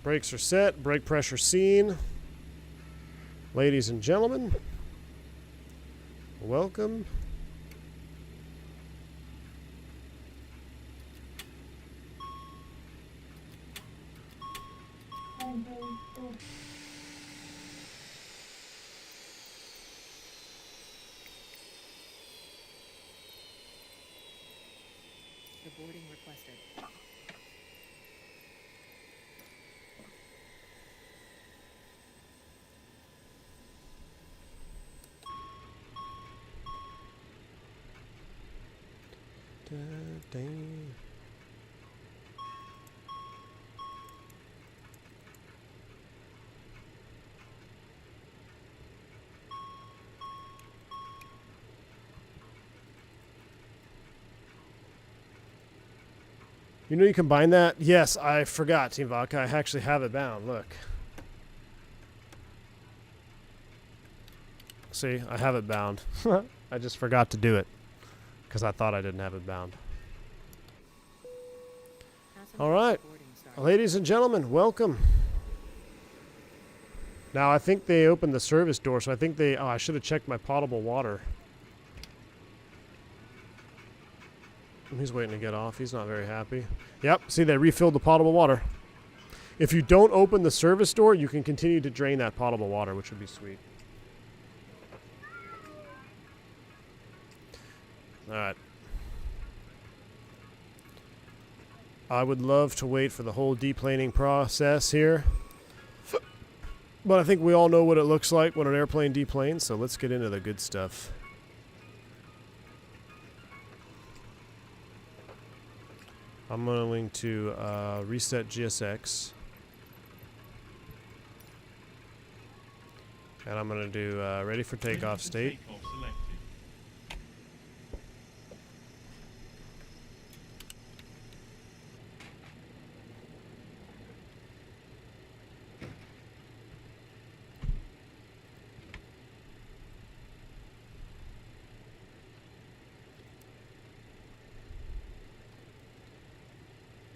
Brakes are set. Brake pressure seen. Ladies and gentlemen, welcome. The boarding requested. You know you combine that? Yes, I forgot, Team Vodka. I actually have it bound. Look. See, I have it bound. I just forgot to do it because I thought I didn't have it bound. All right. Ladies and gentlemen, welcome. Now, I think they opened the service door, so I think they... Oh, I should have checked my potable water. He's waiting to get off. He's not very happy. Yep, see, they refilled the potable water. If you don't open the service door, you can continue to drain that potable water, which would be sweet. Alright. I would love to wait for the whole deplaning process here. But I think we all know what it looks like when an airplane deplanes, so let's get into the good stuff. I'm going to reset GSX. And I'm going to do ready for takeoff state. Takeoff selected.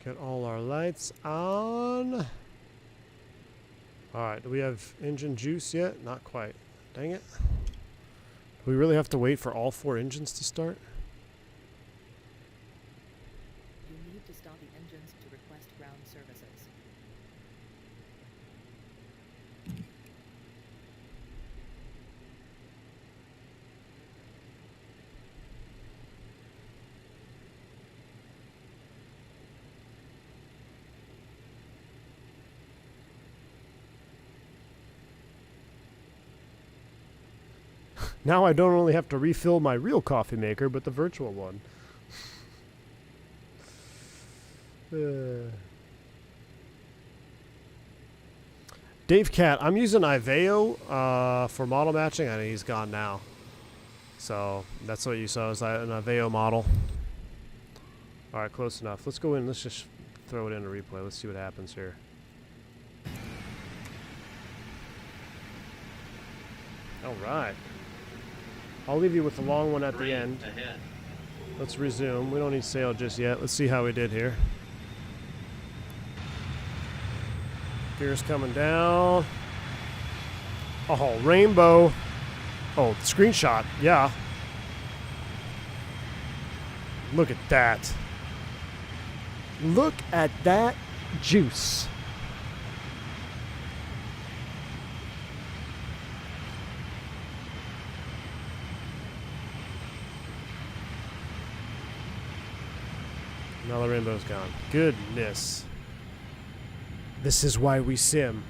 Get all our lights on. Alright, do we have engine juice yet? Not quite. Dang it. Do we really have to wait for all 4 engines to start? You need to start the engines to request ground services. Now I don't only have to refill my real coffee maker, but the virtual one. Dave Cat, I'm using Iveo for model matching. I know he's gone now. So that's what you saw, is an Iveo model. Alright, close enough. Let's go in. Let's just throw it in a replay. Let's see what happens here. Alright. I'll leave you with the long one at the end. Ahead. Let's resume. We don't need sail just yet. Let's see how we did here. Gears coming down. Oh, rainbow. Oh, screenshot. Yeah. Look at that. Look at that juice. Now the rainbow's gone. Goodness. This is why we sim.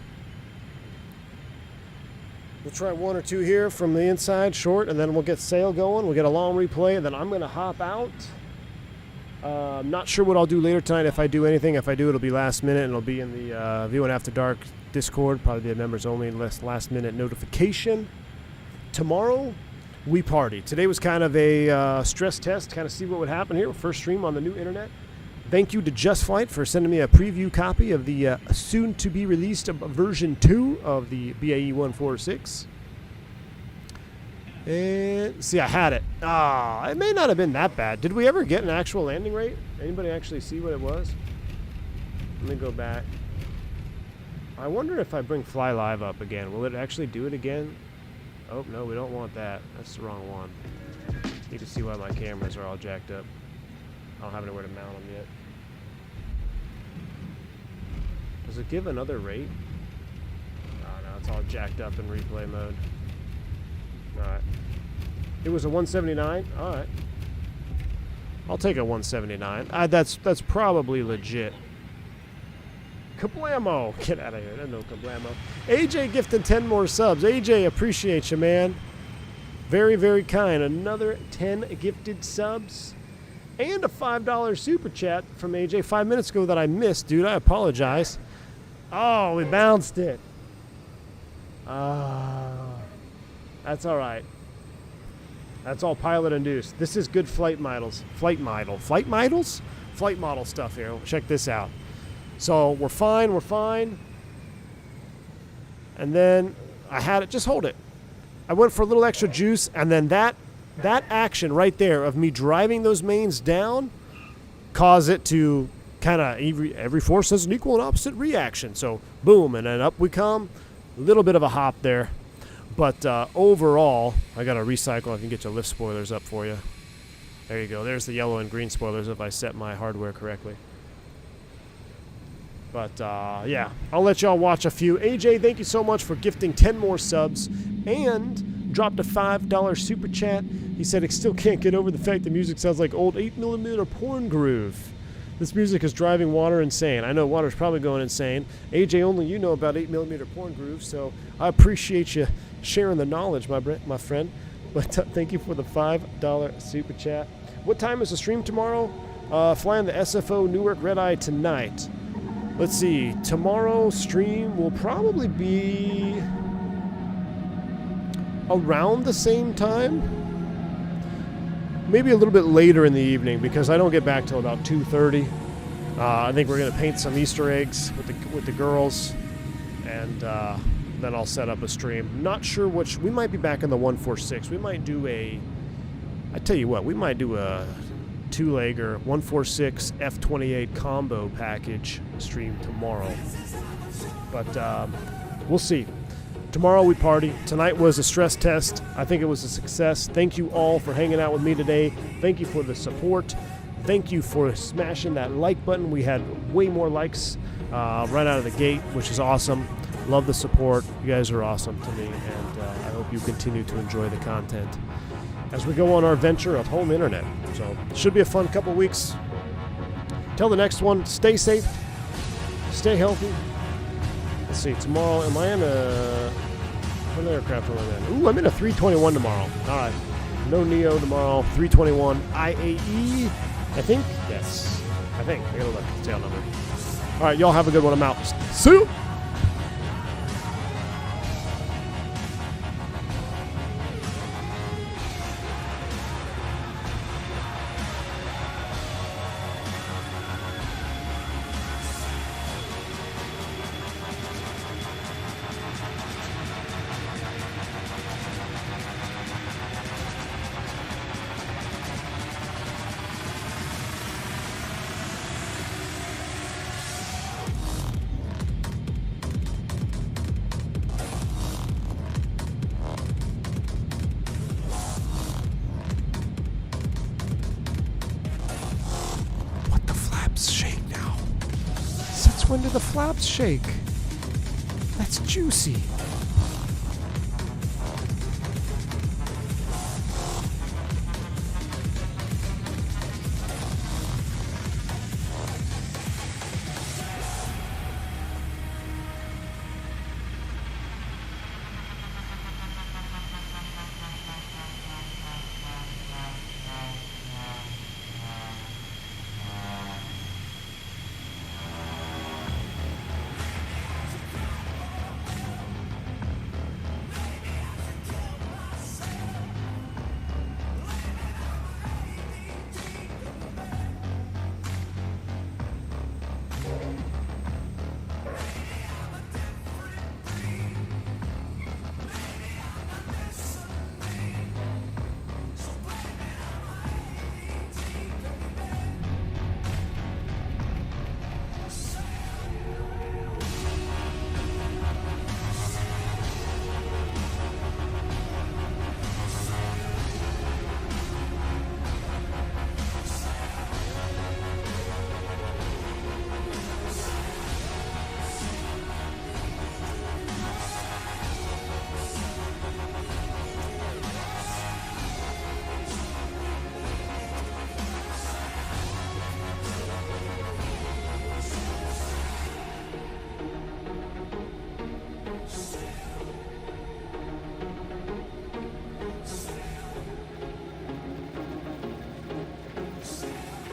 We'll try 1 or 2 here from the inside, short, and then we'll get sail going. We'll get a long replay, and then I'm going to hop out. I'm not sure what I'll do later tonight if I do anything. If I do, it'll be last minute, and it'll be in the V1 After Dark Discord. Probably be a members only last minute notification. Tomorrow, we party. Today was kind of a stress test, kind of see what would happen here. First stream on the new internet. Thank you to Just Flight for sending me a preview copy of the soon-to-be-released version 2 of the BAE 146. And see, I had it. It may not have been that bad. Did we ever get an actual landing rate? Anybody actually see what it was? Let me go back. I wonder if I bring Fly Live up again. Will it actually do it again? Oh, no, we don't want that. That's the wrong one. You can see why my cameras are all jacked up. I don't have anywhere to mount them yet. Does it give another rate? Oh, no, it's all jacked up in replay mode. Alright. It was a 179? Alright. I'll take a 179. That's probably legit. Kablamo! Get out of here. There's no kablamo. AJ gifted 10 more subs. AJ, appreciate you, man. Very, very kind. Another 10 gifted subs. And a $5 super chat from AJ 5 minutes ago that I missed, dude. I apologize. Oh, we bounced it. That's all right. That's all pilot induced. This is good flight models. Flight model stuff here. Check this out. So we're fine. And then I had it. Just hold it. I went for a little extra juice, and then that action right there of me driving those mains down caused it to kind of every force has an equal and opposite reaction. So boom, and then up we come. A little bit of a hop there. But overall, I got to recycle. I can get your lift spoilers up for you. There you go. There's the yellow and green spoilers if I set my hardware correctly. But, yeah, I'll let y'all watch a few. AJ, thank you so much for gifting 10 more subs and dropped a $5 super chat. He said he still can't get over the fact the music sounds like old 8mm porn groove. This music is driving Water insane. I know Water's probably going insane. AJ, only you know about 8mm porn groove, so I appreciate you sharing the knowledge, my friend. But thank you for the $5 super chat. What time is the stream tomorrow? Flying the SFO Newark Red Eye tonight. Let's see. Tomorrow's stream will probably be around the same time. Maybe a little bit later in the evening because I don't get back till about 2:30. I think we're gonna paint some Easter eggs with the girls, and then I'll set up a stream. Not sure which. We might be back in the 146. We might do a. I tell you what, we might do a two-legger 146 F28 combo package stream tomorrow. But we'll see. Tomorrow we party. Tonight was a stress test. I think it was a success. Thank you all for hanging out with me today. Thank you for the support. Thank you for smashing that like button. We had way more likes right out of the gate, which is awesome. Love the support. You guys are awesome to me, and I hope you continue to enjoy the content as we go on our venture of home internet. So it should be a fun couple weeks. Till the next one, stay safe, stay healthy. Let's see, tomorrow, am I in what aircraft am I in? Ooh, I'm in a 321 tomorrow. All right, no Neo tomorrow, 321 IAE, I think? Yes, I think. I gotta look, tail number. All right, y'all have a good one. I'm out. See you. When do the flaps shake? That's juicy.